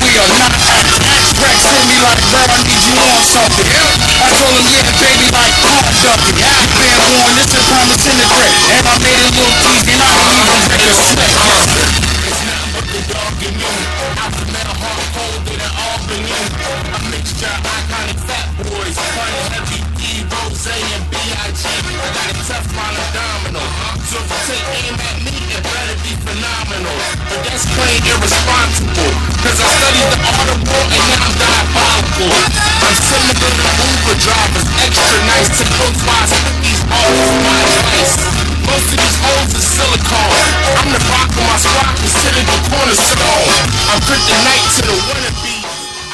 we are not Rex hit me like, bro, I need you on something. I told him, yeah, baby, like Pop Ducky. You been warned, this is promise in the grip. And I made it look easy, and I didn't even break a sweat. It's nothing but the dog in me. I smell hard, colder than Albany. A mixture of iconic fat boys. Honey, heavy D, Rose, and B.I.G. I got a tough mind of domino. So if you take aim at me, it better be phenomenal. But that's plain irresponsible. Cause I studied the art of war and now I'm diabolical. I'm similar to Uber drivers, extra nice to those wise cookies, all for my advice. Most of these hoes are silicone. I'm the rock of my squad, considered the cornerstone. I'm kryptonite to the wannabes.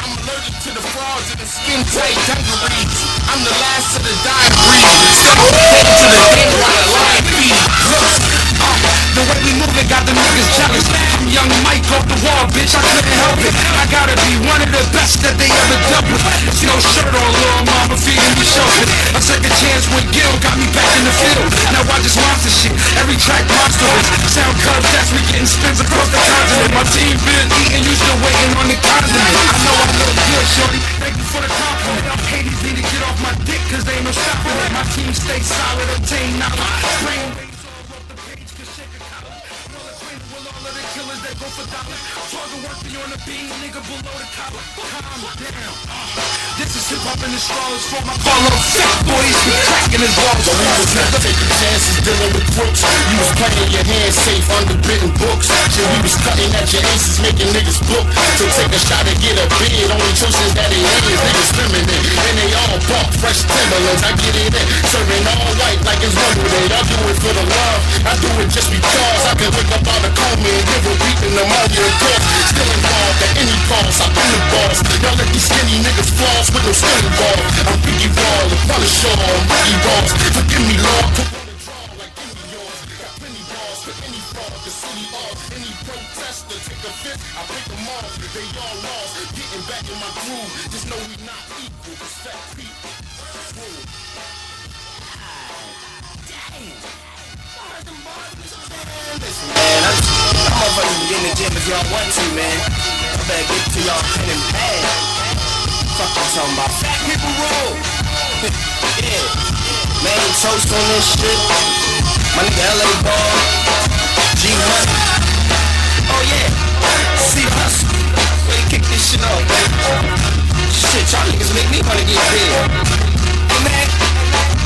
I'm allergic to the frauds and the skin tight dungarees. I'm the last of the dying breed. So take to the game while the lion feed. The way we move it got the niggas jealous. I'm young Mike off the wall, bitch, I couldn't help it. I gotta be one of the best that they ever dealt with. No shirt on, little mama feeding me shelter. A second chance with Gil got me back in the field. Now I just monster shit, every track monstrous. Sound curves, that's me getting spins across the continent. My team been eating, you still waiting on the condiment. I know I look good, shorty, thank you for the compliment. Hades need to get off my dick, cause they ain't no stopping it. My team stay solid, obtain knowledge. Killers that go for dollars. Target work beyond the beam, nigga below the collar. Calm down. This is hip hop in the straws for my follow. Fat boys be cracking his walls. So we was never taking chances dealing with crooks. You was playing your hands safe under written books. Shit, we was cutting at your aces, making niggas book. So take a shot and get a bid. Only choices that they is niggas feminine. And they all bought fresh Timberlands. I get it in, serving all white like it's Wimbledon. I do it for the love. I do it just because I can wake up out of coma and give a beat in the mother and course. Still involved at any cost. I've been the boss. Y'all let these skinny niggas floss with no skin involved. I'm Biggie Raw, the Punisher, I'm Ricky Ross. Forgive me, Lord. Put on the draw like any yours. Got plenty bars for any fraud. The city off. Any protester take a fifth. I break them off. They all lost. Getting back in my groove. Just know we not equal. Respect people. Listen, man, I'm motherfuckers get in the gym if y'all want to, man. I better get to y'all pen and pad. Fuck you talking about fat people roll. Yeah, man, toast on this shit. My nigga LA Ball, G1. Oh yeah, see hustle. Ready to kick this shit off, man. Shit, y'all niggas make me wanna get big. Hey man,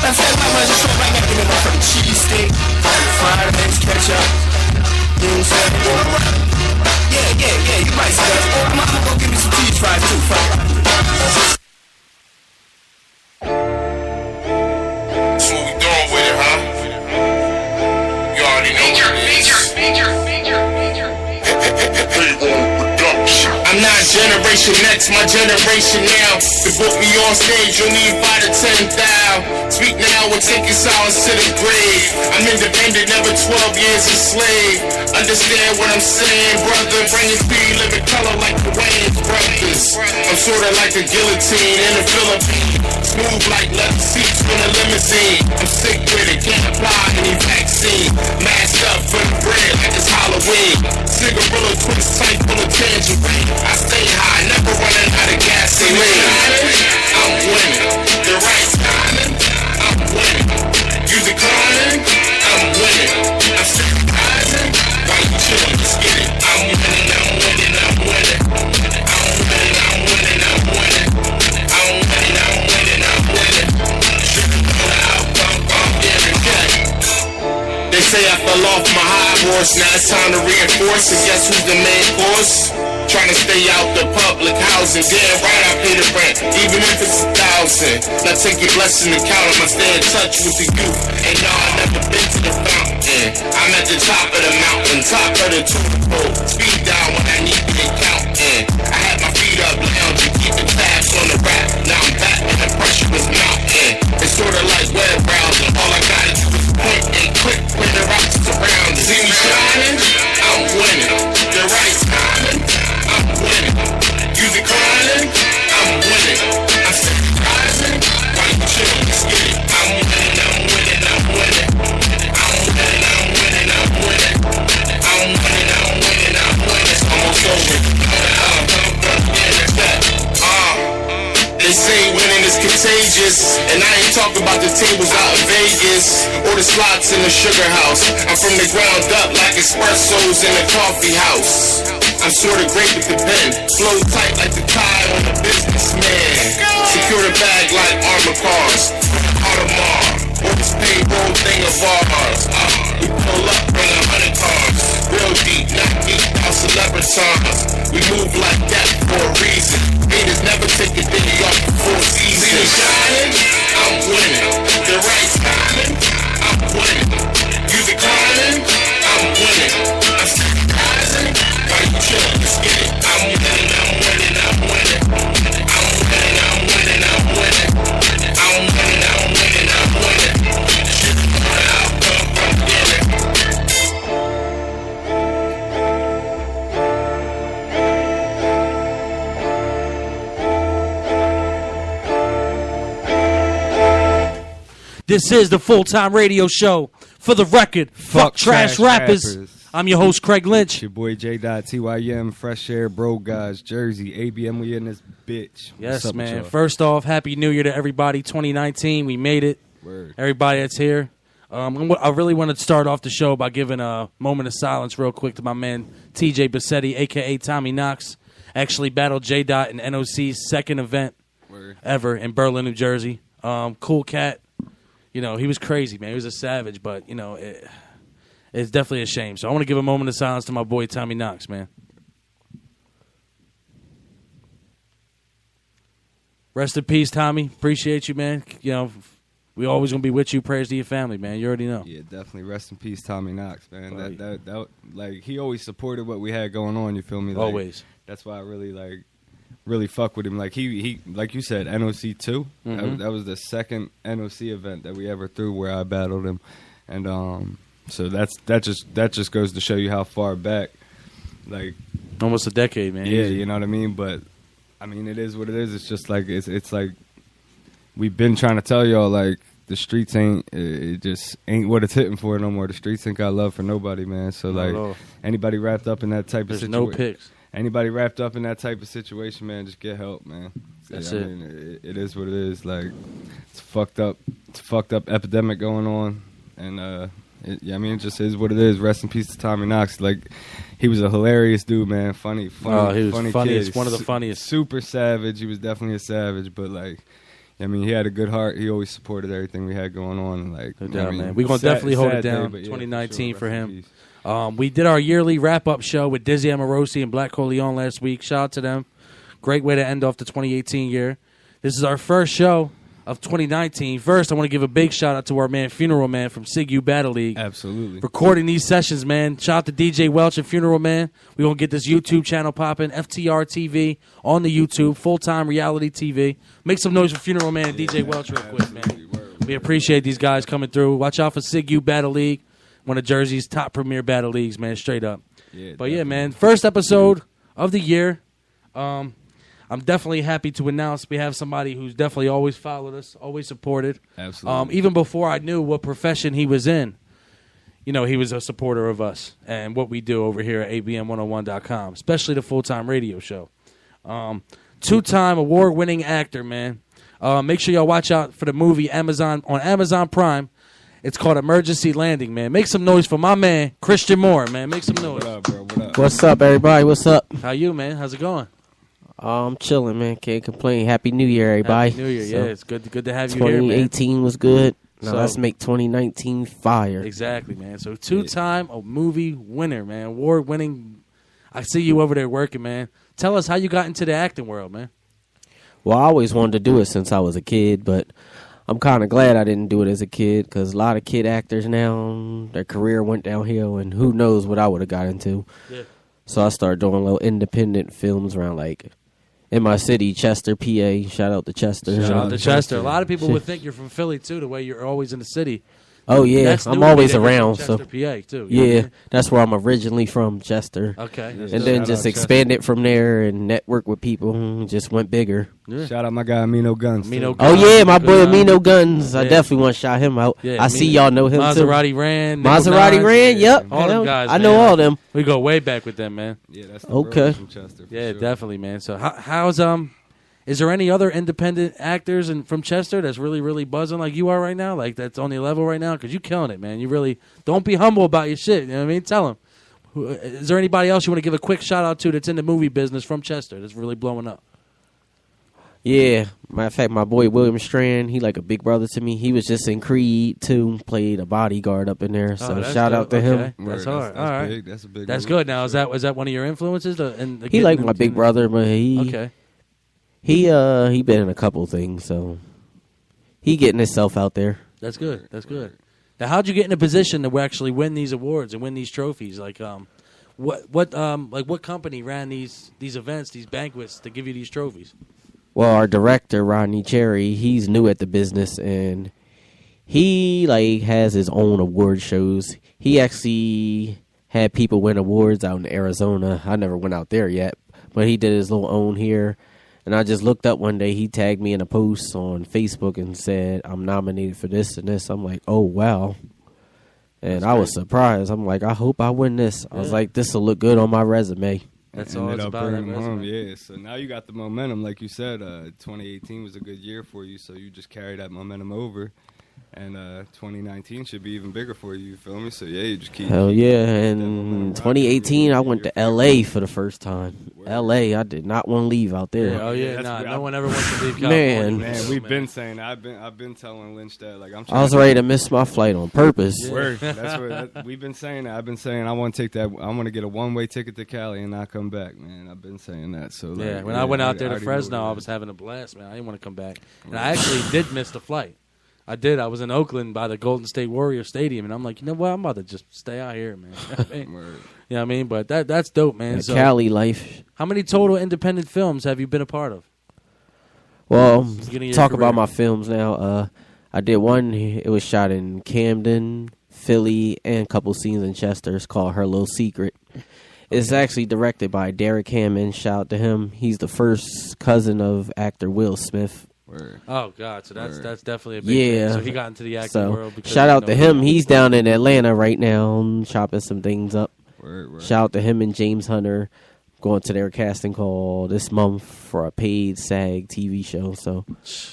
that's it, my money's short right now. Give me a motherfucking cheesesteak, fried eggs, ketchup. You know what I'm saying? Yeah, you might say that. I'm gonna go give me some cheese fries too, fuck. So what we doing with it, huh? You already know what it is. I'm not Generation X, my generation now. To book me on stage, you'll need 5 to 10 thou. Speak now or take your silence to the grave. I'm independent, never 12 years a slave. Understand what I'm saying, brother? Bring it speed, live in color like the Wayans brothers. I'm sorta like a guillotine in the Philippines. Smooth like leather seats in a limousine. I'm sick with it, can't apply any vaccine. Masked up for the bread like it's Halloween. Cigarilla twist tight full of tangerine. I stay high, never running out of gasoline. I'm winning, the right timing. I'm winning, you declining. I'm winning, I'm sympathizing. Why you chillin'? Let's get it. I'm winning, I'm winning, I'm winning. I'm winning, I'm winning, I'm winning. I'm winning, I'm winning, I'm winning. Trippin' on the outcome, I'm getting cut. They say I fell off my high horse, now it's time to reinforce it. Guess who's the main course? Trying to stay out the public housing. Damn right I pay the rent, even if it's 1,000. Now take your blessing to count them. I stay in touch with the youth. And no, I never been to the fountain. I'm at the top of the mountain, top of the toothpole. Speed down when I need to get counting. I had my feet up lounging, keeping tabs on the rap. Now I'm back and the pressure is mounting. It's sorta like web browsing. All I gotta do is point and click when the rocks around. See me shining? I'm winning. The right timing. I'm winning. You declining? I'm winning. I'm sympathizing. Why you chillin'? Let's get it. I'm winning, I'm winning, I'm winning. I'm winning, I'm winning, I'm winning. I'm winning, I'm winning, I'm winning. So I'm Vegas. And I ain't talking about the tables out in Vegas or the slots in the sugar house. I'm from the ground up like espressos in a coffee house. I'm sorta great with the pen, flow tight like the tie on a businessman. Secure the bag like armor cars, Audemars, or this payroll thing of ours. We pull up, bring 100 cars, real deep, not deep, out celebritons. We move like that for a reason. Haters never take a day off before season. See the shining, I'm winning. The right timing, I'm winning. You declining, I'm winning. I'm still rising. Are you chillin'? Let's get it. I'm winning, I'm winning, I'm winning. I'm winning, I'm winning, I'm winning. I'm winning, I'm winning, I'm winning. Shit's going out, come from getting. This is the full-time radio show. For the record, fuck trash rappers. I'm your host, Craig Lynch. Your boy J.TYM, Fresh Air, Bro Guys, Jersey, ABM, we in this bitch. Yes, man. First off, Happy New Year to everybody. 2019, we made it. Word. Everybody that's here. I really want to start off the show by giving a moment of silence real quick to my man, TJ Bassetti, a.k.a. Tommy Knox. Actually battled J-Dot in NOC's second event ever in Berlin, New Jersey. Cool cat. You know, he was crazy, man. He was a savage, but, you know, it's definitely a shame. So I want to give a moment of silence to my boy Tommy Knox, man. Rest in peace, Tommy. Appreciate you, man. You know, we always going to be with you. Prayers to your family, man. You already know. Yeah, definitely. Rest in peace, Tommy Knox, man. That like, he always supported what we had going on, you feel me? Like, always. That's why I really fuck with him. Like, he like you said, NOC 2. Mm-hmm. That was the second NOC event that we ever threw where I battled him. And so that just goes to show you how far back, like, almost a decade, man. Yeah, you know what I mean? But I mean, it is what it is. It's just like it's like we've been trying to tell y'all, like, the streets it just ain't what it's hitting for no more. The streets ain't got love for nobody, man. So like, anybody wrapped up in that type of situation, no picks. Anybody wrapped up in that type of situation, man, just get help, man. That's I mean, it is what it is. Like, it's fucked up. It's a fucked up epidemic going on, and I mean, it just is what it is. Rest in peace to Tommy Knox. Like, he was a hilarious dude, man. Funny, he was funny funniest, kid. one of the funniest. Super savage. He was definitely a savage, but like, I mean, he had a good heart. He always supported everything we had going on. And like, no doubt, I mean, man. We're gonna definitely hold it down. Day, 2019 for for sure. him. We did our yearly wrap-up show with Dizzy Amorosi and Black Coleon last week. Shout out to them. Great way to end off the 2018 year. This is our first show of 2019. First, I want to give a big shout-out to our man, Funeral Man from SIG-U Battle League. Absolutely. Recording these sessions, man. Shout out to DJ Welch and Funeral Man. We're going to get this YouTube channel popping, FTR TV on the YouTube, full-time reality TV. Make some noise for Funeral Man and DJ Welch real quick, man. We appreciate these guys coming through. Watch out for SIG-U Battle League. One of Jersey's top premier battle leagues, man, straight up. Yeah, but yeah, man, first episode of the year. I'm definitely happy to announce we have somebody who's definitely always followed us, always supported. Absolutely. Even before I knew what profession he was in, you know, he was a supporter of us and what we do over here at abm101.com, especially the full-time radio show. Two-time award-winning actor, man. Make sure y'all watch out for the movie on Amazon Prime. It's called Emergency Landing, man. Make some noise for my man, Christian Moore, man. Make some noise. What up, bro? What up? What's up, everybody? What's up? How you, man? How's it going? I'm chilling, man. Can't complain. Happy New Year, everybody. Happy New Year, So, yeah. It's good to have you here, man. 2018 was good. Now So- let's make 2019 fire. Exactly, man. So two-time movie winner, man. Award-winning. I see you over there working, man. Tell us how you got into the acting world, man. Well, I always wanted to do it since I was a kid, but I'm kind of glad I didn't do it as a kid because a lot of kid actors now, their career went downhill, and who knows what I would have got into. Yeah. So I started doing little independent films around, like, in my city, Chester, PA. Shout out to Chester. Shout out to Chester. A lot of people would think you're from Philly, too, the way you're always in the city. Oh, yeah. That's I'm new to me always that you're around. from So Chester, PA, too. You know what I yeah, mean? that's where I'm originally from, Chester. Okay. Yes, And Shout then out just Chester. expanded from there and network with people and just went bigger. Yeah. Shout out my guy Amino Guns. Amino too. Guns. Oh, yeah, my boy Good Amino Guns. I Yeah. definitely want to shout him out. Yeah, I see y'all know him, Maserati too. Ran. Maserati Ran, yep. All them guys, I know man. all them. We go way back with them, man. Yeah, that's the Okay. bros from Chester. For Yeah, sure. definitely, man. So how's Is there any other independent actors from Chester that's really, really buzzing like you are right now? Like that's on the level right now? Because you killing it, man. You really don't be humble about your shit. You know what I mean? Tell them. Is there anybody else you want to give a quick shout out to that's in the movie business from Chester that's really blowing up? Yeah, matter of fact, my boy William Strand, he like a big brother to me. He was just in Creed 2, played a bodyguard up in there. So shout out to him. That's hard. All right, big. That's a big. That's move, good. Now is that one of your influences? He like my big brother, but he been in a couple things, so he getting himself out there. That's good. That's good. Now, how'd you get in a position to actually win these awards and win these trophies? Like, what company ran these events, these banquets to give you these trophies? Well, our director, Rodney Cherry, he's new at the business, and he like has his own award shows. He actually had people win awards out in Arizona. I never went out there yet, but he did his little own here. And I just looked up one day, he tagged me in a post on Facebook and said, I'm nominated for this and this. I'm like, oh, wow. And I was surprised. I'm like, I hope I win this. I was like, this will look good on my resume. That's all it's about. Yeah, so now you got the momentum. Like you said, 2018 was a good year for you, so you just carry that momentum over. And 2019 should be even bigger for you, you feel me? So, yeah, you just keep... Hell yeah, and 2018, I went to L.A. for the first time. L.A., I did not want to leave out there. Yeah, oh, yeah, no one ever wants to leave California. Man, we've been saying that. I've been telling Lynch that. Like, I was ready to miss my flight on purpose. Yeah. Word. That's what we've been saying that. I've been saying I want to take that. I want to get a one-way ticket to Cali and not come back, man. I've been saying that. So like, yeah, when I went out there to Fresno, I was having a blast, man. I didn't want to come back. And I actually did miss the flight. I did. I was in Oakland by the Golden State Warrior Stadium, and I'm like, you know what? I'm about to just stay out here, man. You know what I mean? You know what I mean? But that's dope, man. So, Cali life. How many total independent films have you been a part of? Well, talk about my films now. I did one. It was shot in Camden, Philly, and a couple scenes in Chester. It's called Her Little Secret. It's actually directed by Derek Hammond. Shout out to him. He's the first cousin of actor Will Smith. Word. Oh God! So that's definitely a big thing. So he got into the acting world. Shout out to him. He's down in Atlanta right now, chopping some things up. Word. Shout out to him and James Hunter, going to their casting call this month for a paid SAG TV show. So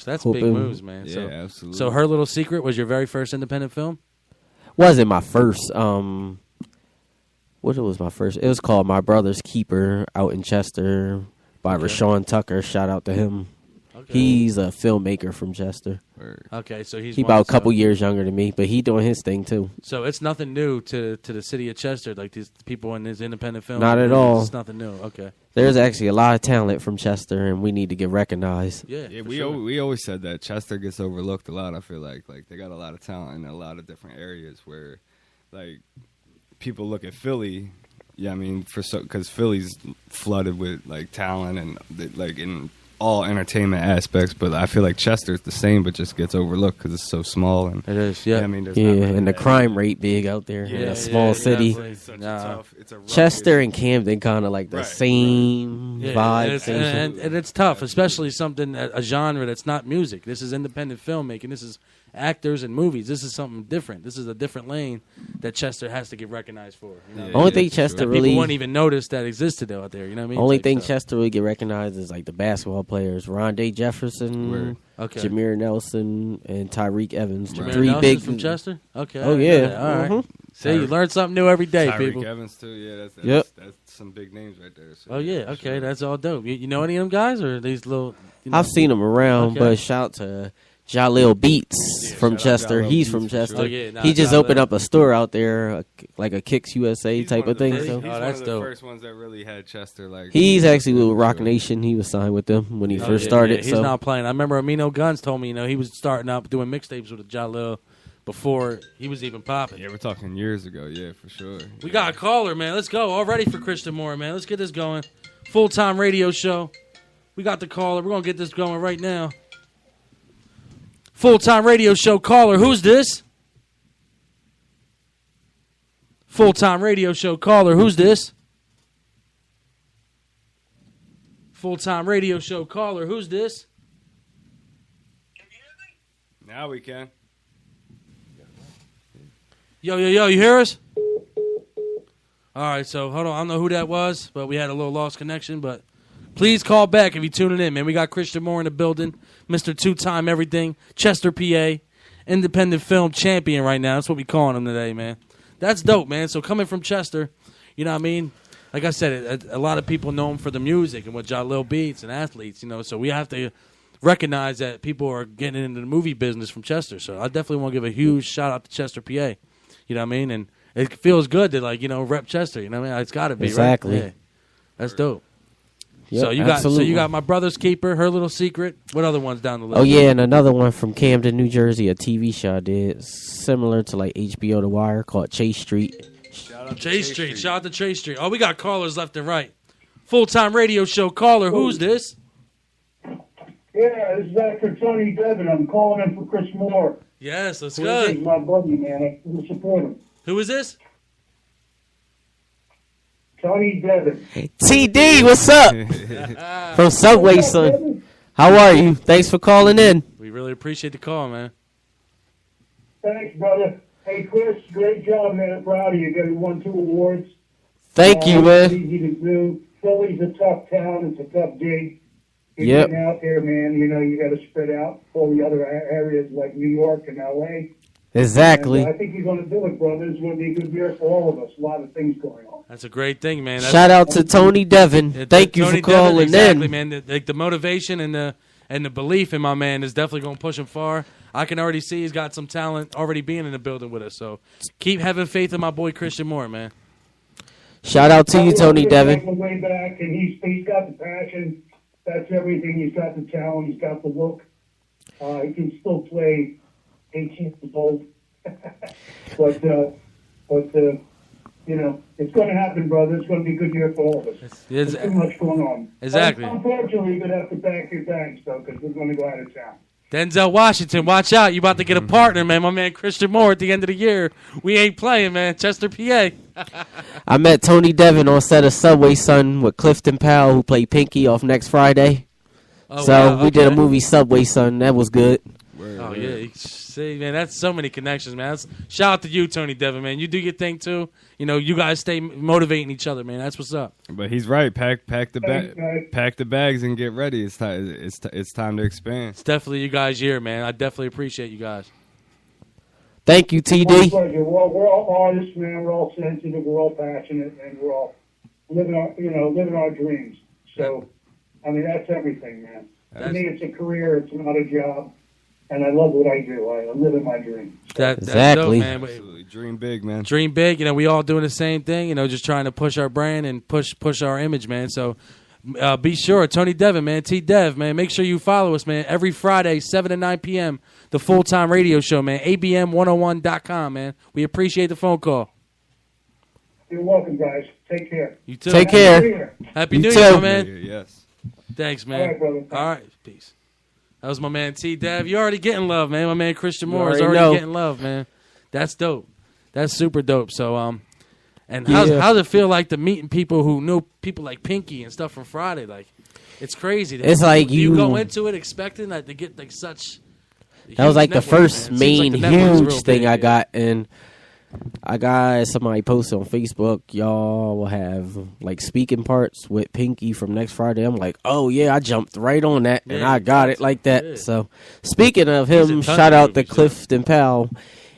that's big moves, man. Yeah, so, absolutely. So Her Little Secret was your very first independent film? Wasn't my first. What was my first? It was called My Brother's Keeper out in Chester by Rashawn Tucker. Shout out to him. Okay. He's a filmmaker from Chester. Okay, so he's about a couple years younger than me, but he doing his thing too. So it's nothing new to the city of Chester, like these people in this independent film. Not at all. It's nothing new. Okay. There's actually a lot of talent from Chester, and we need to get recognized. Yeah, we always said that Chester gets overlooked a lot. I feel like they got a lot of talent in a lot of different areas where, like, people look at Philly. Yeah, I mean, because Philly's flooded with like talent and like in all entertainment aspects, but I feel like Chester's the same, but just gets overlooked because it's so small. And it is, yeah. I mean, and the crime rate big out there in a small city. It's a Chester and Camden kind of like the same vibe. And it's tough, especially a genre that's not music. This is independent filmmaking. This is actors and movies. This is something different. This is a different lane that Chester has to get recognized for. You know? Only thing Chester really people wouldn't even notice that existed out there. You know what I mean? Only thing Chester really get recognized is like the basketball players: Rondé Jefferson, Jameer Nelson, and Tyreek Evans. Jameer Three Nelson's big from Chester. Okay. Oh yeah. All right. See, you learn something new every day, Tyreek people. Evans too. Yeah, that's some big names right there. So okay, sure. That's all dope. You know any of them guys or these little? I've seen them around, but shout out to Jalil Beats from Chester. He's from Chester. Oh, yeah, he just opened up a store out there, like a Kicks USA type of thing. He's So one of the first ones that really had Chester. Like he's actually with Rock Nation. He was signed with them when he first started. Yeah. He's not playing. I remember Amino Guns told me, he was starting up doing mixtapes with Jalil before he was even popping. Yeah, we're talking years ago. Yeah, for sure. We got a caller, man. Let's go. All ready for Christian Moore, man. Let's get this going. Full-time radio show. We got the caller. We're going to get this going right now. Full-time radio show caller. Who's this? Full-time radio show caller. Who's this? Full-time radio show caller. Who's this? Now we can. Yo, you hear us? All right, so hold on. I don't know who that was, but we had a little lost connection, but Please call back if you're tuning in, man. We got Christian Moore in the building, Mr. Two-Time Everything, Chester, PA, independent film champion right now. That's what we calling him today, man. That's dope, man. So coming from Chester, you know what I mean? Like I said, a lot of people know him for the music and what Jalil beats and athletes, you know. So we have to recognize that people are getting into the movie business from Chester. So I definitely want to give a huge shout out to Chester, PA. You know what I mean? And it feels good to, like, you know, rep Chester. You know what I mean? It's got to be, exactly. Right? Yeah. That's dope. Yep, So you got My Brother's Keeper, Her Little Secret. What other ones down the list? Oh yeah, and another one from Camden, New Jersey, a TV show I did similar to like HBO The Wire called Chase Street. Shout out Chase Street. Shout out to Chase Street. Oh, we got callers left and right. Full-time radio show caller. Who's this? Yeah, this is Dr. Tony Devin. I'm calling in for Chris Moore. Yes, let's He's go. my buddy, man. I support him. Who is this? Tony Devin. TD, what's up? From Subway, son. How are you? Thanks for calling in. We really appreciate the call, man. Thanks, brother. Hey, Chris, great job, man. I'm proud of you. You won 2 awards. Thank you, It's man. easy to do. Philly's a tough town. It's a tough gig. You're Yep. getting out there, man. You know, you got to spread out all the other areas like New York and L.A. Exactly. And, I think you're going to do it, brother. It's going to be a good year for all of us. A lot of things going on. That's a great thing, man. That's, Shout out to Tony Devin. Yeah, Thank you Tony for calling Devin, exactly, in. man. The motivation and the belief in my man is definitely going to push him far. I can already see he's got some talent already being in the building with us. So keep having faith in my boy Christian Moore, man. Shout out to you, Tony Devin. Way back, and he's got the passion. That's everything. He's got the talent. He's got the look. He can still play 18 years old. but you know, it's going to happen, brother. It's going to be a good year for all of us. There's too much going on. Exactly. Unfortunately, you're going to have to back your banks, though, because we're going to go out of town. Denzel Washington, watch out. You about to get a partner, man. My man Christian Moore at the end of the year. We ain't playing, man. Chester, PA. I met Tony Devin on set of Subway, son, with Clifton Powell, who played Pinky off next Friday. Oh, So wow, we did a okay. movie Subway, son. That was good. Oh, yeah. See, man, that's so many connections, man. Shout out to you, Tony Devin, man. You do your thing, too. You know, you guys stay motivating each other, man. That's what's up. But he's right. Pack the Thanks, guys. pack the bags and get ready. It's time to expand. It's definitely you guys' year, man. I definitely appreciate you guys. Thank you, My TD. pleasure. We're all artists, man. We're all sensitive. We're all passionate, and we're all living our dreams. So, I mean, that's everything, man. To me, it's a career. It's not a job. And I love what I do. I'm living my dream. That's Exactly. dope, man. Absolutely. Dream big, man. Dream big. You know, we all doing the same thing. You know, just trying to push our brand and push our image, man. So be sure, Tony Devin, man, T-Dev, man. Make sure you follow us, man. Every Friday, 7 to 9 p.m., the full-time radio show, man. ABM101.com, man. We appreciate the phone call. You're welcome, guys. Take care. You too. Take Happy care. New Year. Happy You New too. Year, my man. Yes. Thanks, man. All right, brother. All right, peace. That was my man T-Dev. You already getting love, man. My man Christian You Moore is already already know. getting love, man. That's dope. That's super dope. So, and Yeah. how's it feel like to meeting people who know people like Pinky and stuff from Friday? Like, it's crazy. It's like Do you you- go into it expecting that to get like such. That was like the network, first man. It seems main like the network's huge real thing big, I yeah. got, and I got somebody posted on Facebook. Y'all will have like speaking parts with Pinky from next Friday. I'm like, oh yeah, I jumped right on that, and Yeah, I got it like that. yeah. So speaking of He's him, a ton shout of out to movies, yeah. Clifton Powell.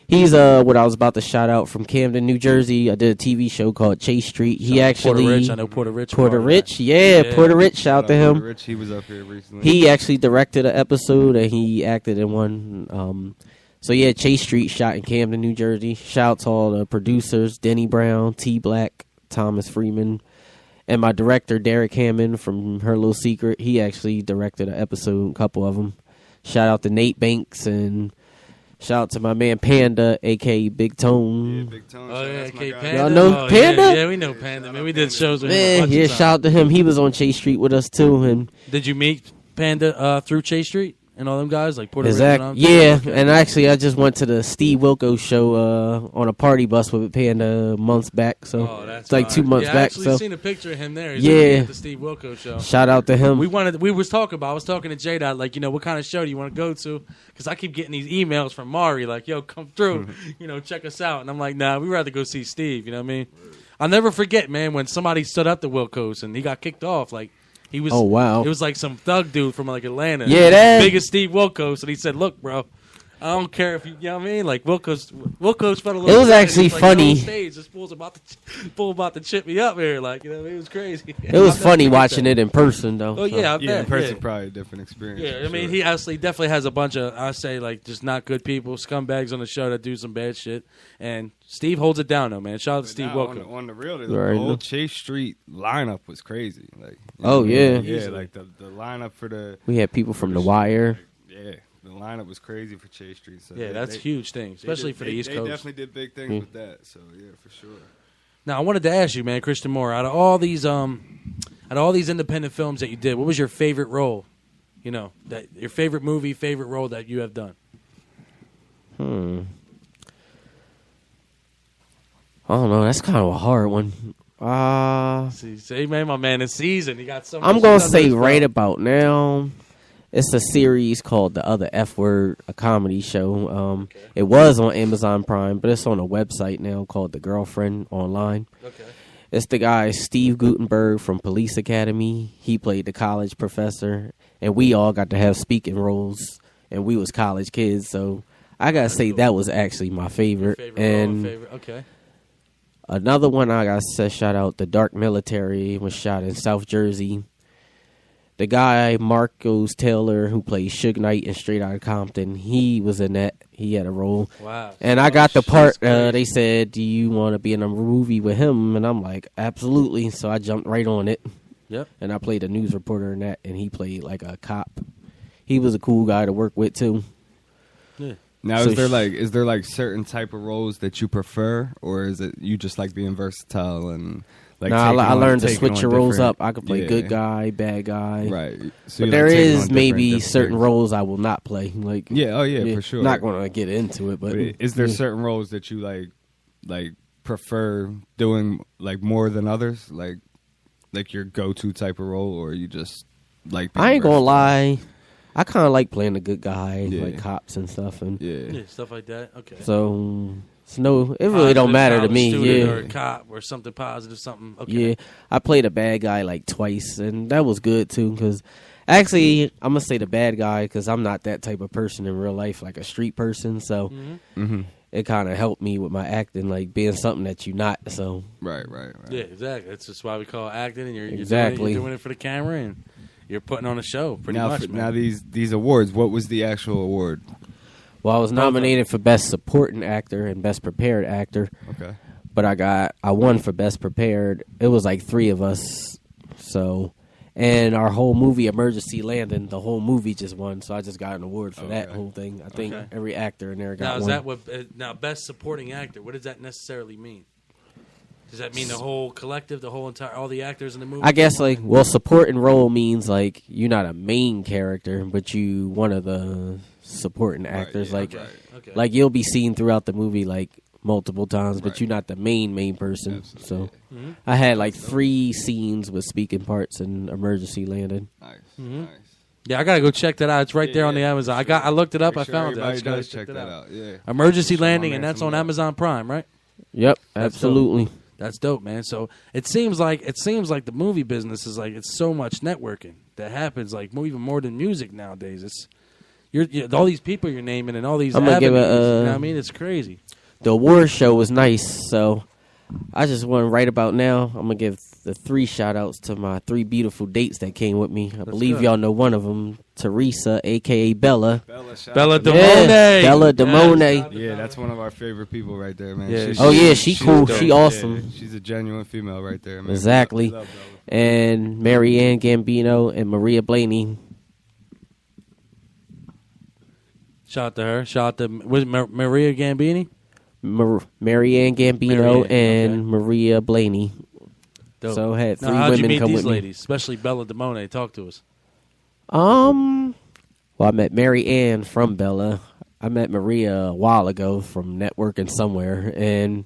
He's what I was about to shout out from Camden, New Jersey. I did a TV show called Chase Street. He actually Puerto Rich. I know Puerto Rich. Puerto part of Rich, that. yeah, Yeah. Puerto Rich. Shout out to him. Rich, he was up here recently. He actually directed an episode and he acted in one. So yeah, Chase Street shot in Camden, New Jersey. Shout out to all the producers: Denny Brown, T Black, Thomas Freeman, and my director Derek Hammond from Her Little Secret. He actually directed an episode, a couple of them. Shout out to Nate Banks and shout out to my man Panda, aka Big Tone. Yeah, Big Tone. Oh yeah, that's my K guy. Panda. Y'all know Oh, Panda? Yeah, yeah, we know Panda. Man, we did shows with him a Man, bunch yeah, of shout times. out to him. He was on Chase Street with us too, and Did you meet Panda through Chase Street and all them guys like Puerto Rich? exactly. and Yeah, Okay. and actually, I just went to the Steve Wilkos show on a party bus with Panda months back. So Oh, that's it's like 2 fine. months yeah, I back. actually So seen a picture of him there. He's Yeah. at the Steve Wilkos show. shout out to him. We was talking about. I was talking to J Dot, like, you know, what kind of show do you want to go to? Because I keep getting these emails from Mari, like, yo, come through, you know, check us out. And I'm like, nah, we'd rather go see Steve. You know what I mean? I'll never forget, man, when somebody stood up to Wilkos and he got kicked off. Like, He was. Oh, wow. It was like some thug dude from like Atlanta. Yeah, that- big as Steve Wilkos, and he said, "Look, bro, I don't care if you know what I mean." Like Wilkos felt a little. It was bad. actually He was, like, funny. on stage, this fool's about to chip me up here. Like, you know, it was crazy. It was funny watching it in person, though. Oh yeah, I Yeah, bet. in person, yeah. probably a different experience. Yeah, for I mean, sure. he actually definitely has a bunch of, I say, like, just not good people, scumbags on the show that do some bad shit. And Steve holds it down, though, man. Shout out to Steve Now, Wilkos. on the real, the Right. whole Chase Street lineup was crazy. Like, you Oh, know, yeah. yeah, like the lineup for the We had people from The Wire. yeah, the lineup was crazy for Chase Street. So Yeah, they- that's they- a huge thing, especially for the East They Coast. definitely did big things with that. So yeah, for sure. Now, I wanted to ask you, man, Christian Moore, out of all these independent films that you did, what was your favorite role? You know, that your favorite movie, favorite role that you have done? I don't know. That's kind of a hard one. See, say, man, my man, in season, you got some. I'm going to say right about now, it's a series called The Other F Word, a comedy show. It was on Amazon Prime, but it's on a website now called The Girlfriend Online. Okay. It's the guy Steve Guttenberg from Police Academy. He played the college professor, and we all got to have speaking roles, and we was college kids, so I got to say that was actually my favorite. Favorite and role, favorite. Okay. another one I got to say, shout out, The Dark Military, was shot in South Jersey. The guy, Marcos Taylor, who plays Suge Knight in Straight Outta Compton, he was in that. He had a role. Wow. And I got the Shit's part, crazy. they said, do you want to be in a movie with him? And I'm like, absolutely. So I jumped right on it. Yep. And I played a news reporter in that, and he played like a cop. He was a cool guy to work with, too. Yeah. Now, So is there like certain type of roles that you prefer, or is it you just like being versatile and like? Nah, I learned to taking switch on your roles different- up. I could play yeah. good guy, bad guy. Right. So But you there like taking is on maybe different certain things. roles I will not play. Like Yeah. Oh yeah, for sure. Not going to get into it, but But is there yeah. certain roles that you like prefer doing like more than others? Like your go-to type of role, or you just like? being I ain't gonna versatile? lie. I kind of like playing the good guy, Yeah. like cops and stuff, and Yeah. Yeah, stuff like that. Okay. so it's no. It really don't Positive matter to college me. student Yeah, Or a cop or something positive, something. Okay. yeah. I played a bad guy like twice, and that was good too. Because actually, I'm gonna say the bad guy because I'm not that type of person in real life, like a street person. So Mm-hmm. it kind of helped me with my acting, like being something that you're not. So Right. Yeah, exactly. That's just why we call it acting, and you're Exactly. doing it for the camera, and you're putting on a show, pretty Now, much. now man. these awards. What was the actual award? well, I was nominated for best supporting actor and best prepared actor. Okay. But I won for best prepared. It was like 3 of us. So, and our whole movie, Emergency Landing, the whole movie just won. So I just got an award for that Okay. whole thing. I think Okay. every actor in there got Now, one. is that what? Now, best supporting actor. What does that necessarily mean? Does that mean the whole collective, the whole entire, all the actors in the movie? I guess like, well, supporting role means like you're not a main character, but you one of the supporting actors. yeah, like, Okay. Okay. like you'll be seen throughout the movie like multiple times, but Right. you're not the main person. Absolutely. So Mm-hmm. I had like 3 scenes with speaking parts in Emergency Landing. Nice. Mm-hmm. Nice. Yeah, I gotta go check that out. It's right Yeah, there on the yeah, Amazon. for sure. I looked it up. Make I sure found it. I everybody just gotta does check check that out. Yeah. Emergency Show my Landing, man and that's some on love. Amazon Prime, right? Yep, That's absolutely. That's dope, man. So it seems like the movie business is like it's so much networking that happens, like even more than music nowadays. It's you're all these people you're naming and all these I'm gonna avenues. give it, You know what I mean? It's crazy. The award show was nice, so I just want right about now. I'm gonna give the 3 shout outs to my 3 beautiful dates that came with me. I believe good. y'all know one of them, Teresa, aka Bella. Bella Yeah, Damone. Bella Yes. Damone. Yeah, that's one of our favorite people right there, man. Yeah, Oh yeah, she She's cool. dope. She awesome. Yeah, she's a genuine female right there, man. Exactly. We love Bella. And Marianne Gambino and Maria Blaney. Shout out to her. Shout out to was it Maria Gambini. Marianne Gambino Marianne, and okay. Maria Blaney. Dope. So I had 3 Now, how'd you women meet come these with me. ladies, especially Bella Damone? Talk to us. Well, I met Mary Ann from Bella. I met Maria a while ago from networking somewhere, and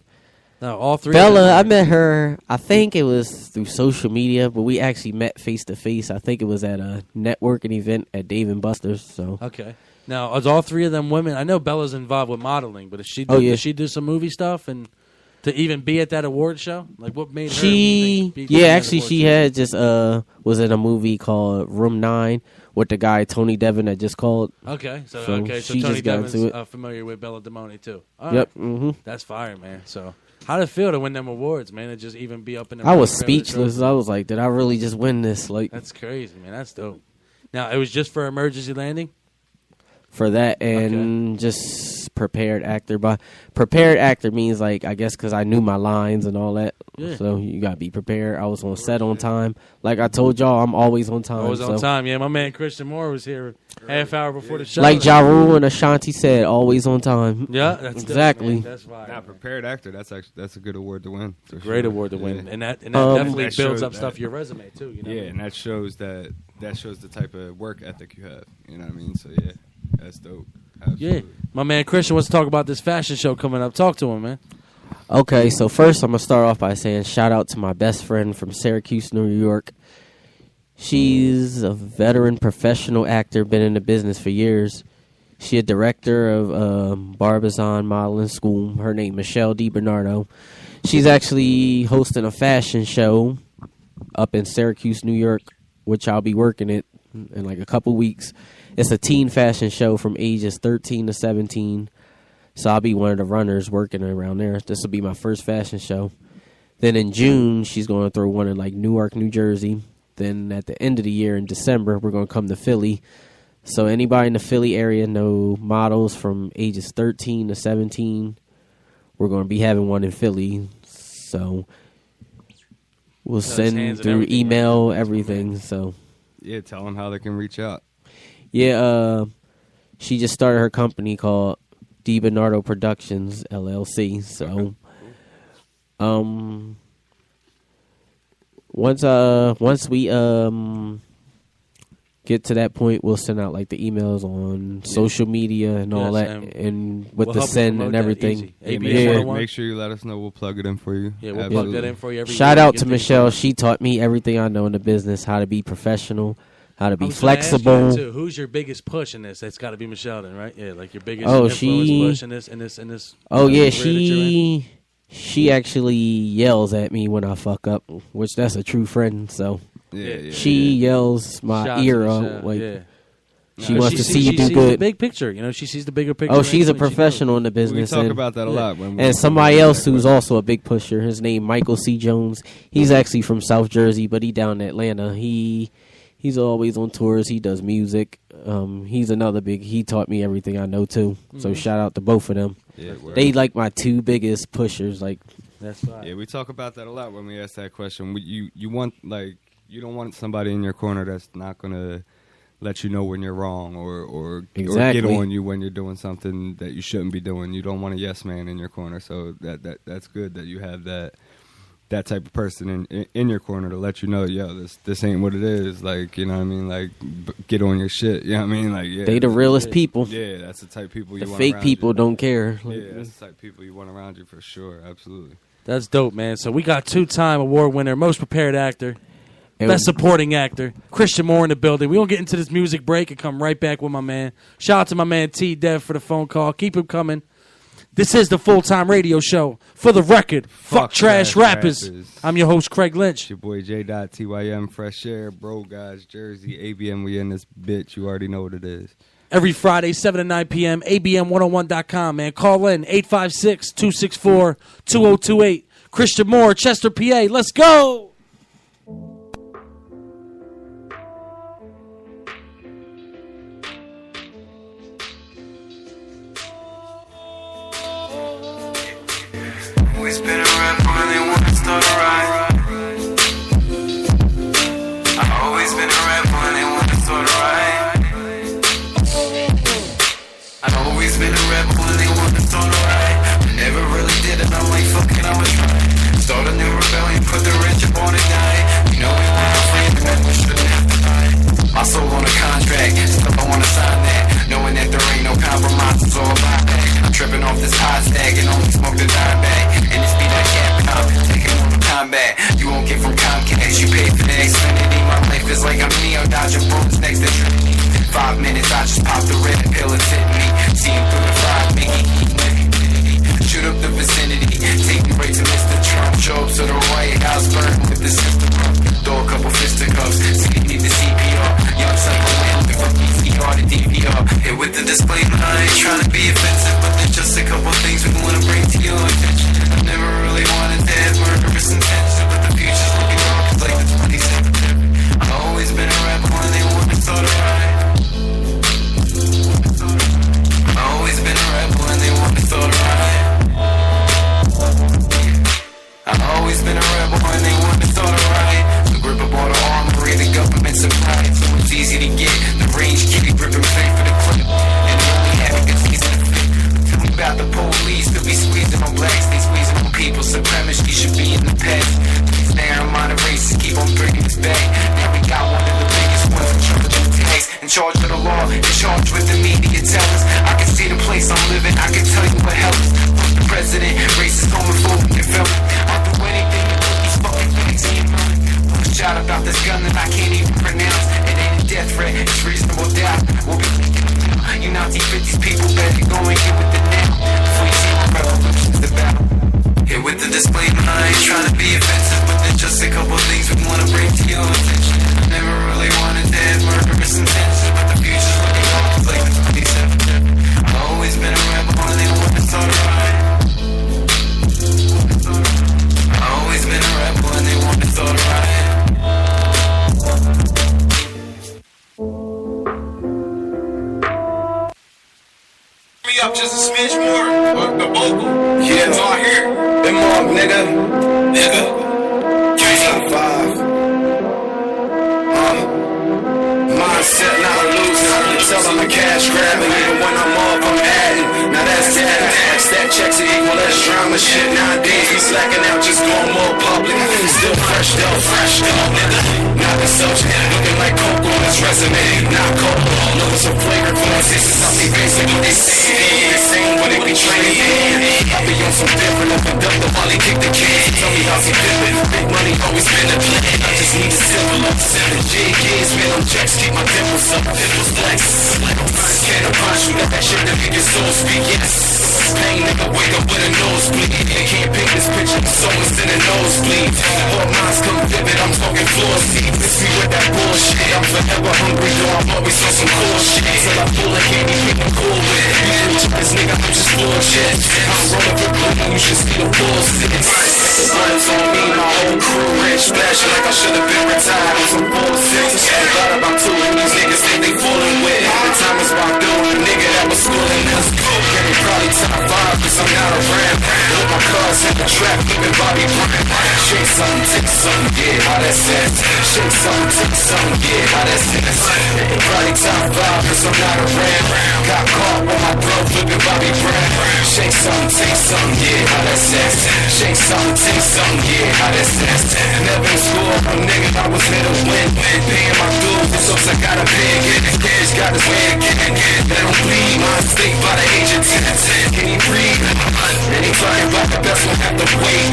No, all 3. Bella, I of them. met her. I think it was through social media, but we actually met face to face. I think it was at a networking event at Dave and Buster's. So Okay. Now, is all 3 of them women? I know Bella's involved with modeling, but does she do, Oh, yeah. does she do some movie stuff? And To even be at that award show? Like, what made her She, be yeah, at that actually, award she show? had just was in a movie called Room 9 with the guy Tony Devon that just called. Okay, so So she Tony just got Devon's into it. Familiar with Bella Demone too. All Yep. right. hmm That's fire, man. So, how did it feel to win them awards, man? To just even be up in the I was front of the speechless. trophy? I was like, did I really just win this? Like, That's crazy, man. That's dope. Now, it was just for emergency landing? for that and just prepared actor. But prepared actor means like, I guess because I knew my lines and all that. Yeah. So you got to be prepared. I was on set on time. Like I told y'all, I'm always on time. Always on so. time. Yeah, my man Christian Moore was here half hour before the show. Like Ja Rule and Ashanti said, always on time. Yeah, that's Exactly. Dope, man. That's fire. Nah, prepared actor. That's a good award to win. For Great sure. award to win, Yeah. and that Um, definitely That builds shows up that- stuff your resume too. You know, Yeah, and that shows the type of work ethic you have. You know what I mean? So yeah, that's dope. yeah. Absolutely. My man Christian wants to talk about this fashion show coming up. Talk to him, man. Okay, so first I'm going to start off by saying shout out to my best friend from Syracuse, New York. She's a veteran professional actor, been in the business for years. She a director of Barbizon Modeling School. Her name Michelle DiBernardo. She's actually hosting a fashion show up in Syracuse, New York, which I'll be working it in like a couple weeks. It's a teen fashion show from ages 13 to 17. So I'll be one of the runners working around there. This will be my first fashion show. Then in June, she's going to throw one in like Newark, New Jersey. Then at the end of the year in December, we're going to come to Philly. So anybody in the Philly area know models from ages 13 to 17. We're going to be having one in Philly. So we'll hands send and through everything, email, everything. So Yeah, tell them how they can reach out. yeah, she just started her company called DiBernardo Productions LLC. So, once we get to that point, we'll send out like the emails on social media and all Yes, that, and and with we'll the help you send promote and that everything. easy. Yeah, ABM make, sure, 101? make sure you let us know. We'll plug it in for you. Yeah, we'll Absolutely. plug that in for you every Shout week. out Get to things Michelle. going. She taught me everything I know in the business: how to be professional, how to I be was gonna ask you that, flexible. too. Who's your biggest push in this? It's got to be Michelle, then, right? Yeah, like your biggest Oh, influence she- push in this. Oh yeah, career that you're in? she actually yells at me when I fuck up, which that's a true friend. So Yeah. she yells my Shout out to ear Michelle, out like yeah. she No, wants to see you she do sees good. the big picture, you know. She sees the bigger picture. Oh, she's a Anything she professional in the We business. talk and, about that a lot. When we and somebody else who's also a big pusher. His name Michael C. Jones. He's actually from South Jersey, but he down in Atlanta. He's always on tours. He does music. He's another big. He taught me everything I know too. So shout out to both of them. Yeah, word. They like my two biggest pushers. Like That's fine. Yeah, we talk about that a lot when we ask that question. You want like you don't want somebody in your corner that's not gonna let you know when you're wrong or Exactly. get on you when you're doing something that you shouldn't be doing. You don't want a yes man in your corner. So that's good that you have that type of person in your corner to let you know, yo, this ain't what it is. Like, you know what I mean? Like, get on your shit. You know what I mean? Like, yeah. they the realest people. Yeah, that's the type of people you The want fake around people you. don't care. Like, Yeah, that's the type of people you want around you for sure. Absolutely. That's dope, man. So we got 2-time award winner, most prepared actor, and best supporting actor, Christian Moore in the building. We gonna get into this music break and come right back with my man. Shout out to my man T Dev for the phone call. Keep him coming. This is the full-time radio show. For the record, fuck trash rappers. I'm your host, Craig Lynch. It's your boy J.TYM, Fresh Air, Bro Guys, Jersey, ABM. We in this bitch. You already know what it is. Every Friday, 7 to 9 p.m., abm101.com, man. Call in, 856-264-2028. Christian Moore, Chester, PA. Let's go! Always been around for really want to start a ride. I've always been around for really want to start a ride. I've always been around for really want to start a ride. Never really did it, I'm like, fuck it, I'ma try. Start a new rebellion, put the rich up on it, die. You know we want to find the we shouldn't have to hide. My soul on a contract, stuff I wanna sign that. Knowing that there ain't no compromise, it's all about that. I'm tripping off this hot stag and only smoke the dime bag. And this beat I capping up, taking on the combat. You won't get from Comcast, you pay for the Xfinity. My life is like I'm Neo, dodging bullets next to Trinity. 5 minutes, I just pop the red pill, it's hitting me. Seeing through the fire, making heat, shoot shoot up the vicinity. Take me right to Mr. Trump. Show up to the White House, burn with the system up. Throw a couple fisticuffs, see you need the CPR. Young son of a looking from PCR to DVR. Hit with the display, but I ain't trying to be offensive. But there's just a couple things we wanna bring to your attention. I never really wanted to have murderous intention, but the future's looking dark, it's like the 27th. I've always been a rebel and they want to start a riot. I've always been a rebel and they want to start a riot. I've always been a rebel and they want to start a riot. So grip up all the armory, the government supplied. So it's easy to get the range, keep it grip and play for the clip. And they only have a good season to fit. Tell me about the police, they'll be squeezing on blacks, they squeezing on people. Supremacy should be in the past. These narrow-minded races keep on bringing us back. Now we got one of the biggest ones in charge of the tax, in charge of the law, in charge with the media tellers. I can see the place I'm living, I can tell you what helps. Fuck the president, racist, homophobic, and felon. I'll do anything to put these fucking things in your mind. One shot about this gun that I can't even pronounce. It ain't a death threat, it's reasonable doubt. We'll be thinking it now. You Nazi 50s people better go and get with it now. Before you see what revolution's about. Hit with the display, but I ain't trying to be offensive. But there's just a couple things we wanna bring to your attention. I never really wanted to have murderous intentions, but the future's looking dark, it's like the 27th. I've always been a rebel and they want to start a riot. I've always been a rebel and they want to start a riot. Me up just a smidge more. The vocal. Yeah, it's all here. Them all, nigga. Nigga. Top 5. Mindset, not losing. I can tell I'm a cash grabbing. Even when I'm off, I'm adding. Now that's that. That checks are equal as drama shit. Nowadays we slacking out, just going more public. Still fresh though, nigga. Not the subject, looking like coke on his resume. Not coke, looking so flagrant for my sisters. Something basic, what they say. They saying what they be training in. I be on some different, up and up the volley, kick the can. Tell me how's he dipping. Big money always been a plan. I just need to simple up. The JKs, man, I'm checks, keep my dimples up. Dimples flex. Can't approach you, that shit that make your soul speak, yes. Pain, nigga, wake up with a nosebleed. They can't pick this picture, someone's in a nosebleed. All minds come vivid, I'm talking floor seats. Miss me with that bullshit. I'm forever hungry, though I'm always on some cool shit. Till I pull a candy, pick I'm cool with. You preach this nigga, I'm just bullshit. I'm rolling with blue, you should see the bullshit. The blood's on me, my whole crew rich. Flashing like I should've been retired on some bullshit. Thought about two of these niggas think they fooling with. The time is walked through, a nigga that was schooling us. Yeah, they probably top 5, cause I'm not around. With my cars in the trap, flipping Bobby Brown. Shake something, take something, yeah, how that sense. Shake something, take something, yeah, how that sense. Probably top 5, cause I'm not around. Got caught with my bro, flipping Bobby Brown. Shake something, take something, yeah, how that sense. Shake something, take something, yeah, how that sense. Never in school, no nigga, I was here to win. Paying my dues, so I gotta pay again. Cash got his way again. Let him bleed, my state by the age of 10. Can he breathe? And he talking about the best one have to wait.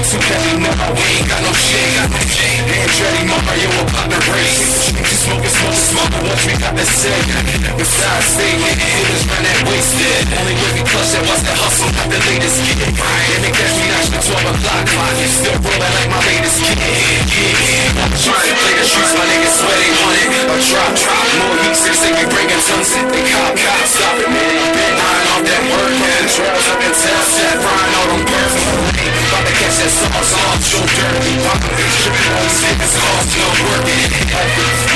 Too heavy, no, we ain't got no shade. Hands ready, Mario about the race. Just smoking, once we got the sick. Besides, stay with the feelings, run that wasted. Only way we clutch that was the hustle, not the latest kid. And they catch me out to 12 o'clock. Still rolling like my latest kid. Trying to play the streets, my niggas swear they want it. A drop, more heat, since they be bringing tons. They cop, stop it, man. Been lying off that word, man. Trails up and tell, set, frying all them birds. About to catch that sauce on, show dirty. Tripping on these niggas, cause no working.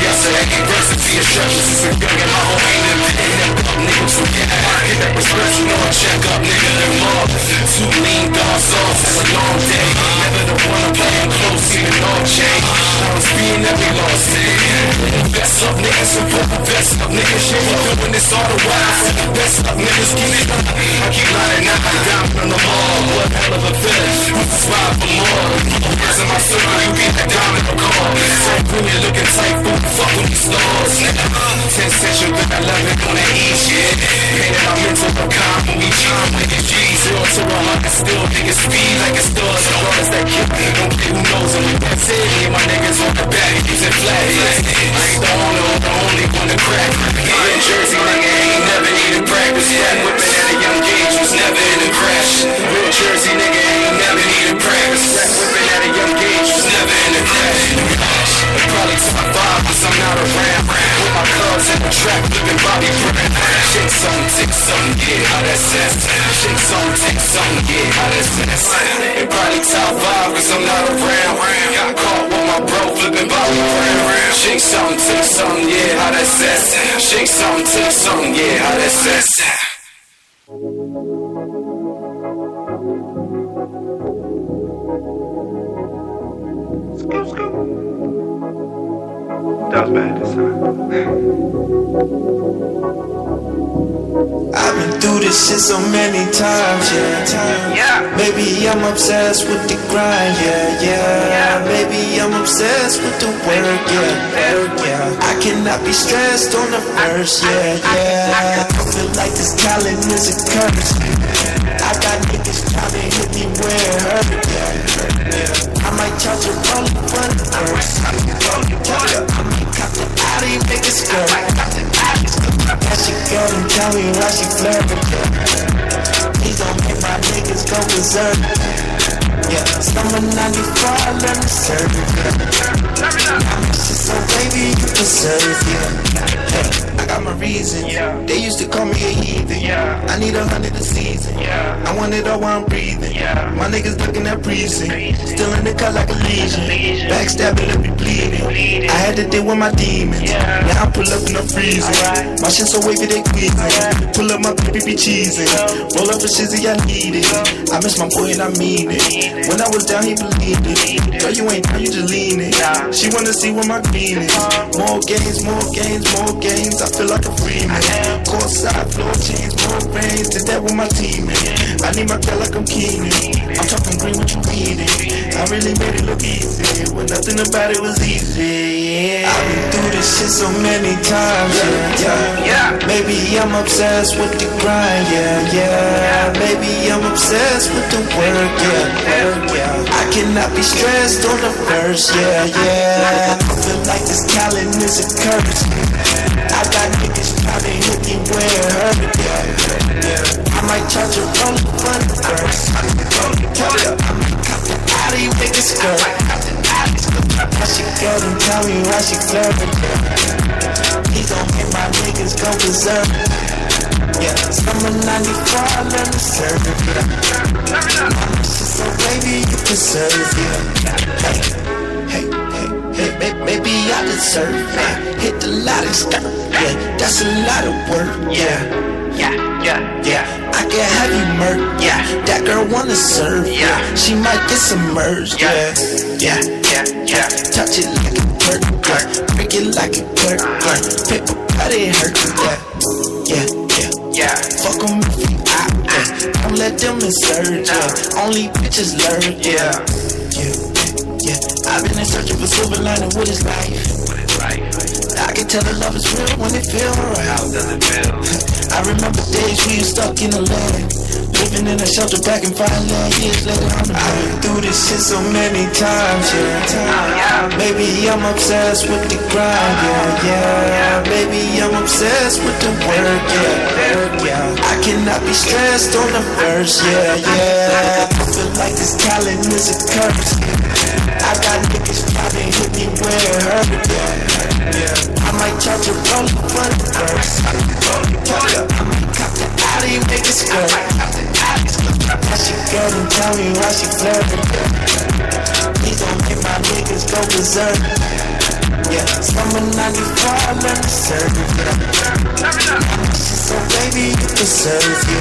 Yes, I ain't recipe of structure. Since a young and my home ain't never up, niggas forget. Hit that prescription, no check up, nigga, them up. 2 lean dogs off, that's a long day. Never the one I'm playing close, even all change. I was being every lost thing. Best up niggas, support the best up niggas. Shit, we're doing this all the while. Best up niggas, keep it up. I keep lining up, I'm down on the mall. What hell of a feeling, smile for more. Words in my circle, you be that diamond or call. So when you're looking tight, food, fuck with these stars. 10 century, but I love it on the east, yeah. Painted my mental for calm when we chime with the G's. 0 to 100, still niggas speed like it's stars. As long as that kid, don't care who knows him. That's it, me and my niggas on the back, using flags. I ain't the owner, the only one to crack. In Jersey, nigga, ain't never needed practice. That whipping at a young age was never in a crash. Shake some, take some, yeah, how that sense. Shake some, take some, yeah, how that sense. It probably top 5 cause I'm not around. Got caught with my bro flipping bottle around. Shake some, take some, yeah, how that sense. Shake some, take some, yeah, how that sense. That was bad this time. I've been through this shit so many times, yeah. Maybe I'm obsessed with the grind, yeah. Maybe I'm obsessed with the work, yeah. I cannot be stressed on the first, yeah. I feel like this talent is a curse. I got niggas trying to hit me where it hurt, yeah. I might charge a rolling for the first. I might cop the Audi, make it skirt. That she girl and tell me why she flirting. Please don't make my niggas go berserk. Yeah, summer 94, let me serve it. Shit so baby, you deserve it. Hey, I got my reasons. They used to call me a heathen. I need 100 a season. I want it all while I'm breathing. My niggas looking at breathing. Still in the cut like a legion. Backstabbing, let me bleeding. I had to deal with my demons. Now I pull up in the freezer. My shit so wavy they squeezing. Pull up my baby be cheesing. Roll up a shizzy, I need it. I miss my boy and I mean it. When I was down, he believed it. Girl, you ain't down, you just leaning. She wanna see where my green is. More games, more games, more games. I feel like a free man. Courtside, floor chains, more brains. Did that with my team, man. I need my girl like I'm Keenan. I'm talking green, what you reading? I really made it look easy. When nothing about it was easy, yeah. I've been through this shit so many times, yeah. Maybe I'm obsessed with the grind, yeah. Maybe I'm obsessed with the work, yeah. I cannot be stressed on the first, yeah. I feel like this talent is a curse. I got niggas trying to hit me where it hurt, yeah. I might charge a rolling for the first. I might cop the Audi, make it skirt. That she girl and tell me why she flirting. Please don't make my niggas go berserk. Yeah, summer 94, let me serve it. So baby, you deserve it. Hey, maybe I deserve it. Hit the lottery skirt. Yeah, that's a lot of work. Yeah. I can have you murk. Yeah, that girl wanna serve. Yeah, she might get submerged. Yeah. Touch it like a perk. Yeah, break it like a clerk. Yeah, paper cut it hurt. Yeah. Fuck 'em if you out. Don't let them insert. Yeah, only bitches learn. Yeah. I've been in searching for silver lining. What is life? I can tell the love is real when it feel right. How does it feel? I remember days we were stuck in a land, living in a shelter back in 5 years later. I've been through this shit so many times, yeah. Maybe I'm obsessed with the grind, yeah. Maybe I'm obsessed with the work, yeah. I cannot be stressed on the first, yeah. I feel like this talent is a curse. I got niggas trying to hit me where it hurt, yeah. I might charge a rolling for the first. I might cop the Audi, make it skirt. That she girl and tell me why she flirting. Please don't make my niggas go berserk. Yeah, summer 94, let me serve it. So baby, you deserve it.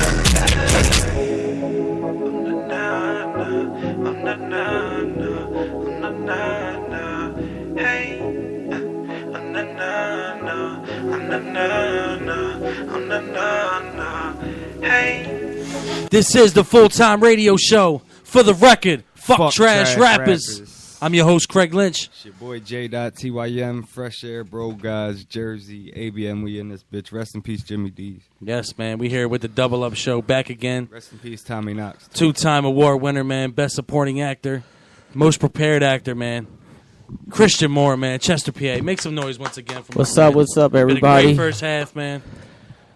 This is the full-time radio show. For the record, fuck trash rappers. I'm your host, Craig Lynch. It's your boy J.TYM, Fresh Air, Bro Guys, Jersey, ABM. We in this bitch. Rest in peace, Jimmy D's. Yes, man. We here with the Double Up Show. Back again. Rest in peace, Tommy Knox. 2-time award winner, man. Best supporting actor. Most prepared actor, man. Christian Moore, man. Chester, PA. Make some noise once again. For What's up, everybody? Been a great first half, man.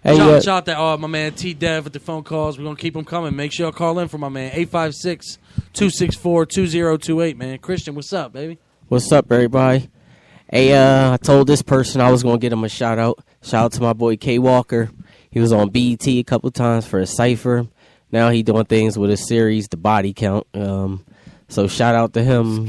Hey, shout out that my man T-Dev with the phone calls. We're going to keep them coming. Make sure y'all call in for my man. 856-264-2028, man. Christian, what's up, baby? What's up, everybody? Hey, I told this person I was going to get him a shout out. Shout out to my boy K Walker. He was on BET a couple times for a cipher. Now he doing things with his series, The Body Count. So shout out to him.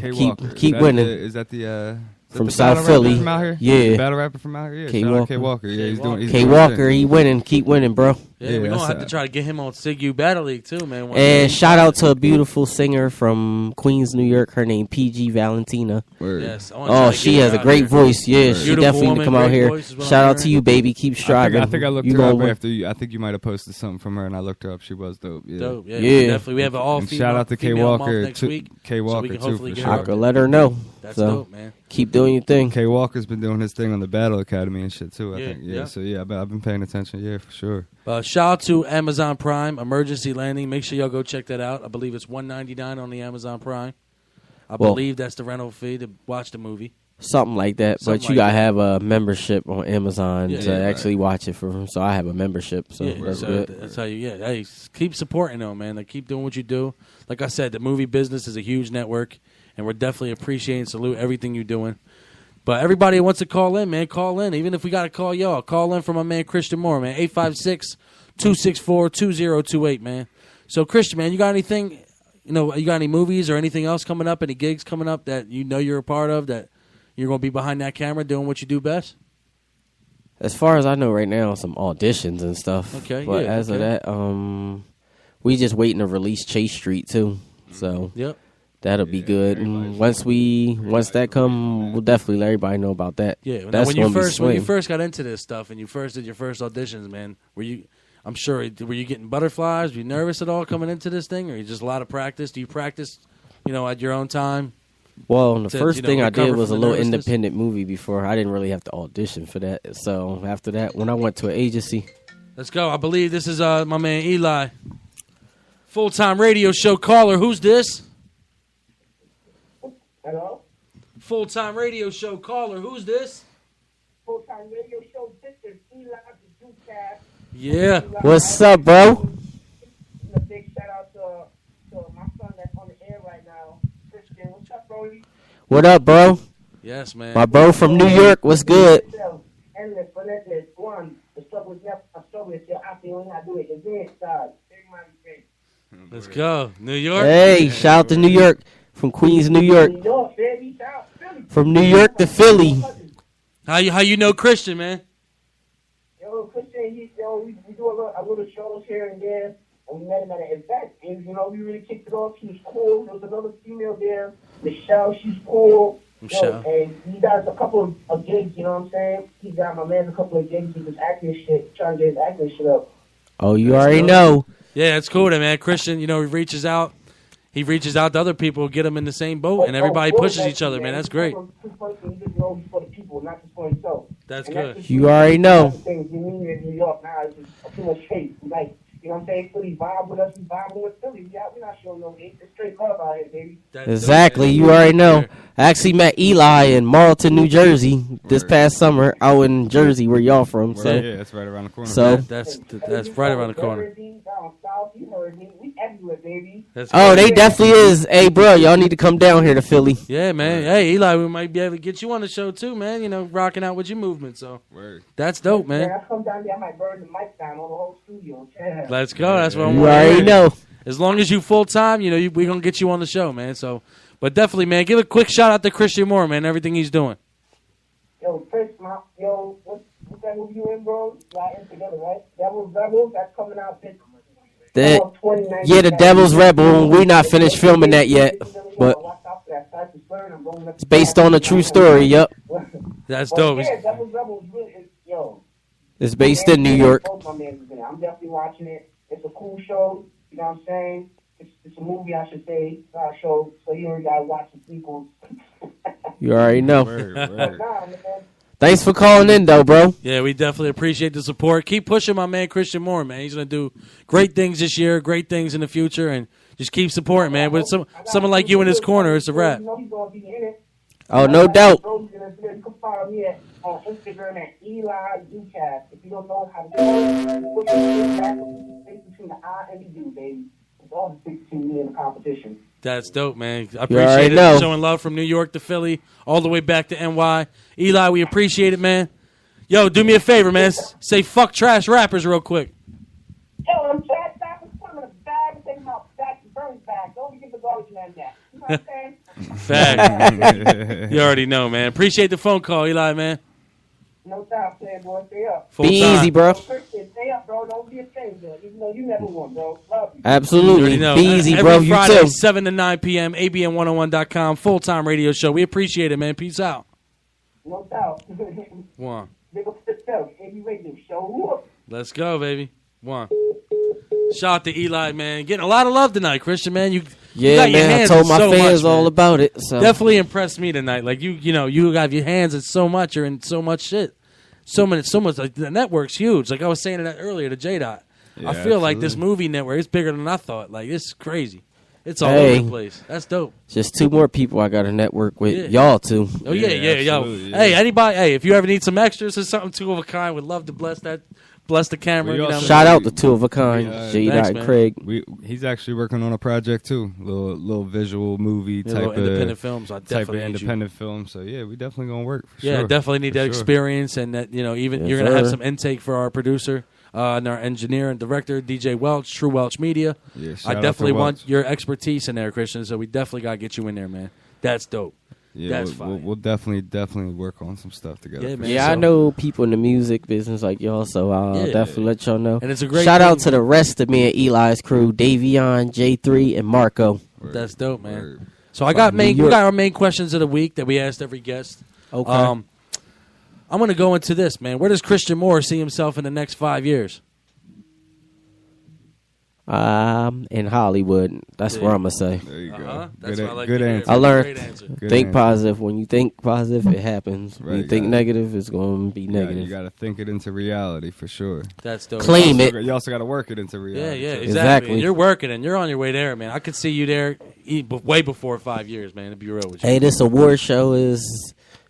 Keep winning. Is that the from South Philly? From out here? Yeah. The battle rapper from out here? Yeah. K. Shout out Walker. K. Walker. Yeah, he's doing K. Walker, he winning. Keep winning, bro. Yeah, we're going to have to try to get him on Sig U Battle League, too, man. And shout out to a beautiful singer from Queens, New York. Her name PG Valentina. Word. Yes. Oh, she has a great voice. Yeah, she definitely need to come out here. Shout out to you, baby. Keep striving. I think I looked her up after you. I think you might have posted something from her, and I looked her up. She was dope. Yeah. Dope. Yeah. Definitely. We have an all-female shout out to K. Walker. next week. K. Walker, too, for sure. I could let her know. That's so, dope, man. Keep doing your thing. K. Walker's been doing his thing on the Battle Academy and shit, too, I Yeah, think. yeah. So, yeah, I've been paying attention. Yeah, for sure. Shout out to Amazon Prime, Emergency Landing. Make sure y'all go check that out. I believe it's $1.99 on the Amazon Prime. I believe that's the rental fee to watch the movie. Something like that. Something But you got to have a membership on Amazon to right. actually watch it for. So I have a membership. So that's good. That's how you, hey, keep supporting them, man. Like, keep doing what you do. Like I said, the movie business is a huge network, and we're definitely appreciating and salute everything you're doing. But everybody who wants to call in, man, call in. Even if we got to call y'all, call in for my man Christian Moore, man. 856-264-2028, man. So, Christian, man, you got anything, you got any movies or anything else coming up, any gigs coming up that you know you're a part of, that you're going to be behind that camera doing what you do best? As far as I know right now, some auditions and stuff. Okay, but yeah, as of that, we just waiting to release Chase Street, too. So, yep. That'll be good. And once that come, we'll definitely let everybody know about that. Yeah, that's when you first got into this stuff and you first did your first auditions, man, were you getting butterflies? Were you nervous at all coming into this thing, or you just a lot of practice? Do you practice, at your own time? Well, the first thing I did was a little nervousness? independent movie before. I didn't really have to audition for that. So after that, when I went to an agency, let's go. I believe this is my man Eli, full-time radio show caller. Who's this? Hello? Full-time radio show caller. Who's this? Full-time radio show. This is Eli, the Duke-cast. Yeah. What's up, bro? A big shout-out to my son that's on the air right now, Christian. What's up, Brody? What up, bro? Yes, man. My bro from New York. What's good? Endless, relentless, one. The struggle is never a struggle. It's your option. You only have to do it. It's inside. Big money, big. Let's go. New York? Hey, shout out to New York. From Queens, New York. New York, baby. Shout Philly. From New York to Philly. How you know Christian, man? Yo, Christian, we do a little shows here and there, and we met him at an event, and we really kicked it off. She was cool. There was another female there, Michelle. She's cool. Michelle. And he got a couple of gigs. You know what I'm saying? He got my man a couple of gigs. He was acting shit, trying to get his acting shit up. Oh, you already know. Yeah, it's cool, man. Christian, he reaches out. He reaches out to other people, get them in the same boat, and everybody pushes each other, man. That's great. That's good. You already know. Things you mean in New York now is just too much hate. Like, you know what I'm saying? Philly vibe with us, we vibe with Philly. Yeah, we're not showing no hate. It's straight love out here, baby. Exactly. You already know. I actually met Eli in Marlton, New Jersey this past summer out in Jersey where y'all from. So yeah, that's right around the corner. So that's right around the corner. Down south, you heard me. We everywhere, baby. they definitely is. Hey, bro, y'all need to come down here to Philly. Yeah, man. Hey, Eli, we might be able to get you on the show too, man. Rocking out with your movement. So that's dope, man. Yeah, I come down there, I might burn the mic down on the whole studio. Yeah. Let's go. That's what I'm You already know. As long as you full time, we're gonna get you on the show, man. So, but definitely, man, give a quick shout out to Christian Moore, man. Everything he's doing. Yo, Chris, what's that movie you in, bro? Y'all in together, right? Devil's Rebel, that's coming out this. The Devil's Rebel. We're not finished filming that yet, but it's based on a true story. Yep. That's dope. Yeah, Devil's Rebel is really, It's based in New York. I'm definitely watching it. It's a cool show. You know what I'm saying? It's a movie, I should say. It's not a show, so you already gotta watch the sequels. You already know. Man. Thanks for calling in, though, bro. Yeah, we definitely appreciate the support. Keep pushing my man Christian Moore, man. He's gonna do great things this year, great things in the future, and just keep supporting, man. With someone like you in his corner, it's a wrap. Oh, no doubt. You can follow me on Instagram at Eli Ducast. If you don't know how to do it, put your back between the I and the U, baby. It's all the 16 in the competition. That's dope, man. I appreciate it. Showing love from New York to Philly, all the way back to NY. Eli, we appreciate it, man. Yo, do me a favor, man. Say fuck trash rappers real quick. Yo, them trash rappers come in a bag and take my back to Burns bag. Don't give the garbage man that. You know what I'm saying? Fact. You already know, man. Appreciate the phone call, Eli, man. No doubt, playboy. Stay up. Full Be time. easy, bro. Christian, stay up, bro. Don't be a stranger. Even though you never won, bro. Love you. You already Absolutely. know. Be easy, Every bro. You Friday, too. 7 to 9 p.m., abn101.com, full-time radio show. We appreciate it, man. Peace out. No doubt. One. Big up to the show. AB Radio Show. Up. Let's go, baby. One. Shout out to Eli, man. Getting a lot of love tonight, Christian, man. You Yeah, got your man. I hands told in my so fans much, all man. about it. So Definitely impressed me tonight. Like you know, you got your hands in so much. You're in so much shit. So much. Like the network's huge. Like I was saying that earlier to J-Dot. Yeah, I feel like this absolutely. movie network is bigger than I thought. Like it's crazy. It's all Hey. over the place. That's dope. just 2 more people I got to network with. Yeah. Y'all too. Oh yeah, Yeah, yo. absolutely, yeah. Hey, anybody? Hey, if you ever need some extras or something, two of a kind, would love to bless the camera. We You know also- what I mean? Shout out to 2 of a kind, J. Thanks, Dot man. and Craig. He's actually working on a project too, little visual movie Yeah, type little of independent films. I type of definitely need you. independent film. So yeah, we definitely gonna work. For Yeah, sure. definitely need For that sure. experience, and that even Yes, you're gonna have sir. some intake for our producer and our engineer and director, DJ Welch, True Welch Media. Yeah, shout I out to definitely Welch. want your expertise in there, Christian. So we definitely gotta get you in there, man. That's dope. Yeah, That's we'll, fine. we'll definitely work on some stuff together. Yeah, for man. Yeah, sure. I know people in the music business like y'all, so I'll Yeah. definitely let y'all know. And it's a great Shout out thing. to the rest of me and Eli's crew, Davion, J3, and Marco. Word, That's dope, man. word. So I got New we York. got our main questions of the week that we asked every guest. Okay. I'm gonna go into this, man. Where does Christian Moore see himself in the next 5 years? In Hollywood. That's Yeah. what I'm going to say. There you go. That's Good, what I like good to hear. answer. I learned- Great answer. Good Think answer. positive. When you think positive, it happens. When Right, you think yeah. negative, it's going to be You negative. got to think it into reality for sure. That's dope. Claim it. You also got to work it into Yeah, reality. yeah, too. exactly. Exactly. And you're working and you're on your way there, man. I could see you there way before 5 years, man. To be real with you. Hey, this award show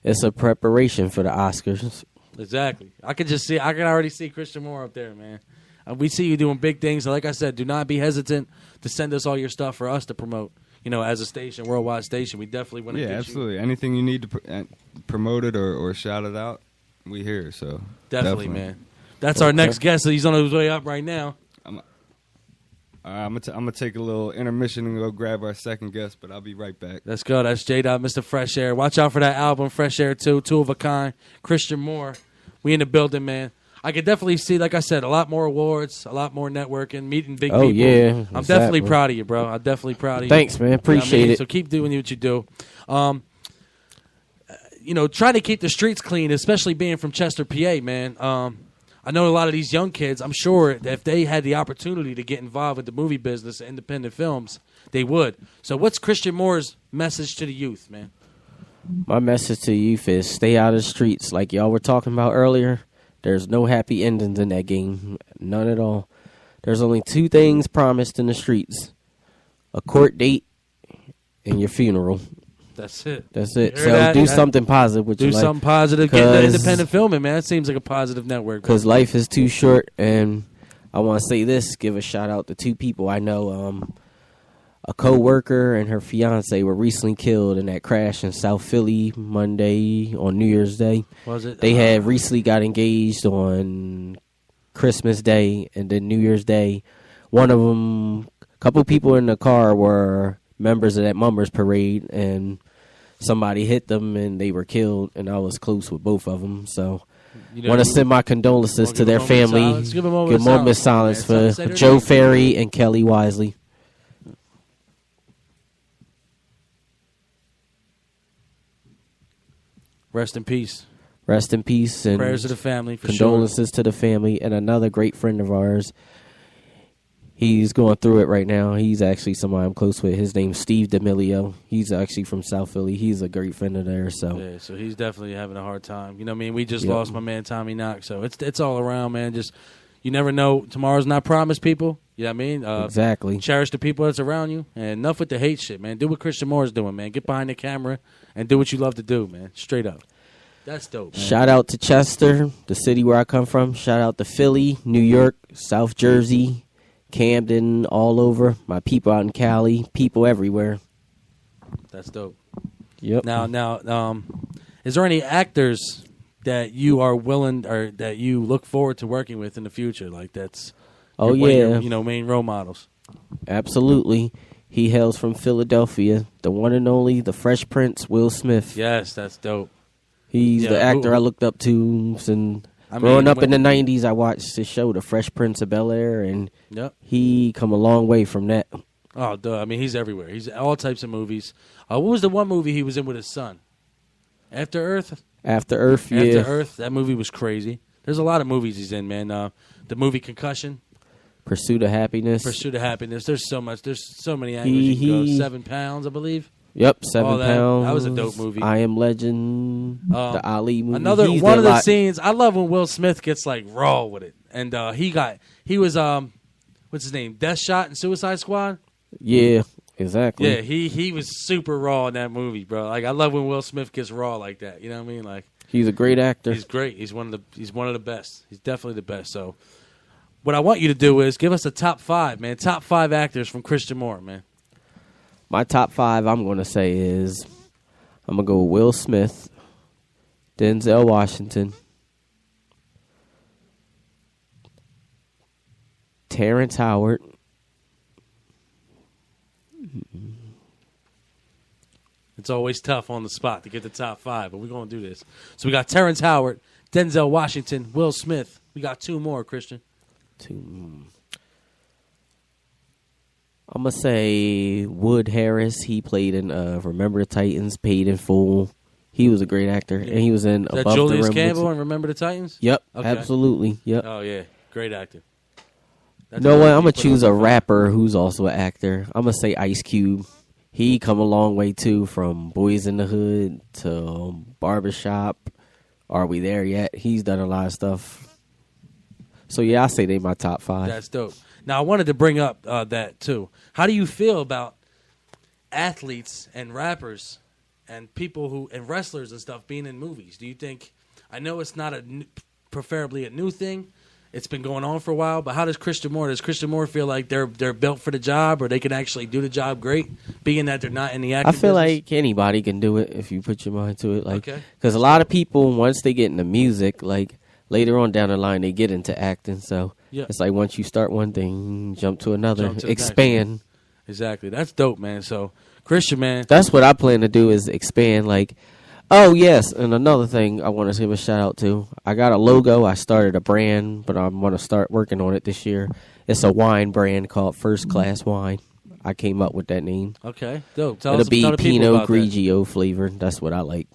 it's a preparation for the Oscars. Exactly. I can already see Christian Moore up there, man. We see you doing big things. And like I said, do not be hesitant to send us all your stuff for us to promote. You know, as a station, worldwide station, we definitely want to Yeah, get absolutely. Anything you need to promote it or shout it out, we here. So you. Definitely, man. That's our next guest. He's on his way up right now. I'm gonna take a little intermission and go grab our second guest, but I'll be right back. Let's go. That's J-Dot, Mr. Fresh Air. Watch out for that album, Fresh Air 2, Two of a Kind, Christian Moore. We in the building, man. I could definitely see, like I said, a lot more awards, a lot more networking, meeting big Oh, people. yeah, I'm definitely exactly. proud of you, bro. I'm definitely proud of you. Thanks, man. You know what I Appreciate mean? it. So keep doing what you do. Trying to keep the streets clean, especially being from Chester, PA, man. I know a lot of these young kids, I'm sure that if they had the opportunity to get involved with the movie business and independent films, they would. So what's Christian Moore's message to the youth, man? My message to youth is stay out of the streets. Like y'all were talking about earlier, there's no happy endings in that game. None at all. There's only 2 things promised in the streets. A court date and your funeral. That's it. That's it. You heard So that? do something positive with Do your life. something positive. Get into 'Cause- independent filming, man. That seems like a positive network. Because life is too short. And I want to say this, give a shout out to 2 people I know. A co-worker and her fiance were recently killed in that crash in South Philly Monday on New Year's Day. Was it? They had recently got engaged on Christmas Day and then New Year's Day. One of them, a couple people in the car were members of that Mummers Parade, and somebody hit them and they were killed, and I was close with both of them. So want to send my condolences Wanna to give their a moment of family. silence? Give a moment Give of a moment of silence, silence man. for Say their Joe name. Ferry and Kelly Wisely. Rest in peace. Rest in peace and Prayers to the family, for condolences to the family. And another great friend of ours, he's going through it right now. He's actually somebody I'm close with. His name's Steve D'Amelio. He's actually from South Philly. He's a great friend of theirs. So sure. Yeah, so he's definitely having a hard time. You know what I mean? We just Yep. lost my man Tommy Knox. So it's all around, man. Just you never know. Tomorrow's not promised, people. You know what I mean? exactly. Cherish the people that's around you. And enough with the hate shit, man. Do what Christian Moore's doing, man. Get behind the camera and do what you love to do, man. Straight up. That's dope, man. Shout out to Chester, the city where I come from. Shout out to Philly, New York, South Jersey, Camden, all over. My people out in Cali, people everywhere. That's dope. Yep. Now, is there any actors that you are willing or that you look forward to working with in the future? Like that's Oh, one of yeah. your, main role models. Absolutely. He hails from Philadelphia, the one and only, the Fresh Prince, Will Smith. Yes, that's dope. He's Yeah, the actor who- I looked up to since I growing mean, up in the when- 90s. I watched the show, The Fresh Prince of Bel-Air, and Yep. he come a long way from that. Oh, duh. I mean, he's everywhere. He's all types of movies. What was the one movie he was in with his son? After Earth? After Earth, yeah. After Earth. That movie was crazy. There's a lot of movies he's in, man. The movie Concussion, Pursuit of Happiness. Pursuit of Happiness. There's so much. There's so many angles you can go. 7 Pounds, I believe. Yep, 7 that- Pounds. that was a dope movie. I Am Legend, the Ali movie. Another He's one done of a the lot. scenes. I love when Will Smith gets like raw with it, and he was what's his name? Death Shot in Suicide Squad. Yeah, exactly. Yeah, he was super raw in that movie, bro. Like I love when Will Smith gets raw like that. You know what I mean? Like He's a great actor. he's great. He's one of the best. He's definitely the best. So, what I want you to do is give us a top 5, man. Top 5 actors from Christian Moore, man. My top 5, I'm going to say is, I'm going to go with Will Smith, Denzel Washington, Terrence Howard, It's always tough on the spot to get the top 5, but we're going to do this. So we got Terrence Howard, Denzel Washington, Will Smith. We got 2 more, Christian. I'm going to say Wood Harris. He played in Remember the Titans, Paid in Full. He was a great actor, and he was in Is that Above Julius the Rim. Campbell and Remember the Titans? Yep, Okay. absolutely. Yep. Oh, yeah. Great actor. That's You know a what? movie I'm going put to choose on a the- rapper who's also an actor. I'm going to say Ice Cube. He come a long way, too, from Boys in the Hood to Barbershop. Are We There Yet? He's done a lot of stuff. So, yeah, I say they my top 5. That's dope. Now, I wanted to bring up that, too. How do you feel about athletes and rappers and people who and wrestlers and stuff being in movies? Do you think, I know it's not preferably a new thing. It's been going on for a while, but how does Christian Moore feel like they're built for the job, or they can actually do the job great, being that they're not in the acting I feel business? like anybody can do it if you put your mind to it. Like, Okay. because a lot of people, once they get into music, like later on down the line, they get into acting. So Yeah. it's like once you start one thing, jump to another, Jump to the next expand. Exactly. That's dope, man. So, Christian, man. That's what I plan to do is expand. Like, oh yes, and another thing I want to give a shout out to. I got a logo. I started a brand, but I'm going to start working on it this year. It's a wine brand called First Class Wine. I came up with that name. Okay, dope. Tell It'll us be tell the people Pinot about that. Grigio flavor. That's what I like.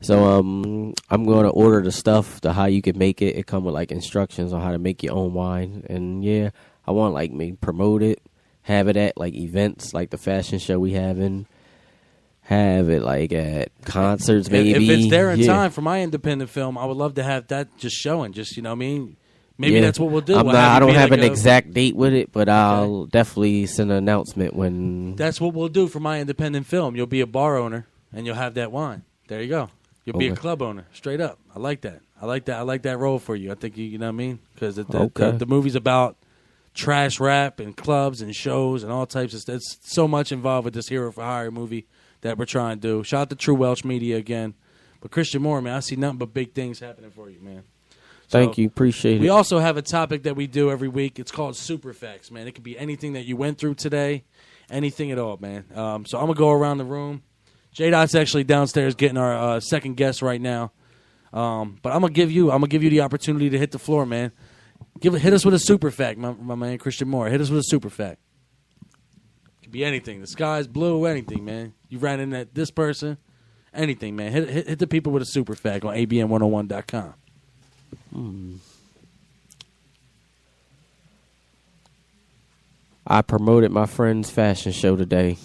So I'm going to order the stuff, how you can make it. It come with like instructions on how to make your own wine, and yeah, I want like maybe promote it, have it at like events like the fashion show we having, have it like at concerts maybe. If it's there in Yeah. time for my independent film, I would love to have that just showing. Just you know what I mean. Maybe Yeah. that's what we'll do. I'm We'll not, have I it don't be have like an a- exact date with it, but I'll definitely send an announcement when. That's what we'll do for my independent film. You'll be a bar owner and you'll have that wine. There you go. You'll be a Okay. club owner, straight up. I like that. I like that role for you. I think you know what I mean, because Okay. the movie's about trash rap and clubs and shows and all types of stuff. It's so much involved with this Hero for Hire movie that we're trying to do. Shout out to True Welsh Media again. But Christian Moore, man, I see nothing but big things happening for you, man. Thank So, you, appreciate We it. also have a topic that we do every week. It's called Super Facts, man. It could be anything that you went through today, anything at all, man. So I'm gonna go around the room. J Dot's actually downstairs getting our second guest right now. But I'm gonna give you the opportunity to hit the floor, man. Hit us with a super fact, my man Christian Moore. Hit us with a super fact. Could be anything. The sky's blue, anything, man. You ran into this person, anything, man. Hit the people with a super fact on abn101.com. I promoted my friend's fashion show today.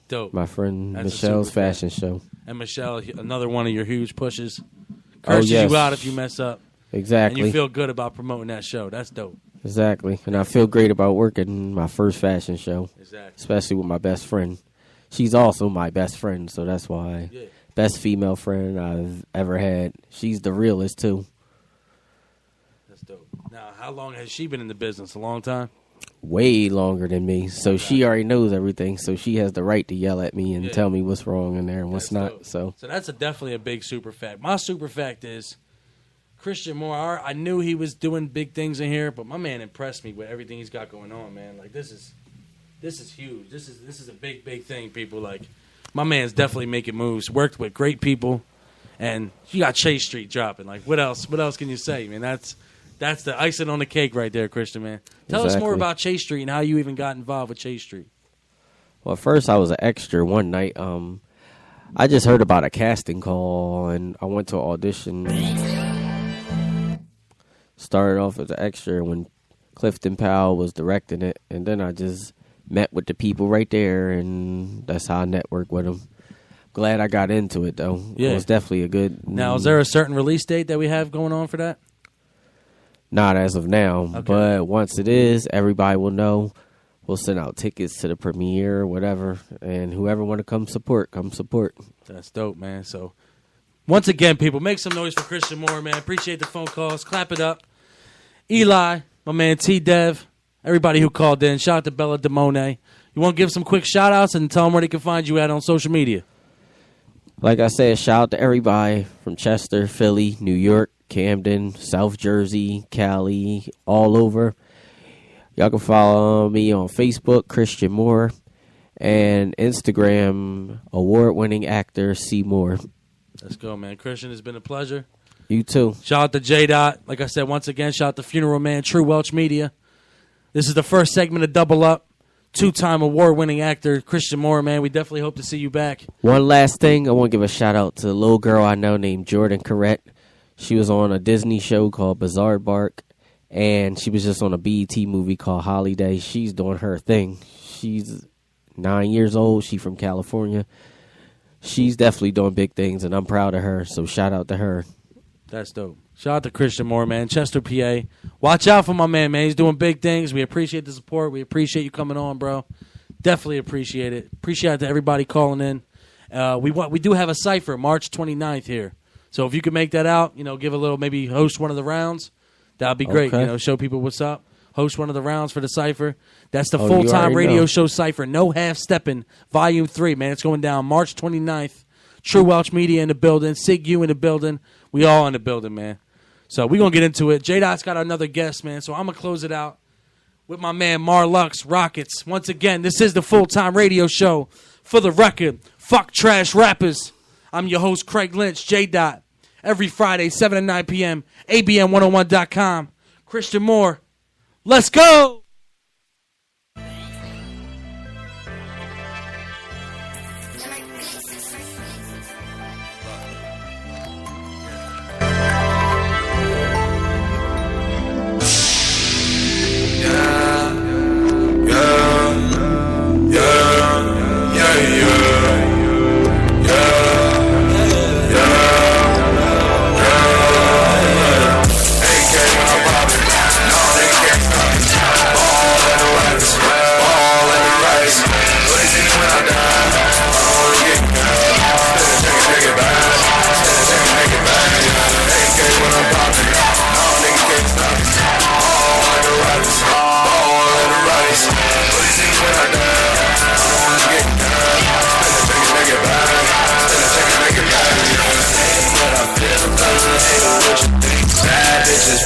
Dope. My friend That's a Michelle's super fact. fashion show. And Michelle, another one of your huge pushes. Oh, Curses yes. you out if you mess up. Exactly. And you feel good about promoting that show. That's dope. Exactly. And I feel great about working my first fashion show. Exactly. Especially with my best friend. She's also my best friend, so that's why. Yeah. Best female friend I've ever had. She's the realest, too. That's dope. Now, how long has she been in the business? A long time? way longer than me, so she already knows everything. So she has the right to yell at me and tell me what's wrong in there and what's not. Dope. So that's definitely a big super fact. My super fact is Christian Moore. I knew he was doing big things in here, but my man impressed me with everything he's got going on, man. Like this is huge. This is a big thing, people. Like my man's definitely making moves. Worked with great people, and you got Chase Street dropping. Like what else? What else can you say, man? That's the icing on the cake right there, Christian, man. Tell us more about Chase Street and how you even got involved with Chase Street. Well, first I was an extra one night. I just heard about a casting call, and I went to an audition. Started off as an extra when Clifton Powell was directing it, and then I just met with the people right there, and that's how I networked with them. Glad I got into it, though. Yeah. It was definitely a good... Now, is there a certain release date that we have going on for that? Not as of now, Okay. but once it is, everybody will know. We'll send out tickets to the premiere, whatever, and whoever want to come support, come support. That's dope, man. So, once again, people, make some noise for Christian Moore, man. Appreciate the phone calls. Clap it up. Eli, my man T-Dev, everybody who called in. Shout out to Bella Demone. You want to give some quick shout-outs and tell them where they can find you at on social media? Like I said, shout out to everybody from Chester, Philly, New York, Camden, South Jersey, Cali, all over. Y'all can follow me on Facebook, Christian Moore, and Instagram, award-winning actor C. Moore. Let's go, man. Christian, it's been a pleasure. You too. Shout out to J-Dot. Like I said, once again, shout out to Funeral Man, True Welch Media. This is the first segment of Double Up. Two-time award-winning actor, Christian Moore, man. We definitely hope to see you back. One last thing, I want to give a shout-out to a little girl I know named Jordan Corrett. She was on a Disney show called Bizarre Bark, and she was just on a BET movie called Holiday. She's doing her thing. She's 9 years old. She's from California. She's definitely doing big things, and I'm proud of her, so shout out to her. That's dope. Shout out to Christian Moore, man. Chester, PA. Watch out for my man, man. He's doing big things. We appreciate the support. We appreciate you coming on, bro. Definitely appreciate it. Appreciate it to everybody calling in. We do have a cipher March 29th here. So if you could make that out, give a little, maybe host one of the rounds, that would be great. Okay. Show people what's up. Host one of the rounds for the cipher. That's the Oh, you full-time already radio know. show cipher. No half-stepping. Volume 3, man. It's going down March 29th. True Welch Media in the building. Sig U in the building. We all in the building, man. So we're going to get into it. J-Dot's got another guest, man. So I'm going to close it out with my man Marlux Rockets. Once again, this is the full-time radio show. For the record, fuck trash rappers. I'm your host, Craig Lynch, J-Dot. Every Friday, 7 to 9 p.m., abm101.com. Christian Moore, let's go!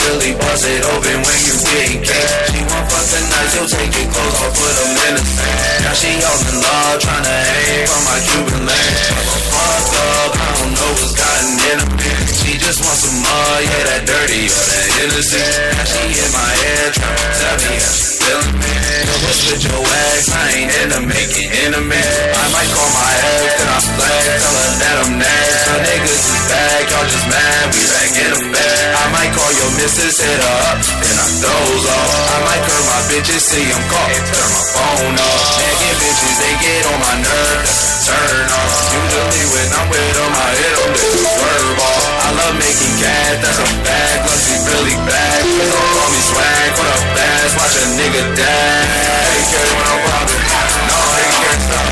Really bust it open when you getting cake. She want fuck tonight, so take your clothes off, put them in the sand. Now she all in love, tryna hang from my Cuban land. Fucked up, I don't know what's gotten in her. She just wants some mud, yeah, that dirty or that innocent. Now she in my head, tryna tell me how she feeling, man. What's with your ex? I ain't into making enemies. I might call my ex, then I flag, tell her that I'm next. The niggas is back, y'all just mad, we back in the bed. I might call your missus, hit her up, then I doze off. I might curve my bitches, see them call, turn my phone off. Nagging bitches, they get on my nerves, turn off. Usually when I'm with them, I hit them, they swerve off. I love making cash, that's a fact, must be really bad. Please don't call me swag, put up fast, watch a nigga die. Ain't care when I'm robbing, no, they can't stop.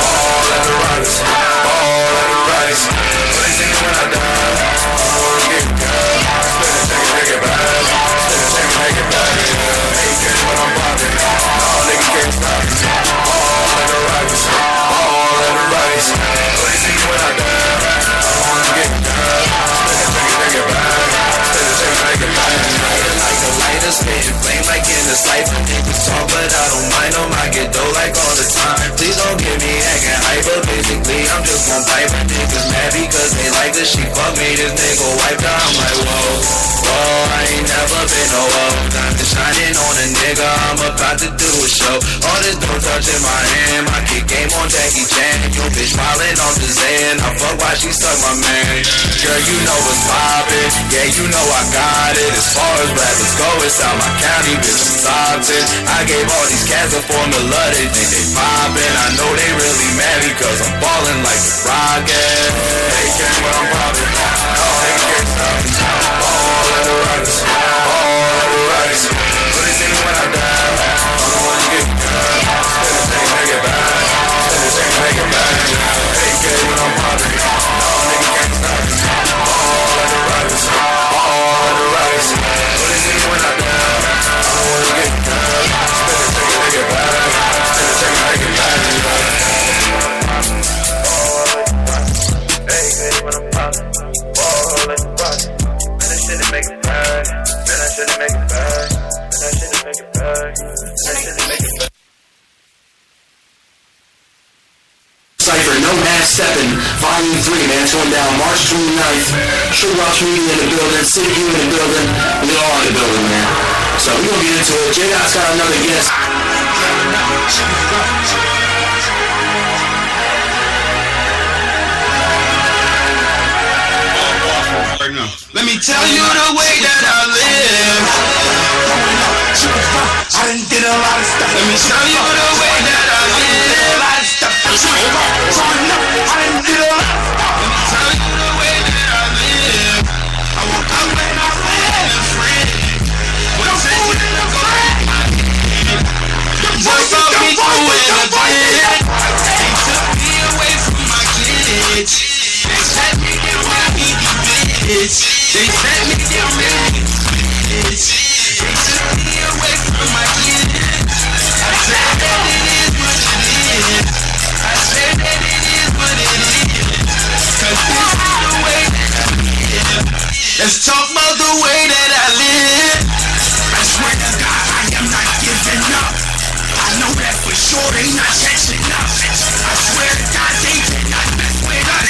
All at the riders, all at the riders. Please see me when I die, I wanna get good. Spin it, take it back. Spin it, take it back. Ain't care when I'm robbing. cipher. Niggas talk, but I don't mind them. I get dough like all the time. Please don't get me acting hyper. Basically, I'm just gon' pipe her. Niggas mad because they like that she fuck me. This nigga wiped her. I'm like, whoa, whoa, I ain't never been no whoa. Diamond shining on a nigga. I'm about to do a show. All this dough touching my hand. My kick game on Jackie Chan. Your bitch smiling off the Zan. I fuck while she suck my man. Girl, you know what's poppin'. Yeah, you know I got it. As far as rappers go, it's out my county, bitch, I'm top 10. I gave all these cats a formula, they think they poppin'. I know they really mad because I'm ballin' like the Rocket. They care what I'm poppin'. They care all of the Rockets. All of the Rockets. Put it in when I die. I'm the one you get good. Spin the thing, make it back. Spin the thing, make it back. They care when I'm poppin'. No, nigga can't stop me. All of the Rockets. All of the Rockets. Put it in when I die. I'm the one you get good. Spin the thing, make it back. Spin the thing, make it back. Hey, hey, when I'm poppin', ball in the pocket. Man, I shouldn't make it back. Man, I shouldn't make it back. Man, I shouldn't make it back. Man, I shouldn't make it back. Cypher, No Half Steppin', Volume 3, man, it's going down March 29th. True Rock Media in the building, City View in the building, we all in the building, man. So we gonna get into it. J-Dot's got another guest. Let me tell you the way that I live. I done did a lot of stuff. Let me tell you the way that I live. I done did a lot of stuff. Let me tell you the way that I live. I woke up when I ran a friend. What I'm saying in the grave. Woke up me doing a bit. They took me away from my kids. They set me down, made me do bitch. They set me down, made me do bitch. They took me away from my kids. I said that it is what it is. I said that it is what it is. Cause this is the way that I live. Let's talk about the way that I live. I swear to God, I am not giving up. I know that for sure, they not catching up. I swear to God, they cannot mess with us.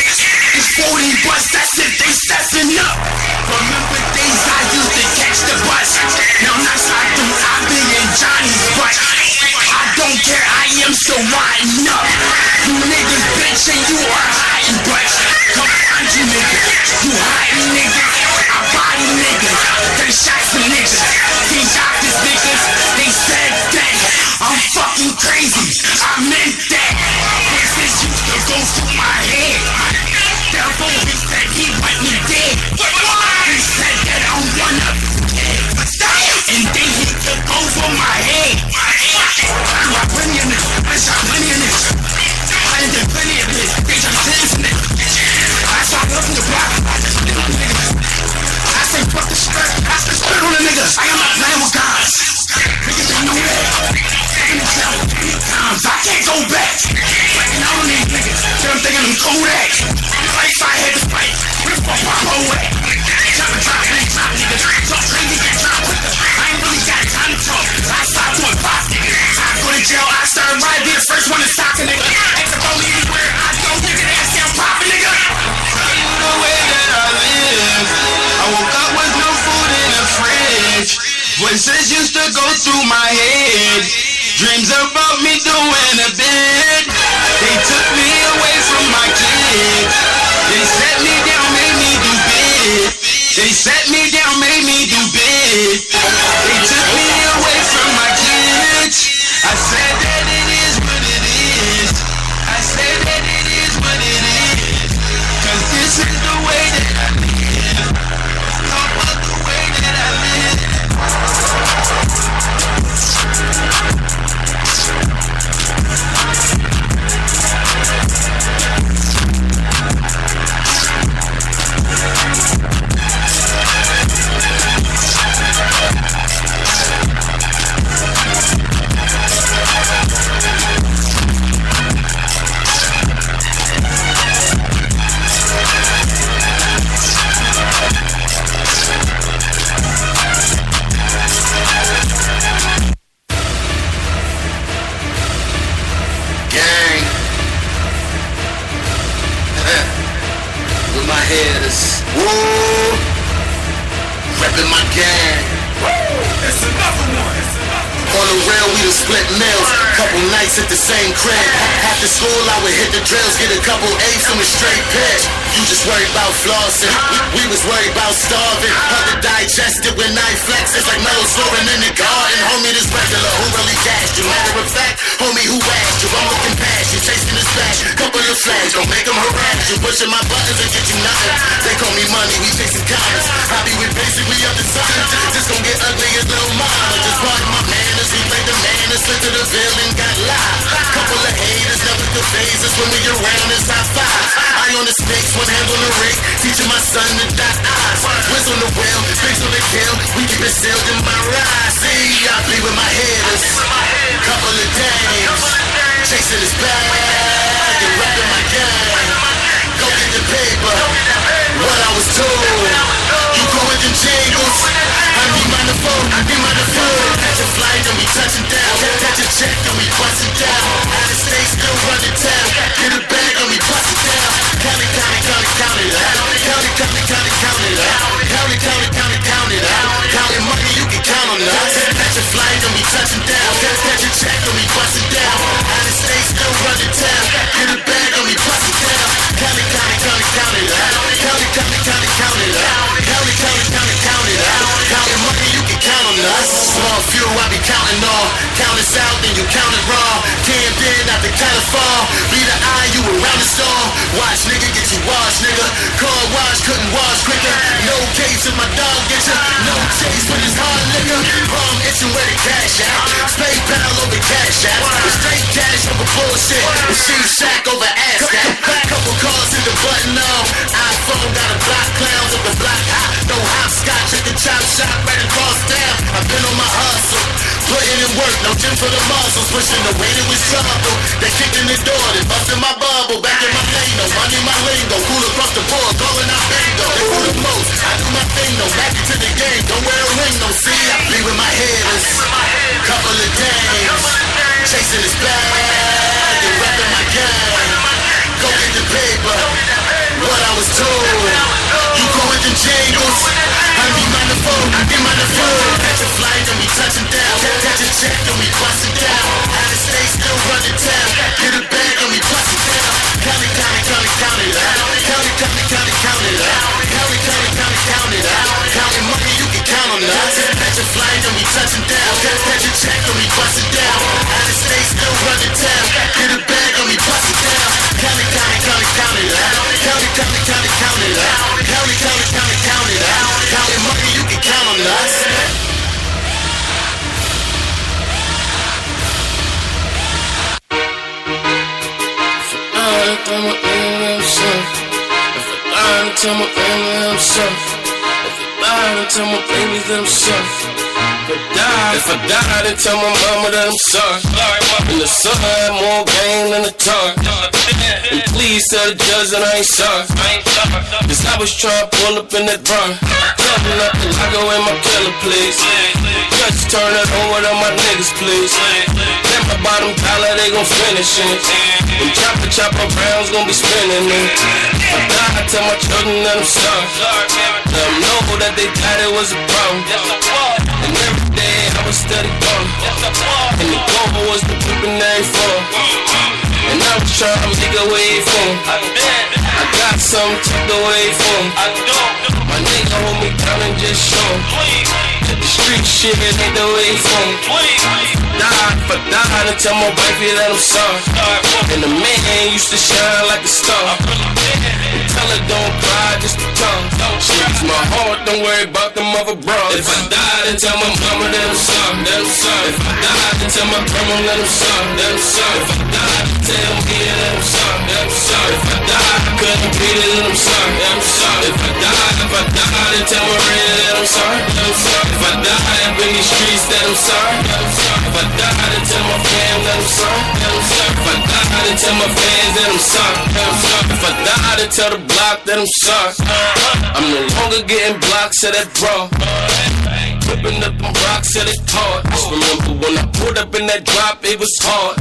It's 40 bus, that's it, they stepping up. Remember days I used to catch the bus. Now nights I do, I be in Johnny's butt. I don't care, I am still riding up. You niggas bitch and you are hiding butts. Come on you niggas, you hiding niggas. I body niggas, they shot some niggas. These doctors niggas, they said that I'm fucking crazy, I meant that. This used to go through my head. Devil, he said he want me dead. He said that I'm one of his kids. And then he took over my head. I got plenty of this, I shot plenty of this. I done did plenty of this, they just dancing it. I shot up in the block, I just spit on the niggas. I say fuck the skirt, I say spit on the niggas. I am not playing with guys. Niggas don't know that. I'm in the jail 8 times, I can't go back. Fighting all of these niggas, till I'm thinking I'm Kodak. Like if I had to fight, where the fuck my hoe at? Drop a drop, ain't drop niggas. Talk crazy, get dropped quicker. I ain't really got time to talk, I stop doing pop niggas. I go to jail, I start right, be the first one to sock a nigga. Ain't the police anywhere, I go nigga, ass down poppin' nigga. Tell you the way that I live. I woke up with no food in the fridge. Voices used to go through my head. Dreams about me doing a bit. They took me away from my kids. They set me down, made me do bit. They set me down, made me do bit. They took me away from my kids. I said that it is what it is. I said that it is what it is. Cause this is the way that I live. Talk about the way that I live. gang. It's another one. On the rail, we done split meals. Couple nights at the same crib. After school, I would hit the drills, get a couple A's from a straight pitch. You just worried about flossing. We was worried about starving. Hard to digest it when I flex. It's like mellow soaring in the garden. Homie, this regular, who really gassed you? Matter of fact, homie, who asked you? I'm looking past you, chasing this bash. Couple of flags, don't make them harass you. Pushing my buttons and get you nothing. They call me money, we chasing commas. I be with basically up to something. Just gon' get ugly as little mama. Just pardon my manners, we play the man and slid to the veil and got live. Couple of haters, never could phase us when we around is high five. Eye on the stakes, one hand on the rake, teaching my son to dot eyes. Twist on the wheel, face on the kill, we keep it sealed in my ride. See, I bleed with my hitters. Couple of days, chasing his bag and rapping my game. Go get the paper, what I was told. You go with them jingles, I need my phone, Catch a flight and we touching down. Catch a check and we bustin' down. Out of state, still running town. Get a bag and we bustin' down. Count it, count it, count it, count it out. Count it, count it, count it, count it out. Count it, count it, count it, count it out. Counting money, you can count on us. Catch a flight and we touching down. Catch a check and we bustin' down. Out of state, still running town. Get a bag and we bustin' down. Count it, count it, count it, count it out. Count it, count it, count it, count it out. Count it, count it, count it, count it out. Counting money, you can count on us. Small few, I be counting all. Count us out, then you count it raw. Camped in at the California. Be the eye, you around the store. Watch, nigga, get you washed, nigga. Car wash, couldn't wash quicker. No case if my dog get you. No chase for this hard liquor. Palm itching where the cash out. Spade pal over cash out. The straight cash over bullshit. The sheep shack over ass cap. Couple calls in the button on. iPhone got a block clowns up the block hot. No hopscotch at the chop shop right across town. I've been on my hustle, putting in work, no gym for the muscles. Pushing the weight, it was trouble. They kicked in the door, they busted my bubble. Back in my lane, no money, my lingo. Cool across the board, calling out bingo. They who the most, I do my thing, no. Back into the game, don't wear a ring, no. See, I be with my hitters. Couple of days, chasing his bag and rapping my game. Go get the paper, what I was told. You go with them jingles, I need my phone, Catch a flight and we touching down. Catch a check and we bustin' down. Out of state, still running town. Get a bag and we bustin' down. Count it, count it, count it, count it out. Count it, count it, count it, count it out. Count it, count it, count it, count it out. Counting money, you can count on us. Catch a flight and we touching down. Catch a check and we bustin' down. Out of state, still running town. Get a bag and we bustin' down. Count it, count it, count it, count it out. Count it, count it, count it, count it out. Count it, count it, count it, count it out. Counting money, you can count on us. Tell my family I'm sorry. If I lie, tell my family I'm sorry. If I lie, tell my baby that I'm sorry. If I die, then tell my mama that I'm sorry. And the son had more game than the tar. And please tell the judge that I ain't sorry. Cause I was trying to pull up in that bar. Cutting up the logo in my killer, please. Just turn it over to my niggas, please. Let my bottom dollar, they gon' finish it. When chopper rounds gon' be spinning it. If I die, I tell my children that I'm sorry. Let them know that they thought it was a problem. And every day I was steady going. And the goal was to keep an A for. And I was trying to make a way for him. I got something tucked away for him. My nigga hold me down and just show him that the street shit ain't the way for him. If I die, then tell my wifey that I'm sorry. And the man used to shine like a star. And tell her don't cry, just to talk. She beats my heart, don't worry about them other bras. If I die, then tell my mama that I'm sorry, that I'm sorry. If I die, then tell my grandma that I'm sorry, that I'm sorry. If I die, then tell me that I'm sorry, that I'm sorry. If I die, I couldn't beat it, then I'm sorry, that I'm sorry. If I die, then tell my Maria that I'm sorry, that I'm sorry. If I die up in these streets, that I'm sorry, that I'm sorry. If I die, then tell my fam that I'm sorry, that I'm sorry. If I die, then tell my fans that I'm sorry, that I'm sorry. If I die, then tell the block that I'm sorry. I'm no longer getting blocks at that bra. Whipping up them rocks at it hard. Just remember when I pulled up in that drop, it was hard.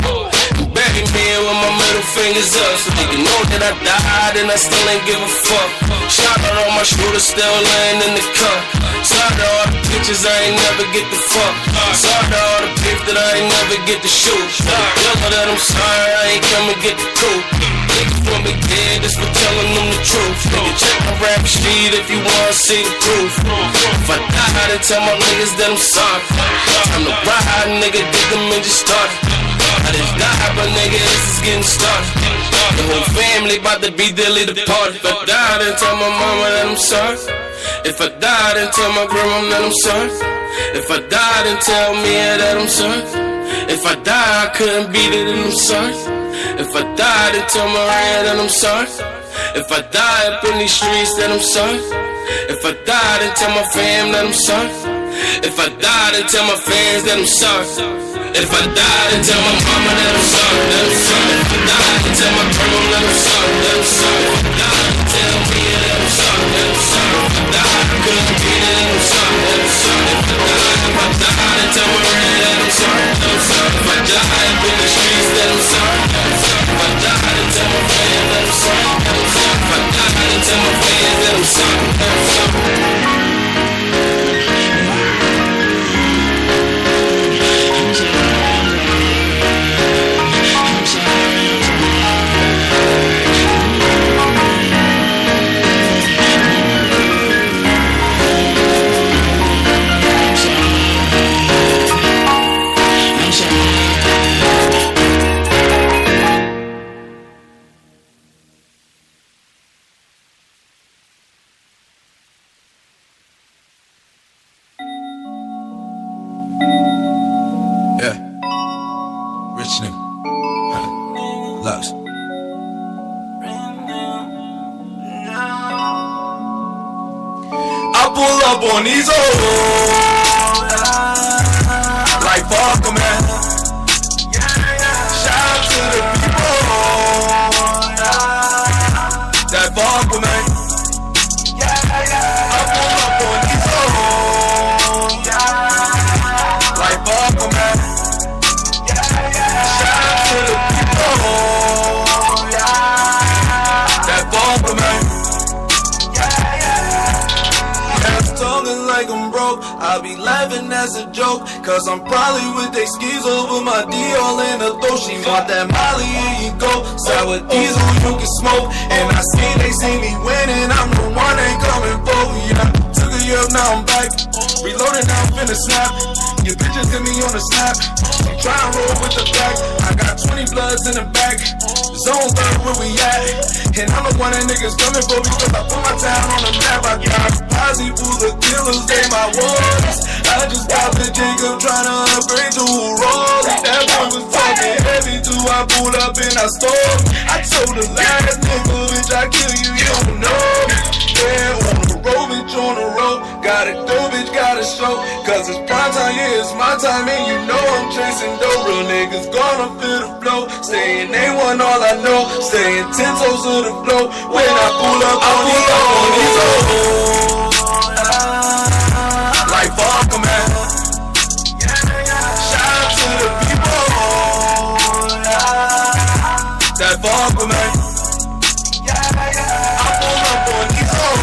And back Baby man with my middle fingers up, so they can know that I died and I still ain't give a fuck. Shout out all my shooters still laying in the cup. Sorry to all the bitches I ain't never get to fuck. Sorry to all the beef that I ain't never get to shoot. Tell her that I'm sorry I ain't come and get the coup. Niggas want me dead, that's for telling them the truth. Nigga, check my rap sheet if you wanna see the proof. If I die, then tell my niggas that I'm sorry. Time to ride, nigga, dig them and just start. I just died, but nigga, this is getting started. The whole family about to be dearly departed. If I die, then tell my mama that I'm sorry. If I die, then tell my grandma that I'm sorry. If I die, then tell me that I'm sorry. If I die, I couldn't beat it and I'm sorry. If I die, then tell Mariah that I'm sorry. If I die up in these streets, then I'm sorry. If I die, then tell my fam that I'm sorry. If I die, then tell my fans that I'm sorry. If I die, then tell my mama that I'm sorry, that I'm sorry. If I die, then tell my grandma that I'm sorry, that I'm sorry. If I die, then tell me that I'm sorry, that I'm sorry. If I die, I couldn't beat it and I'm sorry, that I'm sorry. If I die, then tell my red that I'm sorry, that I'm sorry. If I die up in the streets, that I'm sorry, that I'm sorry. If I die, then tell my fans that I'm sorry, that I'm sorry. If I die, then tell my fans that I'm sorry, that I'm sorry. On these old like fuck 'em, man. Shout out to the people that fuck with me. I pull up on these old like fuck 'em, man. Shout out to the people that fuck with me. Like I'm broke, I be laughing as a joke, cause I'm probably with they skis over my D all in the throat. She want that Molly, here you go, sour diesel you can smoke. And I they see me winning, I'm the one they coming for. Yeah, took a year, now I'm back, reloading, now I'm finna snap. Your bitches hit me on the snap, she try and roll with the back. I got 20 bloods in the back, zone bird where we at. And I'm the one that niggas coming for because I put my town on the map. I got a posse full of killers, they my warriors. I just got the Jacob trying to upgrade to a Rollie. That boy was talking heavy too, I pulled up and I stole. I told the last nigga, bitch, I kill you, you don't know me. Yeah, on the road, bitch, on the road. Gotta go, bitch, gotta show. Cause it's prime time, yeah, it's my time. And you know I'm chasing dough. Real niggas gonna feel the flow. Staying A1, all I know. Staying 10 toes to the flow. When I pull up on these old like fuck 'em, man. Shout out to the people that fuck with me. I pull up on these old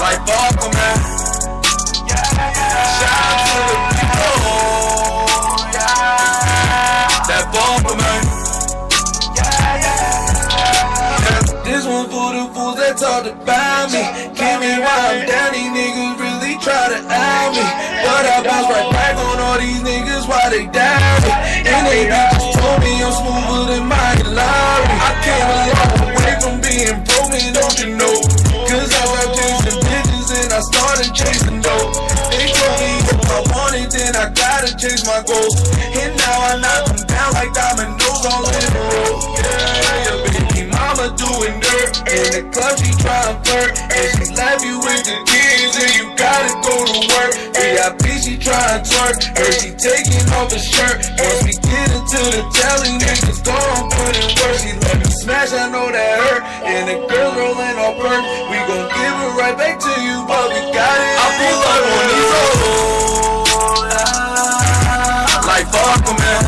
like fuck 'em, man. Shout out to the people that fuck with me. This one for the fools that talked about me. Give me why I'm down, these niggas really try to out me. But I bounce right back on all these niggas while they doubt me. And they just told me I'm smoother than my Lowry. I came a long way from being broke, man, don't you know? Cause I was chasing bitches and I started chasing dope. They told me if I wanted, then I gotta chase my goals. And now I knock them down like dominoes all in a row. Yeah, baby mama doing dirt in the club, she tryna flirt, and she left you with the kids, and you gotta go to work. VIP, she tryna twerk, her she taking off her shirt. Once we get into the telly, niggas gon' put in work. She let me smash, I know that hurt, and the girls rolling off perk. We gon' give it right back to you, but we got it. I pull up on these old like fuck 'em, man.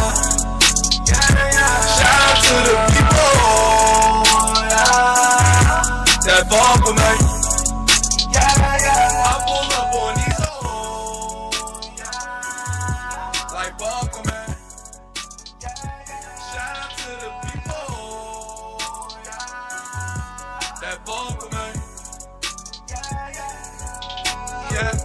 man. I pull up on these hoes. Like Bunker, man. Shout out to the people. That Bunker, man. Yeah.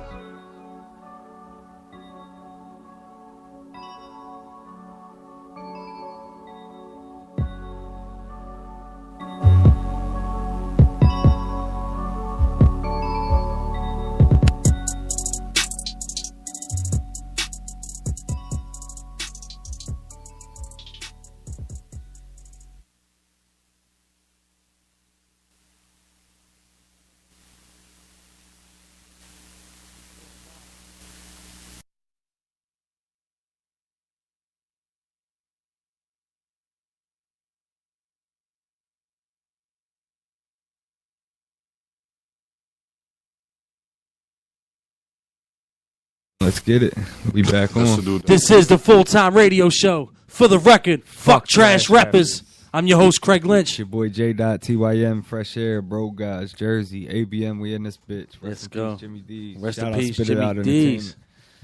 Let's get it. We back on. This is the full-time radio show. For the record, fuck trash rappers. I'm your host, Craig Lynch. Your boy J.TYM, Fresh Air, Bro Guys, Jersey, ABM, we in this bitch. Let's go. Jimmy D's. Rest Shout in out peace, Spit It Out Jimmy D's.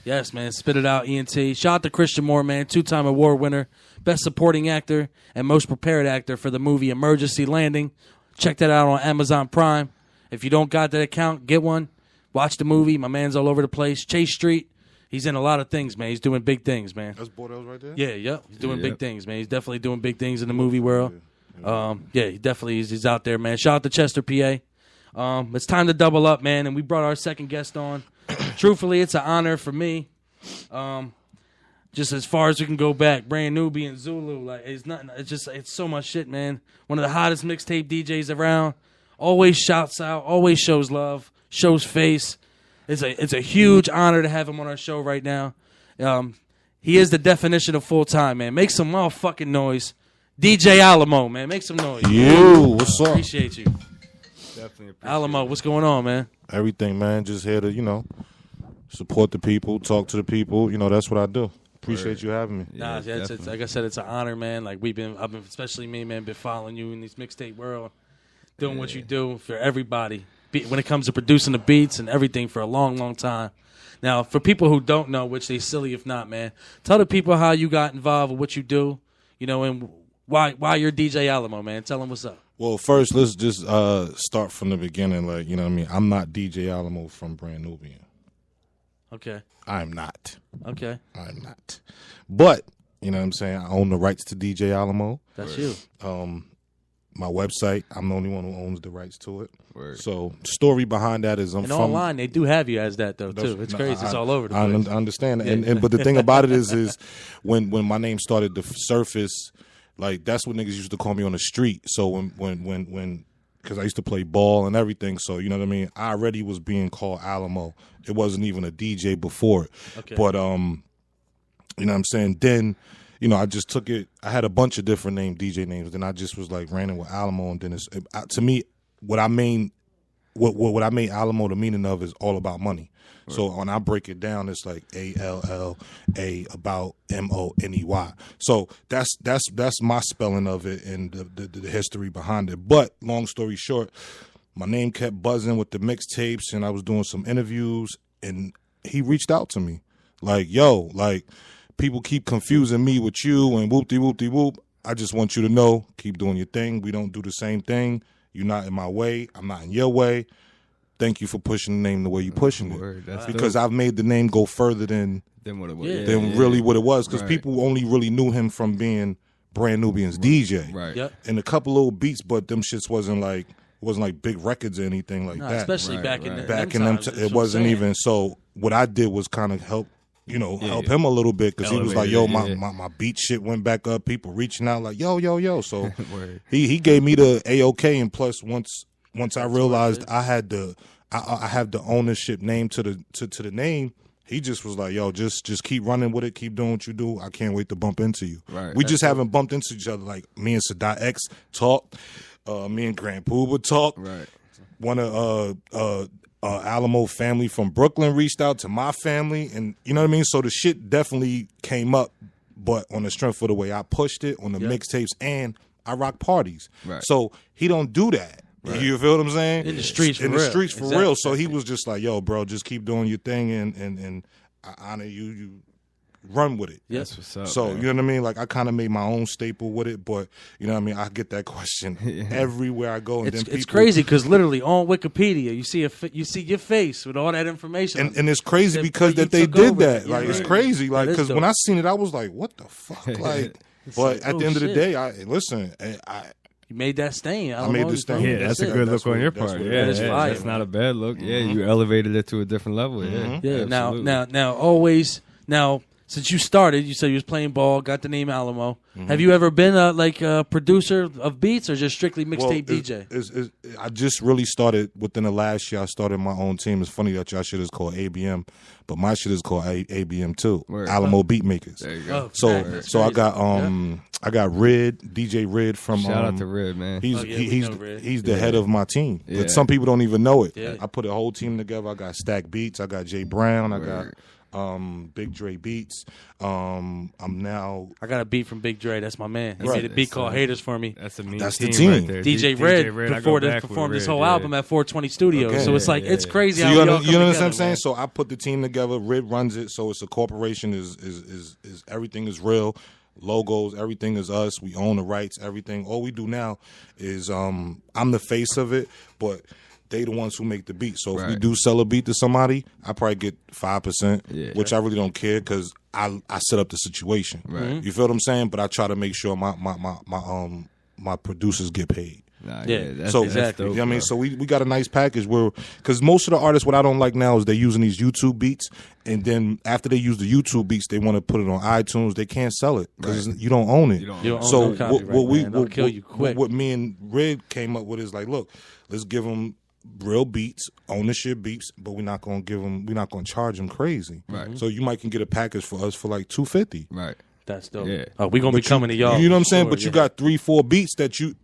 Yes, man. Spit It Out, ENT. Shout out to Christian Moore, man. 2-time award winner, best supporting actor, and most prepared actor for the movie Emergency Landing. Check that out on Amazon Prime. If you don't got that account, get one. Watch the movie. My man's all over the place. Chase Street. He's in a lot of things, man. He's doing big things, man. That's Bordel's right there? Yeah. He's doing Yeah. big things, man. He's definitely doing big things in the movie world. He definitely is. He's out there, man. Shout out to Chester, PA. It's time to double up, man, and we brought our second guest on. Truthfully, it's an honor for me. Just as far as we can go back, Brand Newbie and Zulu, like it's nothing. It's so much shit, man. One of the hottest mixtape DJs around. Always shouts out. Always shows love. Shows face. It's a huge honor to have him on our show right now. He is the definition of full time, man. Make some motherfucking noise. DJ Alamo, man. Make some noise. You, what's up? Appreciate you. Definitely appreciate Alamo, what's going on, man? Everything, man. Just here to, support the people, talk to the people. That's what I do. Appreciate you having me. Nah, Yeah, it's like I said, it's an honor, man. Like I've been, especially me, man, been following you in this mixtape world, doing what you do for everybody. When it comes to producing the beats and everything for a long, long time. Now, for people who don't know, which they silly if not, man, tell the people how you got involved with what you do, and why you're DJ Alamo, man. Tell them what's up. Well, first, let's just start from the beginning. Like, you know what I mean? I'm not DJ Alamo from Brand Nubian. Okay. I'm not. Okay. I'm not. But, you know what I'm saying? I own the rights to DJ Alamo. That's you. My website, I'm the only one who owns the rights to it. Word. So, the story behind that is I'm And from... online, they do have you as that, though, too. It's crazy. It's all over the place. I understand. But the thing about it is when my name started to surface, like, that's what niggas used to call me on the street. So when because I used to play ball and everything, so, you know what I mean? I already was being called Alamo. It wasn't even a DJ before it. Okay. But, you know what I'm saying? Then... I just took it. I had a bunch of different DJ names. Then I just was like ran in with Alamo, and then to me, what I made Alamo the meaning of is all about money. Right. So when I break it down, it's like ALLA about MONEY. So that's my spelling of it and the history behind it. But long story short, my name kept buzzing with the mixtapes, and I was doing some interviews, and he reached out to me like, "Yo, like." People keep confusing me with you and whoop-de-whoop-de-whoop. I just want you to know, keep doing your thing. We don't do the same thing. You're not in my way. I'm not in your way. Thank you for pushing the name the way you're pushing it. That's because dope. I've made the name go further than what it was. Really what it was. Because Right. people only really knew him from being Brand Nubian's DJ. Right. Yep. And a couple little beats, but them shits wasn't like big records or anything like that. Especially Right, back right. in Back them in them, times, that's it what I'm wasn't saying. even. So what I did was kind of help him a little bit because he was like, Elevated, my beat shit went back up. People reaching out like, yo. So Word. he gave me the A-OK, and plus once I realized I had the ownership name to the name, he just was like, yo, just keep running with it, keep doing what you do. I can't wait to bump into you. Right. We just haven't bumped into each other. Like me and Sadat X talk, me and Grand Pooba talk. Right. One of Alamo family from Brooklyn reached out to my family, and you know what I mean? So the shit definitely came up, but on the strength of the way I pushed it on the mixtapes, and I rock parties. Right. So he don't do that. You feel what I'm saying? In the streets for in real. the streets for Exactly. real. So he was just like, yo, bro, just keep doing your thing, and I honor you. You run with it. That's what's up. So man. you know what I mean? Like I kind of made my own staple with it, but you know what I mean? I get that question everywhere I go, and It's then it's people, crazy because literally on Wikipedia you see you see your face with all that information. and it's crazy That- because you that they took did over that. it. Like Yeah, it's right. crazy. Like That is because when dope. I seen it, I was like, what the fuck? Like, but like, at the oh, end of the shit. day, I you made that stain. I made this thing. Yeah, that's a it. good That's look on what- your that's part. what it Yeah, is. yeah, Fire, that's man. not a bad look. Yeah, you elevated it to a different level. Yeah, Yeah. absolutely. Now, always now. Since you started, you said you was playing ball, got the name Alamo. Have you ever been a producer of beats or just strictly mixtape DJ? I just really started within the last year. I started my own team. It's funny that y'all shit is called ABM, but my shit is called ABM too. Word. Alamo Beat Makers. There you go. So that's so I crazy. got I got Red, DJ Red from Shout out to Red, man. He's Oh, yeah, we he's know Red. he's the head of my team. Yeah. But some people don't even know it. Yeah. I put a whole team together. I got Stack Beats. I got Jay Brown. I got Big Dre Beats. I'm now I got a beat from Big Dre. That's my man. He Right. made a beat called "Haters" for me. That's a mean That's the team, team. right there. DJ DJ Red I before go this back with performed this Red, whole yeah. album at 420 Studios. Okay. So it's like Yeah, it's yeah. crazy So how you, we all you come understand what together, I'm saying? man. So I put the team together. Red runs it, so it's a corporation. Is everything is real. Logos, everything is us. We own the rights. Everything. All we do now is I'm the face of it, but they the ones who make the beat. So if we Right. do sell a beat to somebody, I probably get 5%, Yeah. which I really don't care because I set up the situation. Right. You feel what I'm saying? But I try to make sure my producers get paid. Nah, Yeah. that's, So that's exactly. dope, you know what I mean, bro. so we got a nice package where because most of the artists, what I don't like now is they're using these YouTube beats, and then after they use the YouTube beats, they want to put it on iTunes. They can't sell it because you don't own it. You don't You don't So own no copyright, man. They'll kill you quick. What me and Red came up with is like, look, let's give them real beats, ownership beats, but we're not gonna charge them crazy. Right. So you might can get a package for us for like $250. Right. That's dope. Yeah. Oh, we gonna be coming to y'all. You know what I'm saying? Sure, But you yeah. got 3-4 beats that you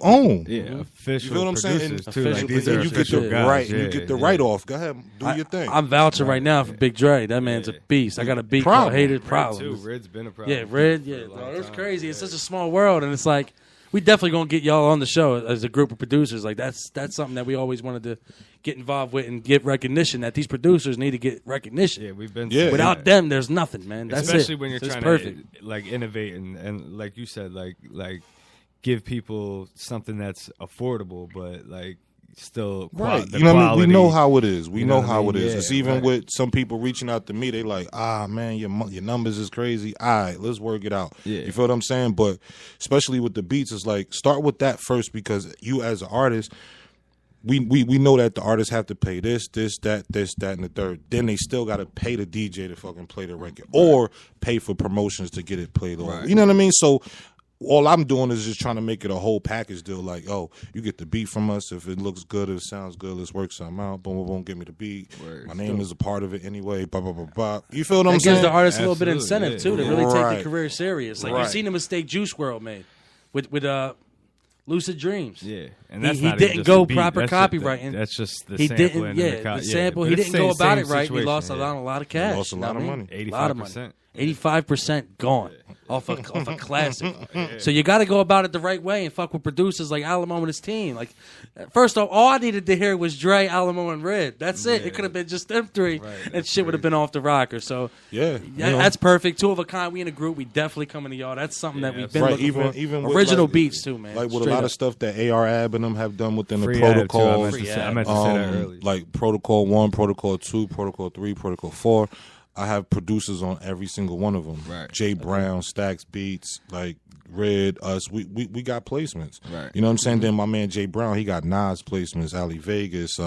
own. Yeah, You official feel what I'm saying? producers And, too. Like official these are and you get official the guys. right, Yeah, you get the yeah. write off. Go ahead, do your thing. I'm vouching right now for Big Dre. That man's a beast. I got a beat Problem. called "Hated Red Problems." too. Red's been a problem. Yeah, Red. for Yeah, a long dog, it's time. crazy. It's such a small world, and it's like we definitely gonna get y'all on the show as a group of producers. Like that's something that we always wanted to get involved with and get recognition. That these producers need to get recognition. Yeah, we've been. Yeah. Without them, there's nothing, man. That's especially it. when you're It's trying perfect. to like innovate and like you said, like give people something that's affordable, but like still Right. the You know what I mean? We quality. know how it is. We You know know what I how mean? it is. Yeah, It's even right. with some people reaching out to me, they like, man, your numbers is crazy. All right, let's work it out. Yeah. You feel what I'm saying? But especially with the beats, it's like start with that first because you as an artist, we know that the artists have to pay this, that, and the third. Then they still got to pay the DJ to fucking play the record or pay for promotions to get it played on. Right. You know what I mean? So all I'm doing is just trying to make it a whole package deal. Like, oh, you get the beat from us. If it looks good, if it sounds good, let's work something out. Boom, boom, boom, give me the beat. Word. My name is a part of it anyway. Blah, blah, blah, blah. You feel what I'm That saying? gives the artist a little bit of Absolutely, incentive yeah. too to really take Right. the career serious. Like you Right. seen the mistake Juice WRLD made with Lucid Dreams. Yeah, and He that's not didn't even just go a beat. proper That's just copywriting. That's just the He sampling didn't, and yeah, the sample. but He it's didn't go about same it right. He situation, lost a yeah. lot of cash. lost a you know lot what of I mean? money. A lot of money. 85%. 85% gone off a classic. So you got to go about it the right way and fuck with producers like Alamo and his team. Like, first off, all I needed to hear was Dre, Alamo, and Red. That's it. It could have been just them three, and shit would have been off the rocker. So Yeah, you know. that's perfect. Two of a kind. We in a group. We definitely coming to y'all. That's something that we've been Right, looking for. even with, Original like- beats too, man. Like with Straight a lot up. of stuff that AR Ab and them have done within Free the ad, too. protocol. I meant to say that early. Like Protocol 1, Protocol 2, Protocol 3, Protocol 4. I have producers on every single one of them. Right. Jay Brown, Stacks Beats, like Red, us. We got placements. Right. You know what I'm saying? Then my man Jay Brown, he got Nas placements, Ali Vegas,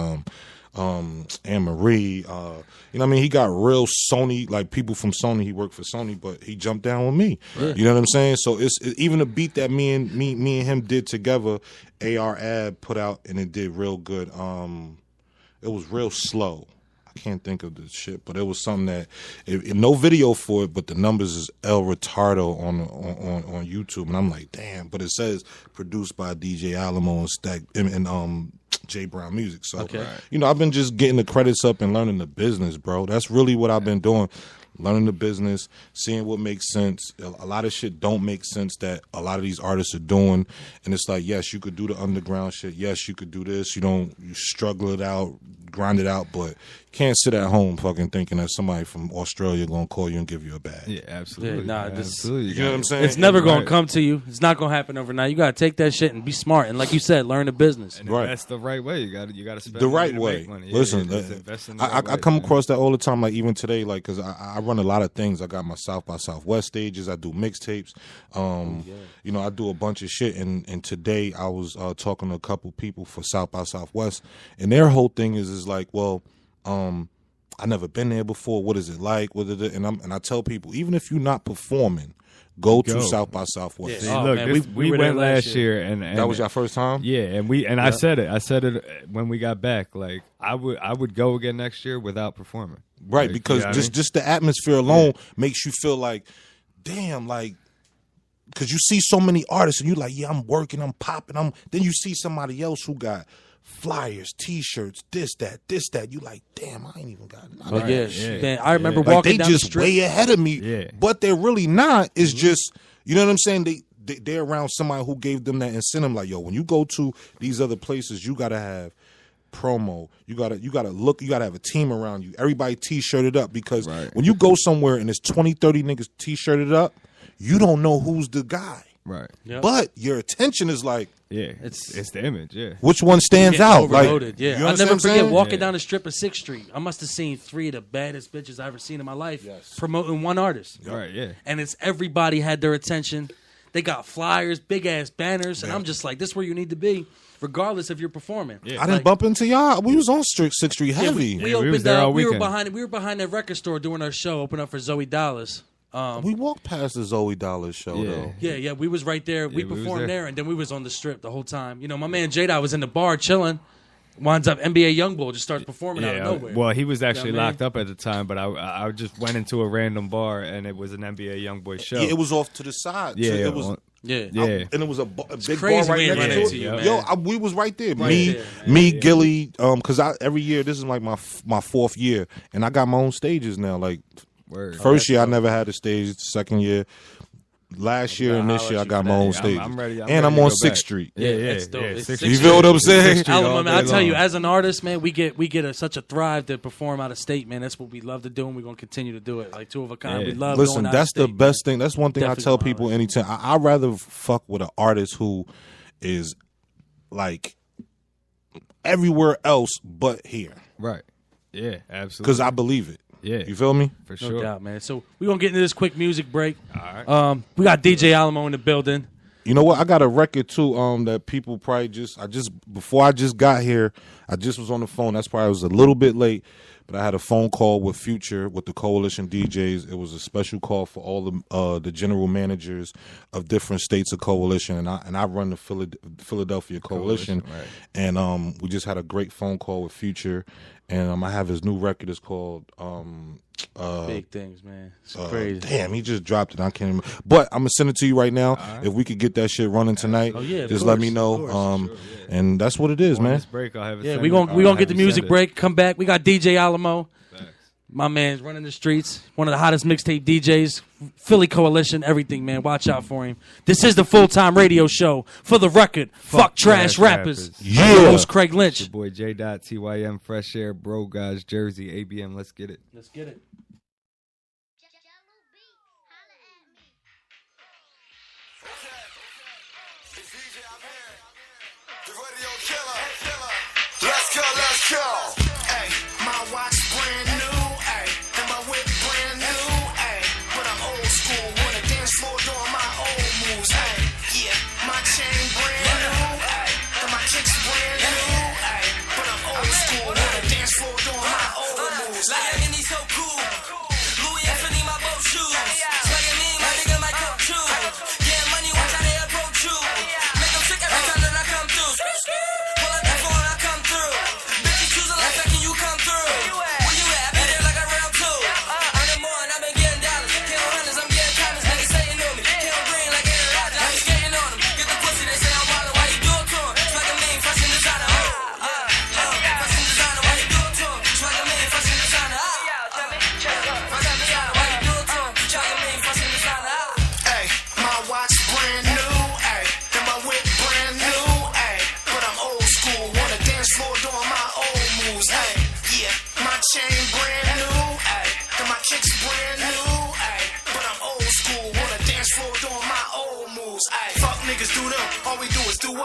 Anne Marie. You know what I mean? He got real Sony, like people from Sony. He worked for Sony, but he jumped down with me. You know what I'm saying? So it's even a beat that me and him did together. AR Ab put out and it did real good. It was real slow. I can't think of the shit, but it was something that no video for it, but the numbers is El Retardo on YouTube, and I'm like, damn. But it says produced by DJ Alamo and Stack and Jay Brown Music. So you know, I've been just getting the credits up and learning the business, bro. That's really what I've been doing. learning the business, seeing what makes sense. A lot of shit don't make sense that a lot of these artists are doing, and it's like, yes, you could do the underground shit. Yes, you could do this. You struggle it out, grind it out, but you can't sit at home fucking thinking that somebody from Australia gonna call you and give you a bag. Yeah, absolutely. Yeah, absolutely. You know what I'm saying? It's never going to come to you. It's not going to happen overnight. You got to take that shit and be smart. And like you said, learn the business. And Right. that's the right way. You got to spend The money right to way. make money. Listen, just invest in the I right way, come man. across that all the time. Like even today, like because I run a lot of things. I got my South by Southwest stages. I do mixtapes. You know, I do a bunch of shit. And today I was talking to a couple people for South by Southwest, and their whole thing is like, well, I never been there before. What is it like? And I tell people, even if you're not performing, go to South by Southwest. Yeah. Oh, Look, man, we were went there last year, and That was your first time? Yeah, and I said it. I said it when we got back. Like I would go again next year without performing. Right, Like, because you know what I mean? just the atmosphere alone makes you feel like, damn, like, because you see so many artists and you like, yeah, I'm working, I'm popping, then you see somebody else who got flyers, T-shirts, this, that. You like, damn, I ain't even got none. Oh, of yeah. that shit. Man, I remember Like walking they down just the strip. way ahead of me, Yeah. but they're really not. It's just, you know what I'm saying? They're around somebody who gave them that incentive. Like, yo, when you go to these other places, you gotta have promo. You gotta have a team around you. Everybody T-shirted up because when you go somewhere and there's 20, 30 niggas T-shirted up, you don't know who's the guy. Right. Yep. But your attention is like, Yeah, it's the image. Yeah. which one stands Getting out? Like, overloaded, yeah. you I'll understand never what I'm forget saying? walking down the strip of 6th Street. I must have seen 3 of the baddest bitches I ever seen in my life promoting one artist. Right. Yeah. And it's everybody had their attention. They got flyers, big ass banners, and I'm just like, this is where you need to be, regardless if you're performing. I didn't bump into y'all. We was on 6th Street heavy. We we was opened there all up. We were weekend. behind that record store doing our show, open up for Zoe Dallas. We walked past the Zoe Dallas show though. Yeah, we was right there. We we was performed there. there, and then we was on the strip the whole time. You know, my man J-Dot was in the bar chilling. Winds up NBA Youngboy just starts performing out of nowhere. Well, he was actually You know what I mean? locked up at the time, but I just went into a random bar and it was an NBA YoungBoy show. Yeah, it was off to the side. Yeah, it was. Yeah. And it was a big crazy bar right we ain't next run to into it. you, man. Yo, we was right there. Right me, there, me, Gilly. Because every year this is like my 4th year, and I got my own stages now. Like Word. first year I never had a stage. Second year, last year and this holler year I at you got for my that. own I'm stage. ready- I'm and ready I'm to on go 6th back. Street. Yeah, It's dope. It's Sixth You Street. feel what I'm saying? Sixth Street all Alamo, man, day I tell you, long. as an artist, man, we get such a thrive to perform out of state, man. That's what we love to do, and we're gonna continue to do it. Like Two of a Kind, Yeah. we love. Listen, going out that's of the state, best thing. That's one thing Definitely I tell gonna people holler. anytime. I'd rather fuck with an artist who is like everywhere else but here. Right. Yeah, absolutely. Because I believe it. Yeah. You feel me? For No sure. doubt, man. So we're gonna get into this quick music break. All right. We got DJ Alamo in the building. You know what? I got a record too. That people probably before I just got here, I just was on the phone. That's why I was a little bit late, but I had a phone call with Future with the Coalition DJs. It was a special call for all the general managers of different states of Coalition, and I run the Philadelphia Coalition. Right. And we just had a great phone call with Future, and I have his new record. It's called Big things, man. It's crazy. Damn, he just dropped it. I can't remember. But I'm gonna send it to you right now. If we could get that shit running tonight, Oh, yeah, of just let course, me know. of course. And that's what it is, On man. this break, I'll have it Yeah, sent we it. gonna I'll get have the you music send it. break. Come back. We got DJ Alamo. My man's running the streets. One of the hottest mixtape DJs. Philly Coalition. Everything, man. Watch out for him. This is the full-time radio show. For the record, fuck trash rappers. Yeah. I'm your host, Craig Lynch. Your boy J. TYM, Fresh Air, Bro Guys, Jersey, ABM. Let's get it. Let's get it. Let's go. Hey, my watch brand new, hey, and my whip brand new, hey. But I'm old school, wanna dance floor doing my old moves, hey. Yeah, my chain brand new, hey, and my kicks brand new, hey. But I'm old school, wanna dance floor doing my old moves. Like a mini so cool. Louis Anthony, my boat shoes. Swaggin' me, my nigga, my coat too. Getting money, watch how they approach you. Make them sick every time that I come through. Pull up that phone, I come through. Bitches choosing like second, you come through. Where you at? I be there like a round two. I'm the more, and I've been getting dollars. Kill hundreds, I'm getting commas. Niggas saying on me. Kill green like Aaron Rodgers. I be skating on them. Get the pussy, they say I'm wildin'. Why you do it to him? Swaggin' me, fashion designer. Fashion designer, why you do it to him? Swaggin' me, fashion designer.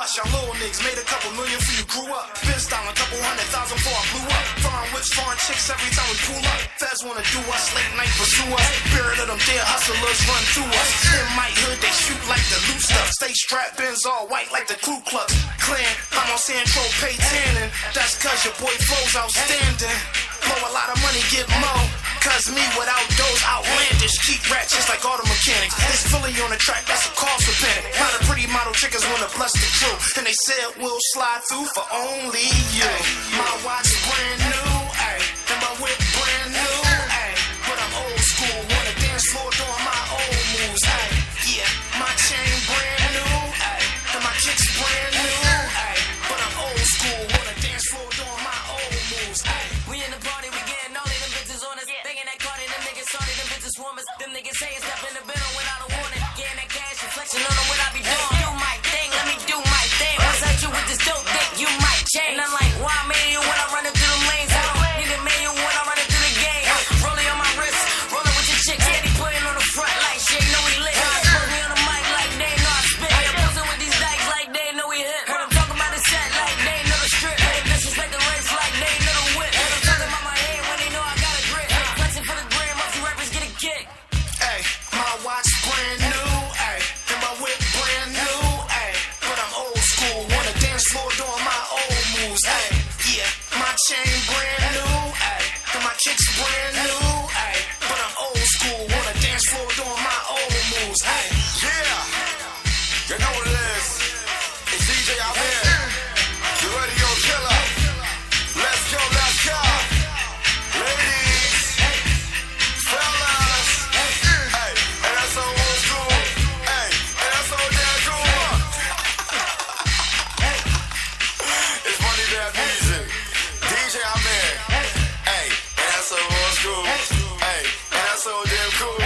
us. Y'all little niggas made a couple million for you grew up. Been styling a couple 100,000 before I blew up. Foreign whips, foreign chicks every time we pull up. Feds wanna do us, late night pursue us. Spirit of them dead hustlers run through us. In my hood, they shoot like the loose stuff. Stay strapped, Benz all white like the Ku Klux Klan. I'm on Central Pay tanning. That's cause your boy flow's outstanding. Blow a lot of money, get more. Cause me without those outlandish keep rats just like auto mechanics. It's fully on the track, that's a cause for panic. Not a pretty model chickens wanna bless the crew. And they said we'll slide through for only you. My watch brand new, ayy, and my whip brand new, ayy. But I'm old school, wanna dance floor doing my old moves, ayy. Yeah, my chain brand new, ayy, and my kicks brand new, ayy. But I'm old school, wanna dance floor doing my old moves, ayy. We in the party, we getting all of them bitches on us. Thinking that Cardi, them niggas started, them bitches swarmers. Them niggas saying step in the middle without a warning. Getting that cash, reflection on them, what I be doing. Do my thing, let me do my thing. Once I you with this dope dick, you might change. And I'm like, why man, you when I run through them lanes? I don't need a man, you when I run through the game. Rolling on my wrist, rolling with your chick. Steady putting on the front like shit, know we lit. Put me on the mic like they know I spit. I'm posing with these dykes like they know we hit. Heard them talk about the set like they know the strip. They disrespect the race like they know the whip. Heard them talking about my head when they know I got a grip. Flexing for the gram, up you rappers get a kick. Ay, my watch brand new, ay, and my whip brand new, ay. But I'm old school, wanna dance floor doing my old moves, ay. Yeah, my chain brand new, ay, and my kicks brand new, ay. But I'm old school, wanna dance floor doing my old moves, ay. Yeah, you know what it is. It's DJ out here, the radio killer. Let's go, let's go. Ladies, fellas, hey, and that's so old school, hey, and that's so damn cool. It's funny that music, DJ out here, hey, and that's so old school, hey, and that's so damn cool,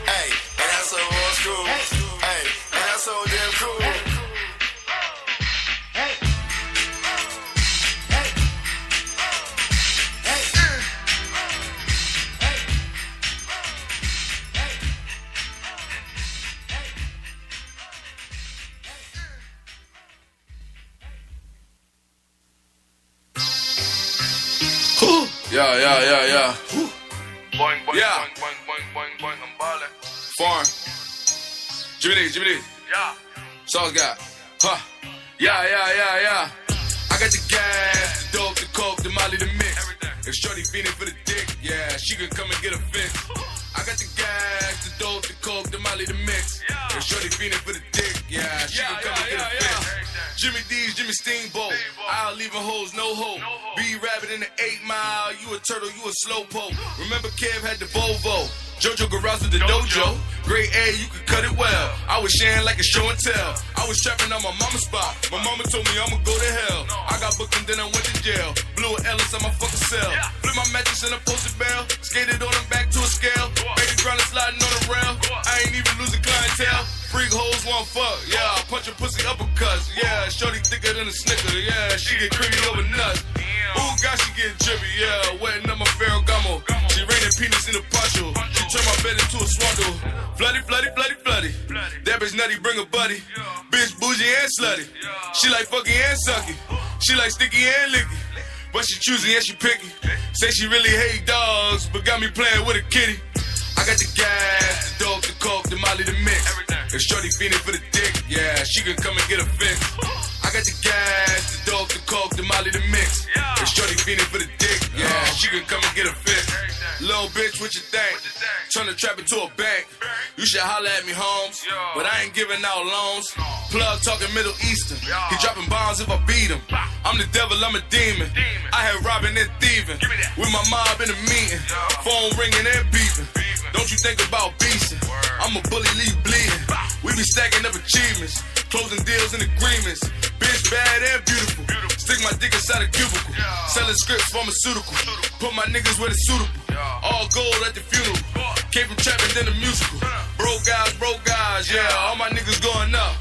hey, and that's so old school, hey, and that's so damn cool. Yeah. Boing, boing, Yeah. boing, boing, boing, boing, boing, I'm ballin'. Foreign. Jimmy D. Yeah. Sauce got. Huh. Yeah. I got the gas, the dope, the coke, the molly, the mix. If shorty feeding for the dick, yeah, she can come and get a fix. I got the gas, the dope, the coke, the molly, the mix. If shorty feeding for the dick, yeah, she can come and get a fix. Jimmy D's, Jimmy Steamboat. I'll leave a hoes, no hope. Be rabbit in the 8 Mile. You a turtle, you a slowpoke. Remember Kev had the Volvo. Jojo Garage with the dojo. Grade A, you could cut it well. I was sharing like a show and tell. I was trapping on my mama's spot. My mama told me I'ma go to hell. I got booked and then I went to jail. Blew an Ellis on my fucking cell. Flip my mattress and I posted bail. Skated on them back to a scale. Made the ground and sliding on the rail. I ain't even losing clientele. Freak hoes want fuck. Yeah, I punch a pussy uppercuts. Yeah, shorty thicker than a Snicker. Yeah, she get creamy over nuts. Ooh, God, she get drippy. Yeah, wetting up my Ferragamo. She raining peanuts in the poncho. She turn my bed into a swindle. Floody. That bitch nutty, bring a buddy. Bitch bougie and slutty. She like fucking and sucky. She like sticky and licky. But she choosy and she picky. Say she really hate dogs, but got me playing with a kitty. I got the gas, the dope, the coke, the molly, the mix. If shorty feeding for the dick, yeah, she can come and get a fix. I got the gas, the dope, the coke, the molly, the mix. If shorty feeding for the dick, yeah, she can come and get a fix. Little bitch, what you think? Turn the trap into a bank. You should holler at me, Holmes, but I ain't giving out loans. Plug talking Middle Eastern. He dropping bombs if I beat him. I'm the devil, I'm a demon. I had robbing and thieving. With my mob in a meeting. Phone ringing and beeping. Don't you think about beasting? I'm a bully, leave bleeding. We be stacking up achievements. Closing deals and agreements. Bitch bad and beautiful. Stick my dick inside a cubicle. Selling scripts pharmaceutical. Put my niggas where it's suitable. All gold at the funeral. Came from trapping then the musical. Broke guys, yeah. All my niggas going up.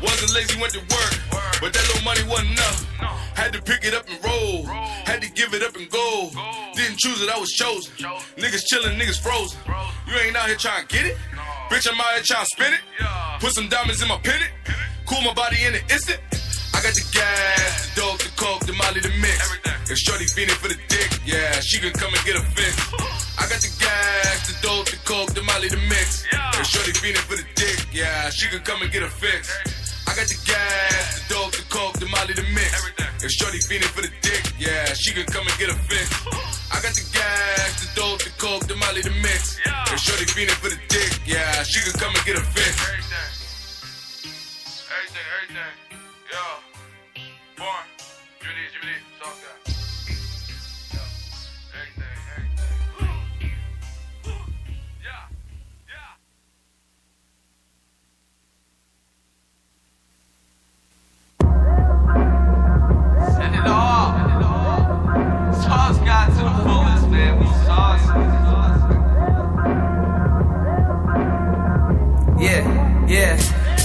Wasn't lazy, went to work. But that little money wasn't enough. Had to pick it up and roll. Had to give it up and go. Didn't choose it, I was chosen. Niggas chillin', niggas frozen. You ain't out here trying to get it? Bitch, I'm out here trying to spin it. Put some diamonds in my pennant. Cool my body in an instant. got the gas, the dope, the coke, the molly, the mix. If shorty feeling for the dick, yeah, she can come and get a fix. I got the gas, the dope, the coke, the molly, the mix. If shorty feeling for the dick, yeah, she can come and get a fix. I got the gas, the dope, the coke, the molly, the mix. If shorty feeling for the dick, yeah, she can come and get a fix. I got the gas, the dope, the coke, the molly, the mix. If shorty feeling for the dick, yeah, she can come and get a fix. Everything. Yeah. Born. Jubilee, Soca. Send it all. Sauce got to the fullest, man. We sauce. Yeah.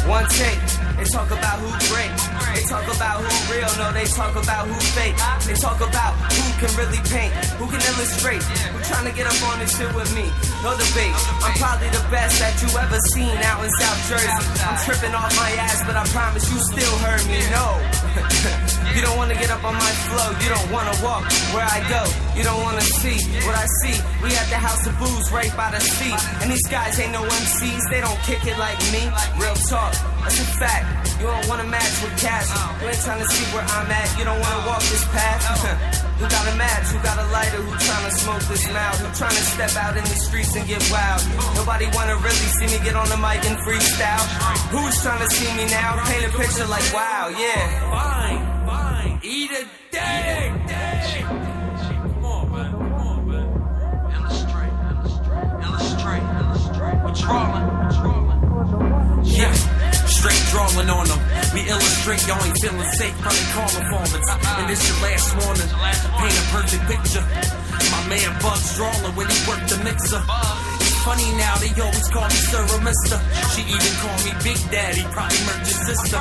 One take. They talk about who great. They talk about who real. No, they talk about who fake. They talk about who can really paint, who can illustrate. Who trying to get up on this shit with me? No debate. I'm probably the best that you ever seen out in South Jersey. I'm tripping off my ass, but I promise you still heard me. No. You don't wanna get up on my flow. You don't wanna walk where I go. You don't wanna see what I see. We at the house of booze right by the sea. And these guys ain't no MCs. They don't kick it like me. Real talk, that's a fact. You don't wanna match with cash. You ain't trying to see where I'm at. You don't wanna walk this path. Who got a match? Who got a lighter? Who trying to smoke this loud? Who trying to step out in the streets and get wild? Nobody wanna really see me get on the mic and freestyle. Who's trying to see me now? Paint a picture like wow, yeah. Fine. Eat a dick. Come on, man. Illustrate. We're drawing. Yeah, straight drawing on them. We illustrate, y'all ain't feeling safe, probably call informants. And this your last warning, paint a perfect picture. My man Bugs drawing when he worked the mixer. It's funny now, they always call me Sir or Mister. She even call me Big Daddy, probably murdered your sister.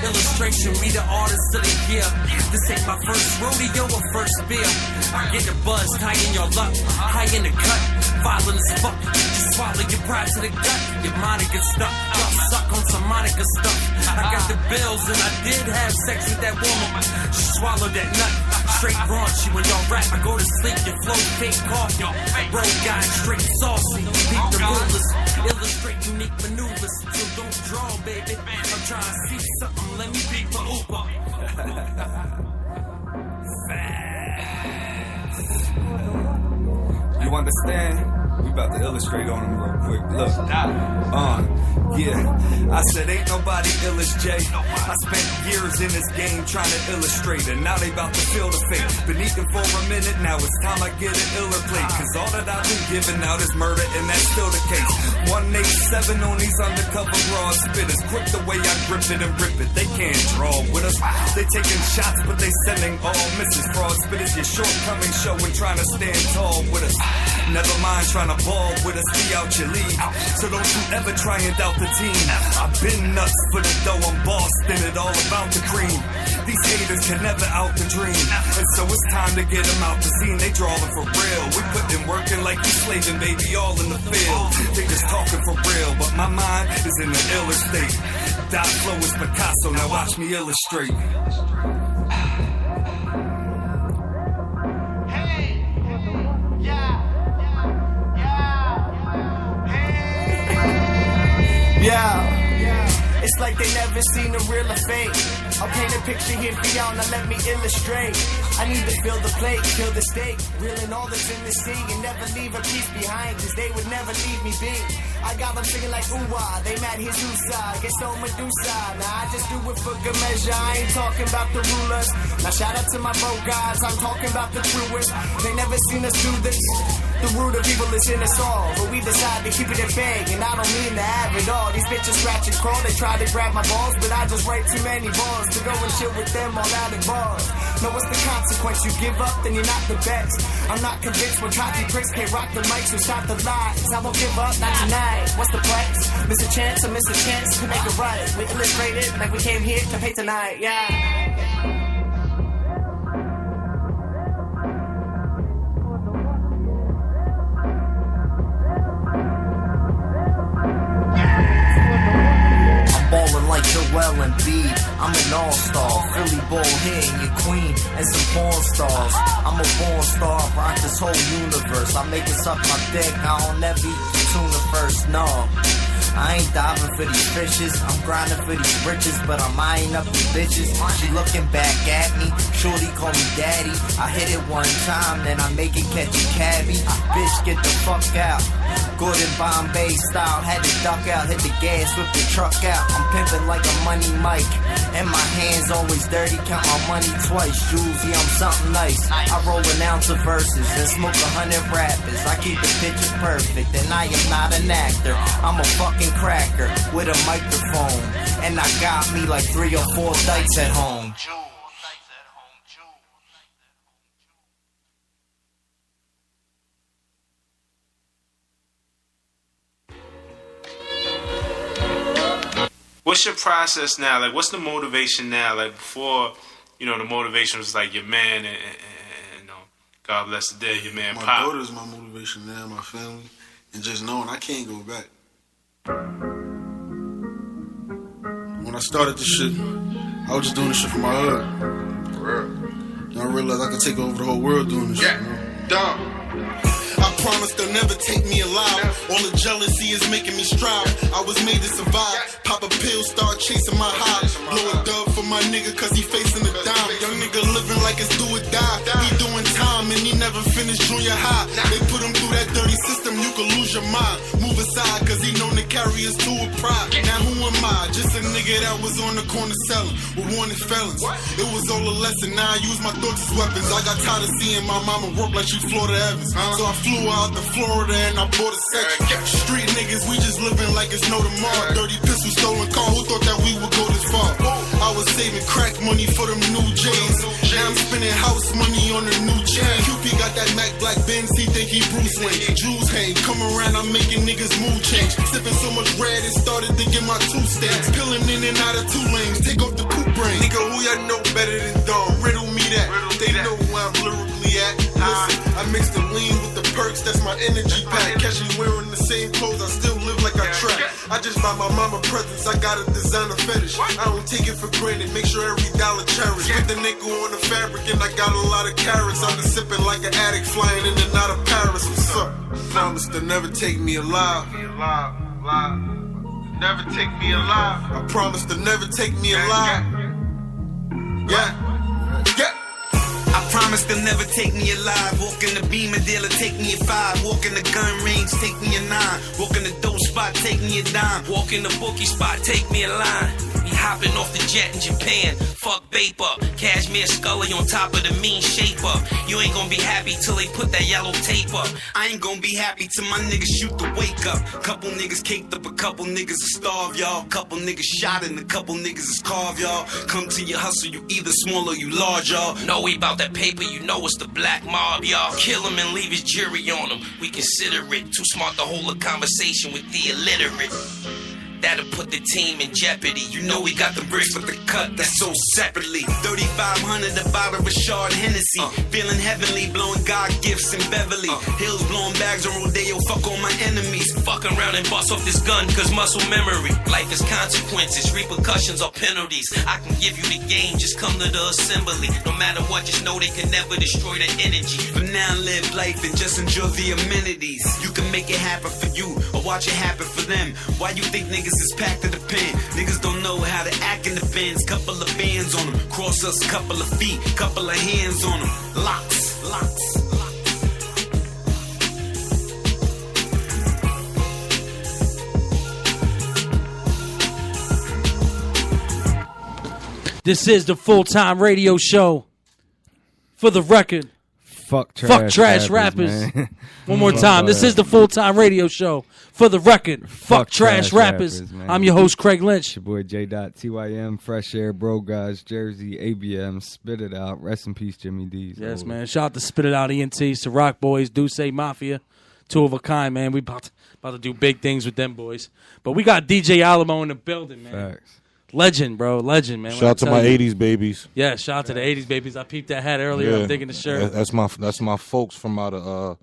Illustration, we the artists of the year. This ain't my first rodeo or first beer. I get the buzz, tying y'all up, high in the cut. Violent as fuck, just swallow your pride to the gut. Your Monica stuff, y'all suck on some Monica stuff. I got the bills and I did have sex with that woman. She swallowed that nut, straight raunchy. When y'all rap, I go to sleep, your flow fake coffee. Bro got straight saucy, beat the rulers. Illustrate unique maneuvers, so don't draw, baby. I'm trying to see something, let me be for Uber. You understand? We about to illustrate on them real quick. Look, yeah. I said ain't nobody ill as Jay. I spent years in this game trying to illustrate, and now they about to feel the fate. Been eating for a minute, now it's time I get an iller plate. Cause all that I've been giving out is murder, and that's still the case. 187 on these undercover broad spitters. Quick the way I grip it and rip it. They can't draw with us. They taking shots, but they sending all misses. Fraud spitters, your shortcomings showing, trying to stand tall with us. Never mind trying to ball with us, be out your league. So don't you ever try and doubt the team. I've been nuts for the dough, I'm bossed in it, all about the cream. These haters can never out the dream. And so it's time to get them out the scene. They drawing for real. We put them working like we slaving, baby, all in the field. They just talking for real, but my mind is in an iller state. Dot flow is Picasso, now watch me illustrate. Yeah, it's like they never seen the real or fake. I'll paint a picture here for y'all, now let me illustrate. I need to fill the plate, kill the steak, reeling all that's in the sea, and never leave a piece behind, cause they would never leave me be. I got them singing like ooh-wah, they mad his ooh-sah, get so Medusa. Now I just do it for good measure, I ain't talking about the rulers. Now shout out to my bro guys, I'm talking about the truest. They never seen us do this. The root of evil is in us all, but we decide to keep it in bag, and I don't mean to have it all. These bitches scratch and crawl, they try to grab my balls, but I just write too many balls to go and chill with them all out in bars. Know what's the consequence? You give up, then you're not the best. I'm not convinced when cocky pricks can't rock the mic, so stop the lies. I won't give up, not tonight. What's the price? Miss a chance, I miss a chance to make it right. We illustrate it like we came here to pay tonight, yeah. Ballin' like Joel, Joel Embiid. I'm an all-star, Philly ball hitting your queen and some porn stars. I'm a porn star, rock this whole universe. I make it suck my dick, I don't never eat the tuna first, no. I ain't diving for these fishes, I'm grinding for these riches, but I'm eyeing up these bitches. She looking back at me, shorty call me daddy. I hit it one time, then I make it catch a cabbie. Bitch, get the fuck out. Gordon Bombay style, had to duck out, hit the gas, whip the truck out. I'm pimping like a money mic, and my hands always dirty, count my money twice. Jules, yeah, I'm something nice. I roll an ounce of verses and smoke 100 rappers. I keep the picture perfect, and I am not an actor. I'm a fucking cracker with a microphone, and I got me like 3 or 4 dikes at home. What's your process now? Like, what's the motivation now? Like, before, you know, the motivation was like your man and you know, God bless the dead, your man My Pop. daughter's my motivation now, my family, and just knowing I can't go back. When I started this shit, I was just doing this shit for my hood. For real. Then I realized I could take over the whole world doing this shit. You know? Dumb. I promise they'll never take me alive. All the jealousy is making me strive. I was made to survive. Pop a pill, start chasing my high. Blow a dub for my nigga cause he facing a dime. Young nigga living like it's do or die. He doing time and he never finished junior high. They put him through that dirty system, you could lose your mind. Move aside cause he known to carry his tool of pride. Now who am I? Just a nigga that was on the corner selling with wanted felons. It was all a lesson, now I use my thoughts as weapons. I got tired of seeing my mama work like she Florida Evans. So I flew out to Florida and I bought a section. Street niggas, we just living like it's no tomorrow. Dirty pistol, stolen car, who thought that we would go this far? I was saving crack money for them new J's. Now I'm spending house money on the new chain. QP got that Mac Black Benz, he think he Bruce Wayne. Jules hang, come around, I'm making niggas mood change. Sipping so much red, it started to get my tooth stains. Peeling in and out of 2 lanes, take off the coupe brain. Nigga, who y'all know better than Dawn? Riddle me that. They know where I'm lyrically at. Listen, I mix the lean with the perks, that's my energy pack. Catch me wearing the same clothes, I still live like I track. I just buy my mama presents, I got a designer fetish. I don't take it for granted, make sure every dollar cherished. Put the nickel on the fabric and I got a lot of carrots. I'm just sipping like an addict, flying in and out of Paris. What's up? Promise to never take me alive. Never take me alive. I promise to never take me alive. Yeah. I promise they'll never take me alive. Walk in the Beamer dealer, take me a 5. Walk in the gun range, take me a 9. Walk in the dope spot, take me a dime. Walk in the bookie spot, take me a line. He hopping off the jet in Japan. Fuck Vapor. Cashmere Scully on top of the mean shaper. You ain't gonna be happy till they put that yellow tape up. I ain't gonna be happy till my niggas shoot the wake up. Couple niggas caked up, a couple niggas are starved, y'all. Couple niggas shot and a couple niggas is carved, y'all. Come to your hustle, you either small or you large, y'all. Know we about that paper, you know it's the black mob, y'all. Kill him and leave his jury on him. We consider it too smart to hold a conversation with the illiterate. That'll put the team in jeopardy. You know we got the bricks with the cut that's so separately. 3,500 a bottle of Rashard Hennessy. Feeling heavenly, blowing God gifts in Beverly Hills, blowing bags on Rodeo. Fuck all my enemies. Fuck around and bust off this gun, cause muscle memory. Life is consequences, repercussions or penalties. I can give you the game, just come to the assembly. No matter what, just know they can never destroy the energy. For now, live life and just enjoy the amenities. You can make it happen for you or watch it happen for them. Why you think niggas is packed to the pen? Niggas don't know how to act in the fence. Couple of bands on them, cross us, couple of feet, couple of hands on them. Locks, locks. This is the full-time radio show. For the record, fuck trash rappers. man. One more time. This is the full-time radio show. For the record, fuck trash rappers. man. I'm your host, Craig Lynch. Your boy J.TYM, Fresh Air, Bro Guys, Jersey, ABM, Spit It Out. Rest in peace, Jimmy D's. Yes, man. Shout out to Spit It Out ENTs, to Rock Boys, Duce Mafia. 2 of a kind, man. We about to do big things with them boys. But we got DJ Alamo in the building, man. Facts. Legend, bro. Legend, man. Shout out to my 80s babies. Yeah, shout out to the 80s babies. I peeped that hat earlier. I'm digging the shirt. That's my folks from out of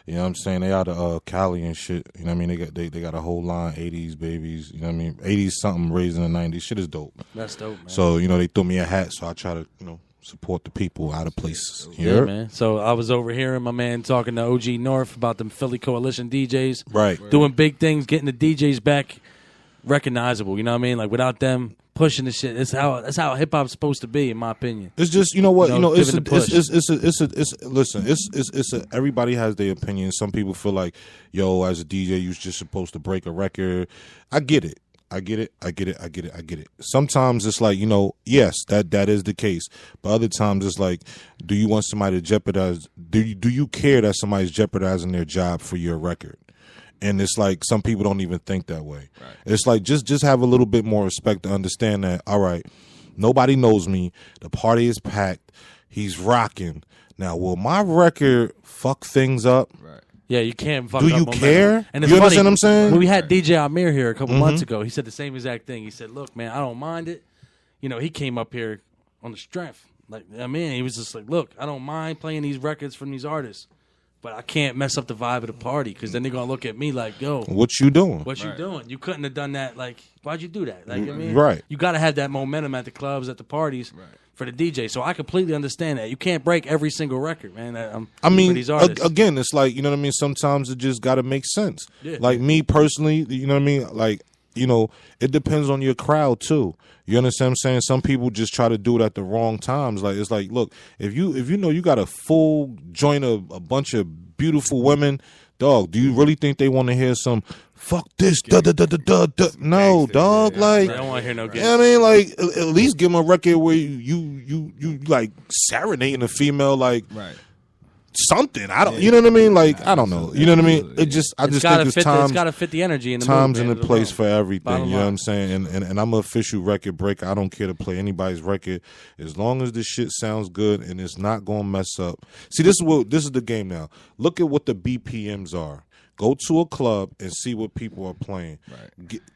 You know what I'm saying? They out of Cali and shit. You know what I mean? They got a whole line, 80s babies. You know what I mean? 80s something raised in the 90s. Shit is dope. That's dope, man. So, you know, they threw me a hat, so I try to, you know, support the people out of places. Yeah, man. So I was overhearing my man talking to OG North about them Philly Coalition DJs. Right. Doing big things, getting the DJs back recognizable. You know what I mean? Like without them pushing the shit, that's how hip hop's supposed to be, in my opinion. It's just, you know what, everybody has their opinion. Some people feel like, yo, as a DJ, you're just supposed to break a record. I get it. Sometimes it's like, you know, yes, that is the case. But other times it's like, do you want somebody to jeopardize? Do you care that somebody's jeopardizing their job for your record? And it's like some people don't even think that way. Right. It's like just have a little bit more respect to understand that, all right, nobody knows me. The party is packed. He's rocking. Now, will my record fuck things up? Right. Yeah, you can't fuck Do up you momentum. care? And it's You funny, understand what I'm saying? When we had DJ Amir here a couple Mhm. months ago, he said the same exact thing. He said, look, man, I don't mind it. You know, he came up here on the strength. Like, I mean, he was just like, look, I don't mind playing these records from these artists, but I can't mess up the vibe of the party because then they're going to look at me like, yo. What you doing? What you doing? You couldn't have done that. Like, why'd you do that? Like, I mean, Right. You got to have that momentum at the clubs, at the parties for the DJ. So I completely understand that. You can't break every single record, man. I for mean, these artists. again, it's like, you know what I mean? Sometimes it just got to make sense. Yeah. Like me personally, you know what I mean? Like, you know, it depends on your crowd too. You understand what I'm saying? Some people just try to do it at the wrong times. Like, it's like, look, if you know you got a full joint of a bunch of beautiful women, dog, do you really think they want to hear some fuck this, da da da da da da? No, dog, like, I don't want to hear no you know what I mean? Like, at least give them a record where you like serenading a female, like, something. I don't, you know what I mean? Like, I don't know. You know what I mean? It just, I just think it's time. It's got to fit the energy in the times mood, and man, the place room. for everything. Bottom You know what line. I'm saying? And I'm an official record breaker. I don't care to play anybody's record as long as the shit sounds good and it's not gonna mess up. See, this is the game now. Look at what the BPMs are. Go to a club and see what people are playing,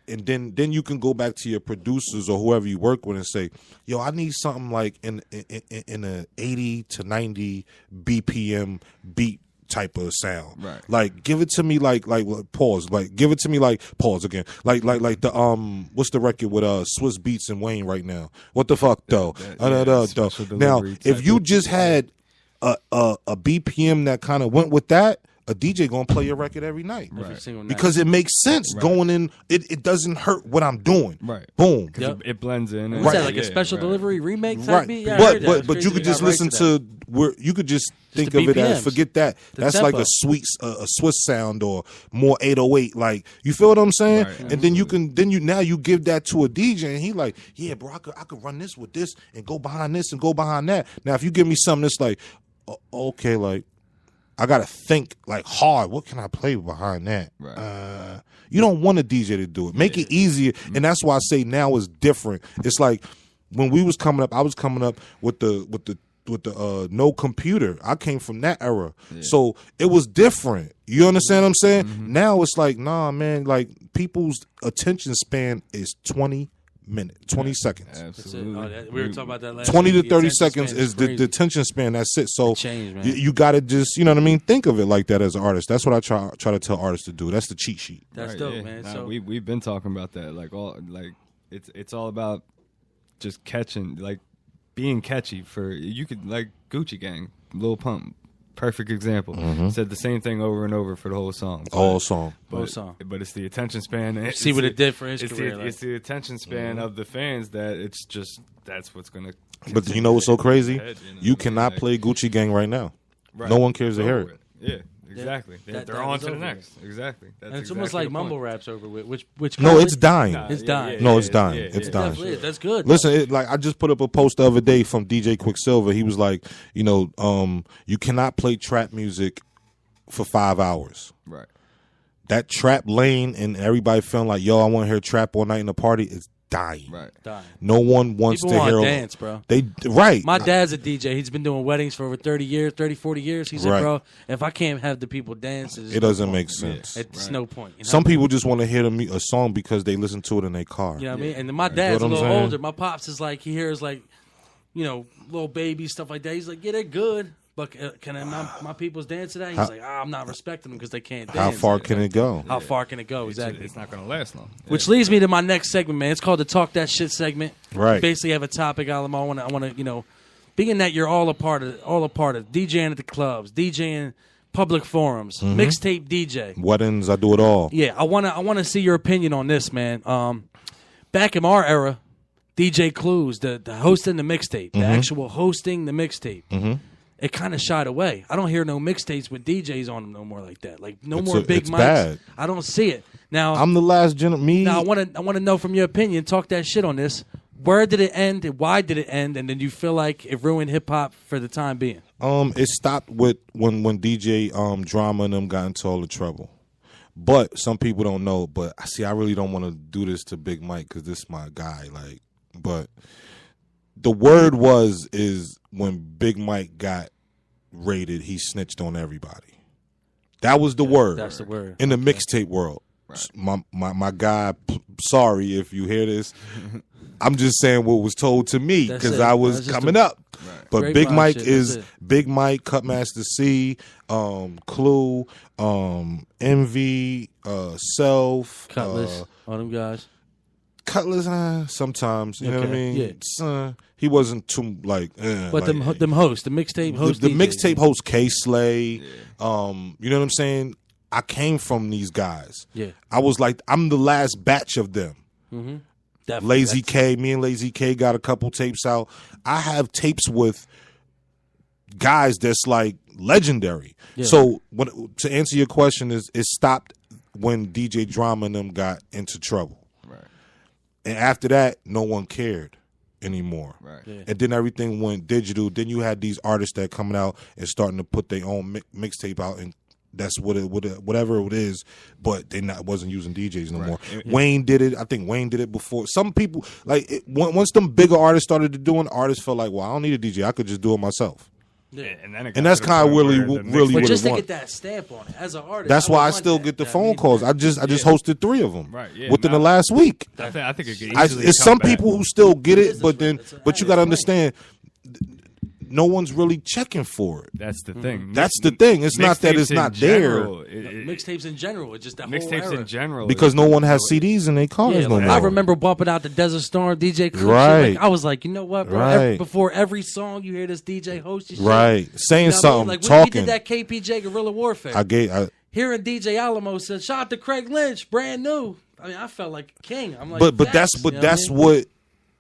and then you can go back to your producers or whoever you work with and say, "Yo, I need something like in a 80 to 90 BPM beat type of sound. Right. Like, give it to me like pause. Like, give it to me like pause again. Like the what's the record with Swiss Beats and Wayne right now? What the fuck though? Now, if you just had a BPM that kind of went with that, a DJ gonna play your record every night, Every single night. because it makes sense going in. It doesn't hurt what I'm doing. Right. Boom. It blends in. What's that, like a special delivery remake type Right. beat? Yeah, I heard that. It's But crazy you could they just got rights listen that. to where you could just think the of it as BPMs. forget that. The That's like tempo. a sweet a Swiss sound or more 808. Like, you feel what I'm saying? And then you now you give that to a DJ and he like, yeah, bro, I could run this with this and go behind this and go behind that. Now if you give me something that's like, okay, like, I gotta think like hard. What can I play behind that? You don't want a DJ to do it. Make it easier, and that's why I say now is different. It's like when we was coming up, I was coming up with the no computer. I came from that era, so it was different. You understand what I'm saying? Now it's like, nah, man. Like, people's attention span is 20 minutes, 20 seconds. Absolutely. We were talking about that last 20 week. to The 30 attention seconds span is the crazy. attention span. That's it. So changed, man. you got to just, you know what I mean? Think of it like that as an artist. That's what I try to tell artists to do. That's the cheat sheet. That's dope, man. Nah, So we've been talking about that. It's all about just catching, like, being catchy. For you could, like, Gucci Gang, Lil Pump, perfect example. Said the same thing over and over for the whole song. Whole song. But it's the attention span. See what it did for his it's career. It's the attention span of the fans that it's just, that's what's gonna. But you know what's so crazy? Head, You cannot play Gucci Gang right now. Right. No one cares to hear it. Yeah, exactly. That They're on was to the over next. Exactly. That's and it's exactly almost like the mumble point. raps over with. Which No, college- it's dying. It's dying. No, it's dying. It's It dying. definitely is. That's good. Listen, like, I just put up a post the other day from DJ Quicksilver. He was like, you know, you cannot play trap music for 5 hours. Right. That trap lane and everybody feeling like, yo, I want to hear trap all night in the party is dying. Right. Dying. No one wants People to want hear dance, bro. Right. My dad's a DJ. He's been doing weddings for over 30 years, 30, 40 years. He said, Right. bro, if I can't have the people dance, It doesn't make sense. It's no point. You know? Some people just want to hear a song because they listen to it in their car. You know what I mean? And my You dad's know a what I'm little saying? older. My pops is like, he hears like, you know, little baby stuff like that. He's like, yeah, they're good, But can my peoples dance to that? He's How- like, I'm not respecting them because they can't dance. How far can it go? How far can it go? It's Exactly. It's not going to last long. Which leads me to my next segment, man. It's called the Talk That Shit segment. Right. We basically have a topic, Alamo. I want to, you know, being that you're all a part of DJing at the clubs, DJing public forums, Mhm. mixtape DJ. Weddings, I do it all. Yeah, I wanna see your opinion on this, man. Back in our era, DJ Clues, the hosting the mixtape, the Mhm. actual hosting the mixtape. Mhm. It kind of shied away. I don't hear no mixtapes with DJs on them no more like that. Like no It's more big it's mics. bad. I don't see it now. I'm the last me. Now I want to know from your opinion. Talk that shit on this. Where did it end? And why did it end? And then you feel like it ruined hip hop for the time being? It stopped with when DJ Drama and them got into all the trouble. But some people don't know. But see, I really don't want to do this to Big Mike because this is my guy. Like, but the word is when Big Mike got raided, he snitched on everybody. That was the word. That's the word in the mixtape world. My guy. Sorry if you hear this. I'm just saying what was told to me That's because it. I was That's just coming the- up. But Great Big mind Mike shit. is That's it. Big Mike, Cutmaster C, Clue, Envy, Self, Cutlass, all them guys. Cutlass. Sometimes you know what I Okay, mean. yeah. He wasn't too like. But like, them hosts, the mixtape hosts, the DJs. mixtape host K Slay. You know what I'm saying. I came from these guys. Yeah. I was like, I'm the last batch of them. Mm-hmm. Definitely. Lazy K, me and Lazy K got a couple tapes out. I have tapes with guys that's like legendary. Yeah. So to answer your question, it stopped when DJ Drama and them got into trouble. Right. And after that, no one cared anymore. Right. Yeah. And then everything went digital. Then you had these artists that coming out and starting to put their own mixtape out, and that's whatever it is, but they wasn't using DJs no more. Right. Wayne did it. I think Wayne did it before. Some people once them bigger artists started to doing, artists felt like, well, I don't need a DJ. I could just do it myself. Yeah. And that's kind of really But what just it to was. get that stamp on it as an artist. That's why I would still want get the that. phone calls. I just hosted 3 of them Right, yeah, within no. the last week. I think it could I, easily it's come some back. people who still get it, but you got to understand, no one's really checking for it. That's the thing. That's the thing. It's not that it's Mixtapes not in there. general, Mixtapes in general, it's just that whole Mixtapes era. in general, Because no one has CDs in their cars Yeah, no like, more. I remember bumping out the Desert Storm DJ Clue. Right. Like, I was like, you know what, bro? Right. Before every song, you hear this DJ host your shit. Right. Saying You know what I mean? something, Like, we talking. did that KPJ Guerrilla Warfare. Hearing DJ Alamo said, "Shout out to Craig Lynch, brand new." I mean, I felt like a king. I'm like, but that's you know that's what I mean? what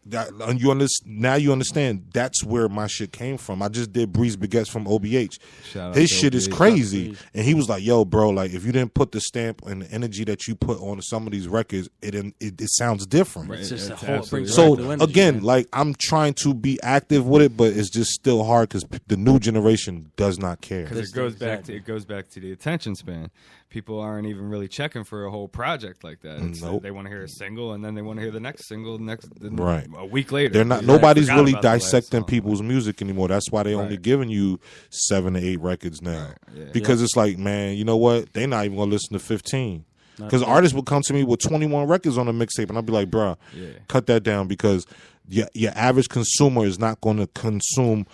that and you understand. Now you understand. That's where my shit came from. I just did Breeze Baguettes from OBH. Shout out His to shit is OBH. crazy, and he was like, "Yo, bro, like if you didn't put the stamp and the energy that you put on some of these records, it sounds different." It's just a whole brings So back the energy, again, man. like I'm trying to be active with it, but it's just still hard because the new generation does not care. Because it goes back to the attention span. People aren't even really checking for a whole project like that. It's, Nope. They want to hear a single, and then they want to hear the next single Right. a week later. They're not. They Nobody's forgot really about the last dissecting song. people's music anymore. That's why they only giving you 7 to 8 records now. yeah. Because it's like, man, you know what? They're not even gonna listen to 15. Not Because yet. artists would come to me with 21 records on a mixtape, and I'd be like, bruh, cut that down because your average consumer is not going to consume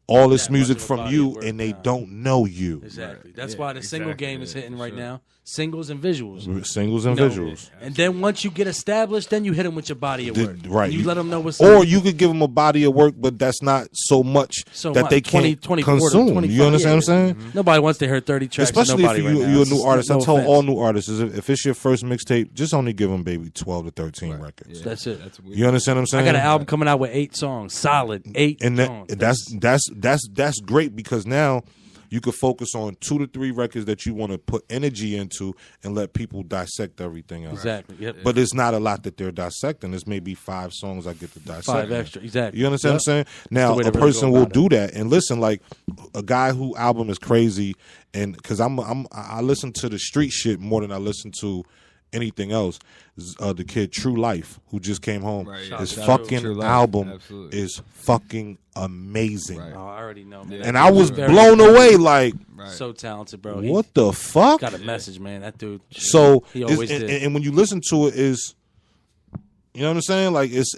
all this music from you, and they don't know you. Exactly. That's why the single game is hitting right now. Singles and visuals. Singles and You know? visuals. And then once you get established, then you hit them with your body of work. Right. You let them know what's Or up. you could give them a body of work, but that's not so much that much. they 20, can't 24 to consume. 25, You understand what I'm yeah. saying? Nobody wants to hear 30 tracks. Especially of nobody if right now. you're a It's new just artist. no I tell offense. all new artists, if it's your first mixtape, just only give them maybe 12 to 13 records. That's it. You understand what I'm saying? I got an album coming out with 8 songs, solid 8 and songs. that's great because now you could focus on 2 to 3 records that you want to put energy into and let people dissect everything else. Exactly, yep. But it's not a lot that they're dissecting. It's maybe 5 songs I get to dissect. 5 extra, exactly. You understand Yep. what I'm saying? That's Now the way to a really person go will about do that and listen. Like a guy who album is crazy, and because I listen to the street shit more than I listen to anything else. The kid True Life, who just came home, Right, his shout out to fucking True Life. album Absolutely. is fucking amazing. Oh, I already know, man. And That I dude was very blown talented. away. Like, So talented, bro. what the fuck? Got a message, man. That dude. So he it's- always and, did. and when you listen to it, is you know what I'm saying? Like it's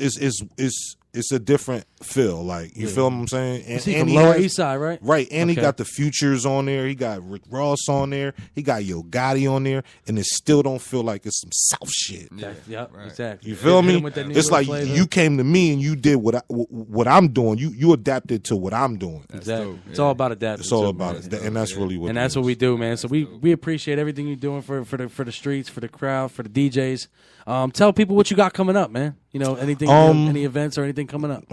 it's a different feel. Like you feel what I'm saying? Is he from Lower East Side, right? Right, and he Okay. got the Futures on there. He got Rick Ross on there. He got Yo Gotti on there, and it still don't feel like it's some South shit. Yep, exactly. You feel Hit me? him with that New It's York like flavor. you came to me and you did what I'm doing. You adapted to what I'm doing. Exactly. It's all about adapting. It's all too, about man. it, and that's really what. And that's what we do, man. So we appreciate everything you're doing for the streets, for the crowd, for the DJs. Tell people what you got coming up, man. You know, anything, any events or anything coming up.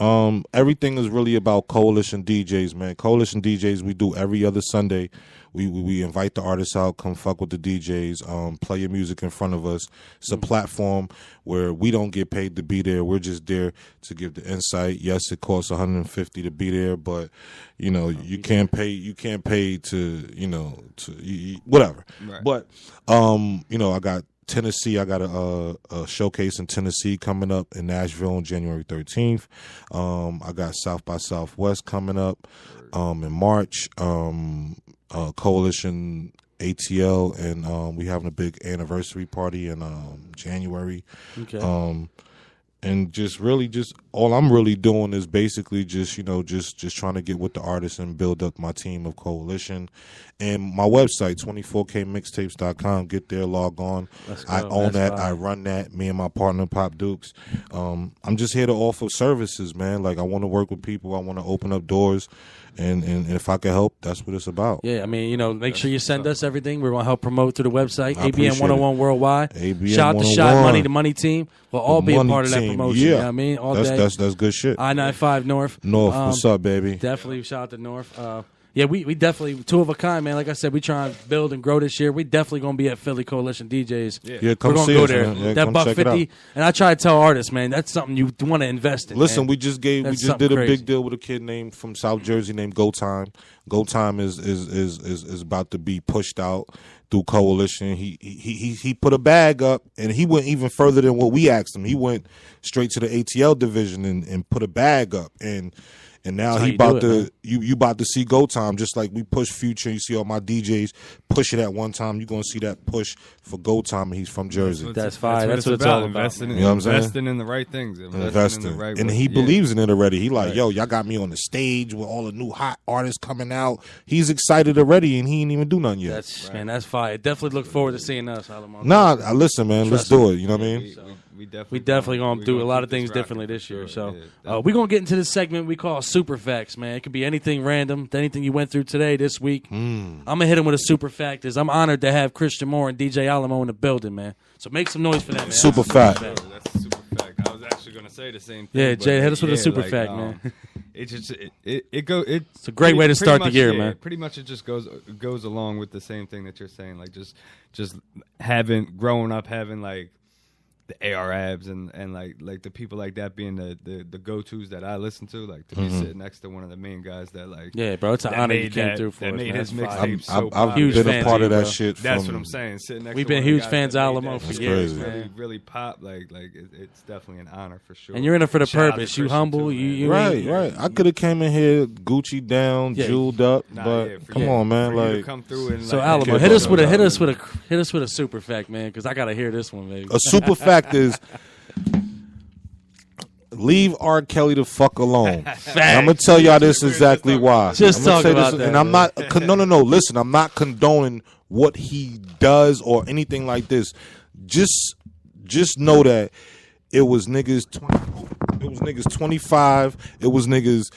Everything is really about Coalition DJs, man. Coalition DJs, we do every other Sunday. We invite the artists out, come fuck with the DJs, play your music in front of us. It's a platform where we don't get paid to be there. We're just there to give the insight. Yes, it costs $150 to be there, but you know you can't pay. You can't pay to whatever. Right. But you know, I got Tennessee. I got a showcase in Tennessee coming up in Nashville on January 13th. I got South by Southwest coming up in March. Coalition ATL, and we having a big anniversary party in January. Okay. And just really, just all I'm really doing is basically just just trying to get with the artists and build up my team of Coalition. And my website, 24kmixtapes.com. Get there, log on. I own that. I run that. Me and my partner, Pop Dukes. I'm just here to offer services, man. Like, I want to work with people. I want to open up doors. And if I can help, that's what it's about. Yeah, I mean, you know, make sure you send us everything. We're going to help promote through the website, I appreciate ABN 101 it. Worldwide. ABN Shout out to 101. Shot Money, the Money Team. We'll all be a Money part of that team, promotion. yeah. You know what I mean? All day. That's good shit. I-95 North. What's up, baby? Definitely shout out to North. Yeah, we definitely, two of a kind, man. Like I said, we trying to build and grow this year. We definitely going to be at Philly Coalition DJs. Yeah, come We're gonna see go us, there. man. Yeah, that come buck check it out. 50. And I try to tell artists, man, that's something you want to invest in. Listen, man. we just That's did a something big deal with a kid named from South Jersey named Go Time. Go Time is about to be pushed out through Coalition. He put a bag up, and he went even further than what we asked him. He went straight to the ATL division and put a bag up, and now he about to you about to see Go Time, just like we push Future. You see all my DJs push it at one time. You're gonna see that push for Go Time, and he's from Jersey. That's fine. That's what it's all about. Investing, You know what I'm saying? investing in the right things. Investing in the right and way. he Yeah. believes in it already. He like, Right. yo, y'all got me on the stage with all the new hot artists coming out. He's excited already, and he ain't even do nothing yet. Man, that's fire. Definitely look forward to seeing us, Alamo. Nah, listen, man, let's do it. You know what I mean? We definitely gonna do a lot of things differently this year. So we're gonna get into this segment we call Super Facts, man. It could be anything random, anything you went through today, this week. I'm gonna hit him with a super fact. I'm honored to have Christian Moore and DJ Alamo in the building, man. So make some noise for that, man. Super That's a fact. That's a super fact. I was actually going to say the same thing. Yeah, but Jay, hit us with a yeah, super like, fact, man. It just it's a great way to start the year, man. Pretty much, it just goes along with the same thing that you're saying. Like just growing up having like the Arabs and like the people like that being the go-tos that I listen to, like to be sitting next to one of the main guys that like yeah, bro, it's an honor you came through for that us, made man. his That's fire. mixtape so I've Huge been a fans part of of you, that bro. shit. That's from- what I'm saying. Sitting next We've to been one of the huge guys fans that of made Alamo that for shit years, crazy. man. really pop. Like it's definitely an honor for sure. And you're in it for the Shout out to purpose. You Christian, humble. too, You man. ain't- Right. I could have came in here Gucci down, Yeah. jeweled up, Nah, but yeah, for come you- on, man. for you to Like come through and So like, Alamo, Kid hit us Buzz with a super fact, man, because I gotta hear this one, baby. a super fact is. Leave R. Kelly the fuck alone. I'm gonna tell y'all this exactly why. Just I'm gonna talk say about this, that, and I'm man. not. No. Listen, I'm not condoning what he does or anything like this. Just know that it was niggas. It was niggas 25. It was niggas.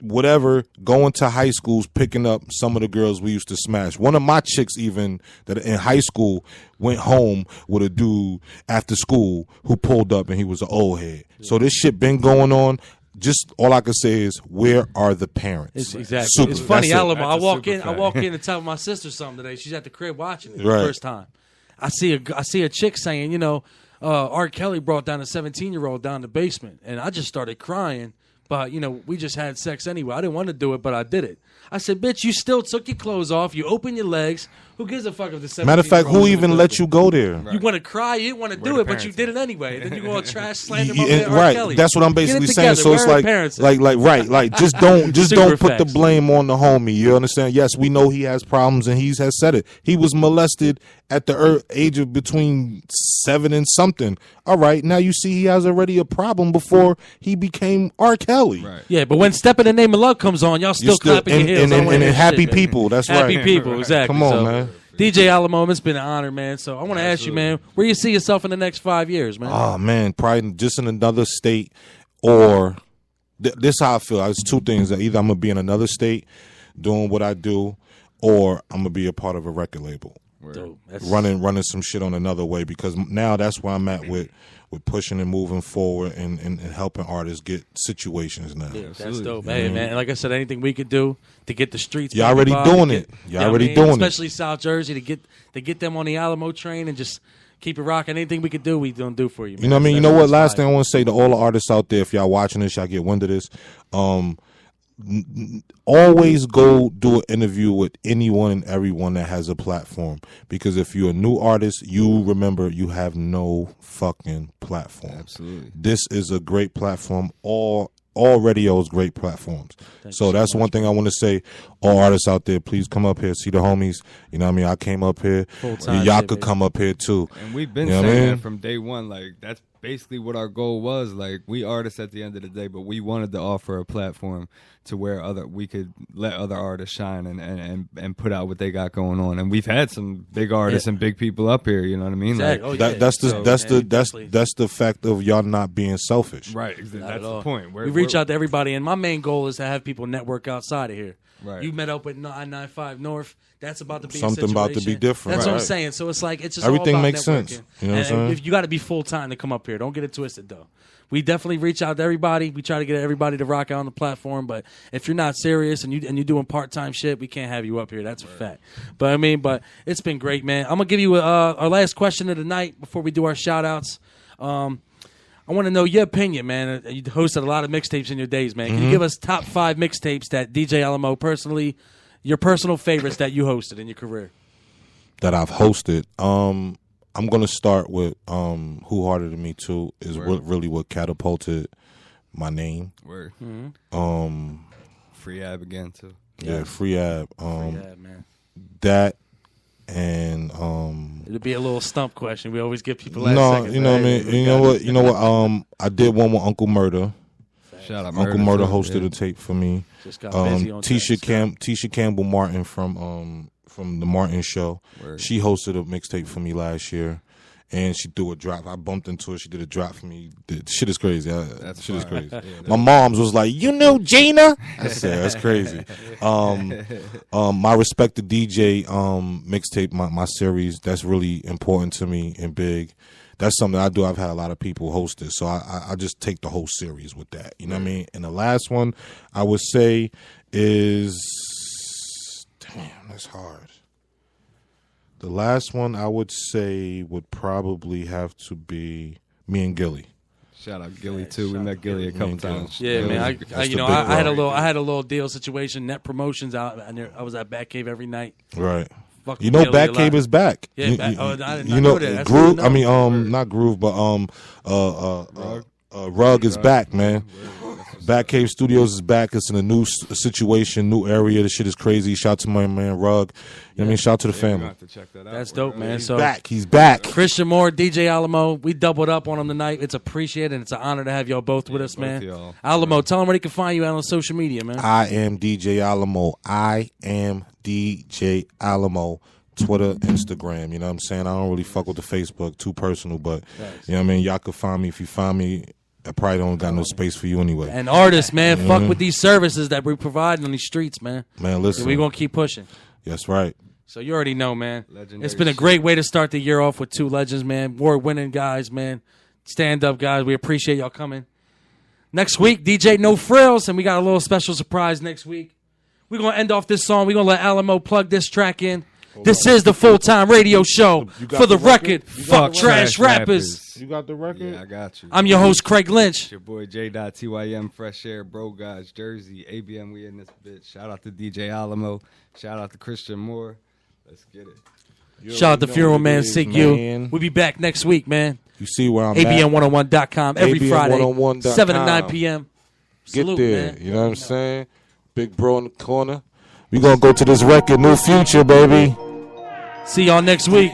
Whatever, going to high schools, picking up some of the girls we used to smash. One of my chicks, even that in high school, went home with a dude after school who pulled up and he was an old head. So this shit been going on. Just all I can say is, where are the parents? It's exactly. Super. It's funny, That's it. Alamo. I That's a walk super in. I fact. walk in and tell my sister something today. She's at the crib watching it Right. the first time. I see a chick saying, you know, R. Kelly brought down a 17-year-old down the basement, and I just started crying. But, you know, we just had sex anyway. I didn't want to do it, but I did it. I said, bitch, you still took your clothes off. You opened your legs. Who gives a fuck if the Matter of fact, who 17-year-old even let you go there? You want to cry, you didn't want to do it, but you did it anyway. Then you go on trash slander my Yeah, man R. right, Kelly. that's what I'm Get it basically saying. together. So it's Where are like, parents at? right, just don't Super put the facts. blame on the homie. You understand? Yes, we know he has problems, and he has said it. He was molested at the age of between 7 and something. All right, now you see he has already a problem before he became R. Kelly. Right. Yeah, but when "Step in the Name of Love" comes on, y'all still clapping your heels. I don't wanna And hear happy shit, man. people. That's happy right. people. Exactly. Come on, So, man. DJ Alamo, it's been an honor, man. So I want to ask you, man, where you see yourself in the next 5 years, man? Oh man, probably just in another state, or this how I feel. It's two things: that either I'm gonna be in another state doing what I do, or I'm gonna be a part of a record label, Dope. That's- running some shit on another way. Because now that's where I'm at with pushing and moving forward and helping artists get situations now. Yeah, that's dope. Hey, man, like I said, anything we could do to get the streets. Y'all back already involved, doing to it. get- Y'all I already mean, doing it. especially South Jersey to get them on the Alamo train and just keep it rocking. Anything we could do, we gonna do for you. Man. You know what I mean? You That's know what? always Last fire. thing I want to say to all the artists out there, if y'all watching this, y'all get wind of this. Always go do an interview with anyone and everyone that has a platform. Because if you're a new artist, you remember you have no fucking platform. Absolutely. This is a great platform. All radio is great platforms. So that's one thing I want to say. All artists out there, please come up here, see the homies. You know what I mean? I came up here. Full-time Y'all shit, could baby. come up here too. And we've been You know what I saying mean? that from day one. Like, that's basically what our goal was. Like, we artists at the end of the day, but we wanted to offer a platform to where we could let other artists shine and put out what they got going on. And we've had some big artists and big people up here. You know what I mean? Exactly. Like, That's the fact of y'all not being selfish. Right. Not That's at the all. point. We reach out to everybody, and my main goal is to have people network outside of here. Right. You met up with 995 North. That's about to be Something a about to be situation. different. That's what I'm Right. saying. So it's like it's just Everything all about makes networking. sense. You know what I'm And saying? if you got to be full time to come up here, don't get it twisted though. We definitely reach out to everybody. We try to get everybody to rock out on the platform. But if you're not serious and you're doing part time shit, we can't have you up here. That's a fact. But I mean, but it's been great, man. I'm gonna give you our last question of the night before we do our shout outs. I want to know your opinion, man. You hosted a lot of mixtapes in your days, man. Can you Mhm. give us top 5 mixtapes that DJ Alamo personally, your personal favorites that you hosted in your career? That I've hosted. I'm gonna start with Who Harder Than Me Too is really what catapulted my name. Word. Free Ab again too. Yeah, Free Ab. Free Ab, man. That and It'll be a little stump question. We always give people last no, second. you know what I mean. You know what. I did one with Uncle Murder. Shout out Uncle Murder, Murder too, hosted yeah. a tape for me. Just got busy on Tisha Campbell Martin from the Martin Show. Word. She hosted a mixtape for me last year, and she threw a drop. I bumped into her. She did a drop for me. The shit is crazy. Shit is crazy. My mom's was like, "You know Gina?" I said, "That's crazy." My Respect the DJ mixtape, my series, that's really important to me and big. That's something I do. I've had a lot of people host it, so I just take the whole series with that. You know what I mean? And the last one I would say is, damn, that's hard. The last one I would say would probably have to be me and Gilly. Shout out Gilly too. We met Gilly a couple times. Yeah, Gilly. man. That's the big I had a bro. I had a little deal situation. Net Promotions out, and I was at Batcave every night. Right. Fuck You know, Gilly a lot. Batcave is back. Yeah, you, I did you not know, know that. That's good Groove. to I know. mean, not Groove, but Rug is back, man. Batcave Studios is back. It's in a new situation, new area. The shit is crazy. Shout out to my man Rug. You know what I mean? Shout out to the family. That's dope, man. He's So back. He's back. Christian Moore, DJ Alamo, we doubled up on him tonight. It's appreciated, and it's an honor to have y'all both with us, man. y'all. Alamo, tell them where they can find you out on social media, man. I am DJ Alamo. I am DJ Alamo. Twitter, Instagram. You know what I'm saying? I don't really fuck with the Facebook, too personal, but you know what I mean? Y'all can find me. If you find me, I probably don't got no space for you anyway. And artists, man, Mhm. fuck with these services that we provide on these streets, man. Man, listen. We're going to keep pushing. That's right. So you already know, man. Legendary It's been a shit. great way to start the year off with two legends, man. Award-winning guys, man. Stand-up guys. We appreciate y'all coming. Next week, DJ No Frills, and we got a little special surprise next week. We're going to end off this song. We're going to let Alamo plug this track in. This is the full-time radio show. For the record, fuck trash rappers. You got the record? Yeah, I got you. I'm your host, Craig Lynch. It's your boy J.TYM, Fresh Air, Bro Guys, Jersey, ABM, we in this bitch. Shout out to DJ Alamo. Shout out to Christian Moore. Let's get it. Shout out to Funeral Man Sig U. We'll be back next week, man. You see where I'm ABN101.com every Friday, ABN101.com. 7 to 9 p.m. Salute, Get there. man. You know what I'm saying? Big bro in the corner. We gonna go to this record, New Future, baby. See y'all next week.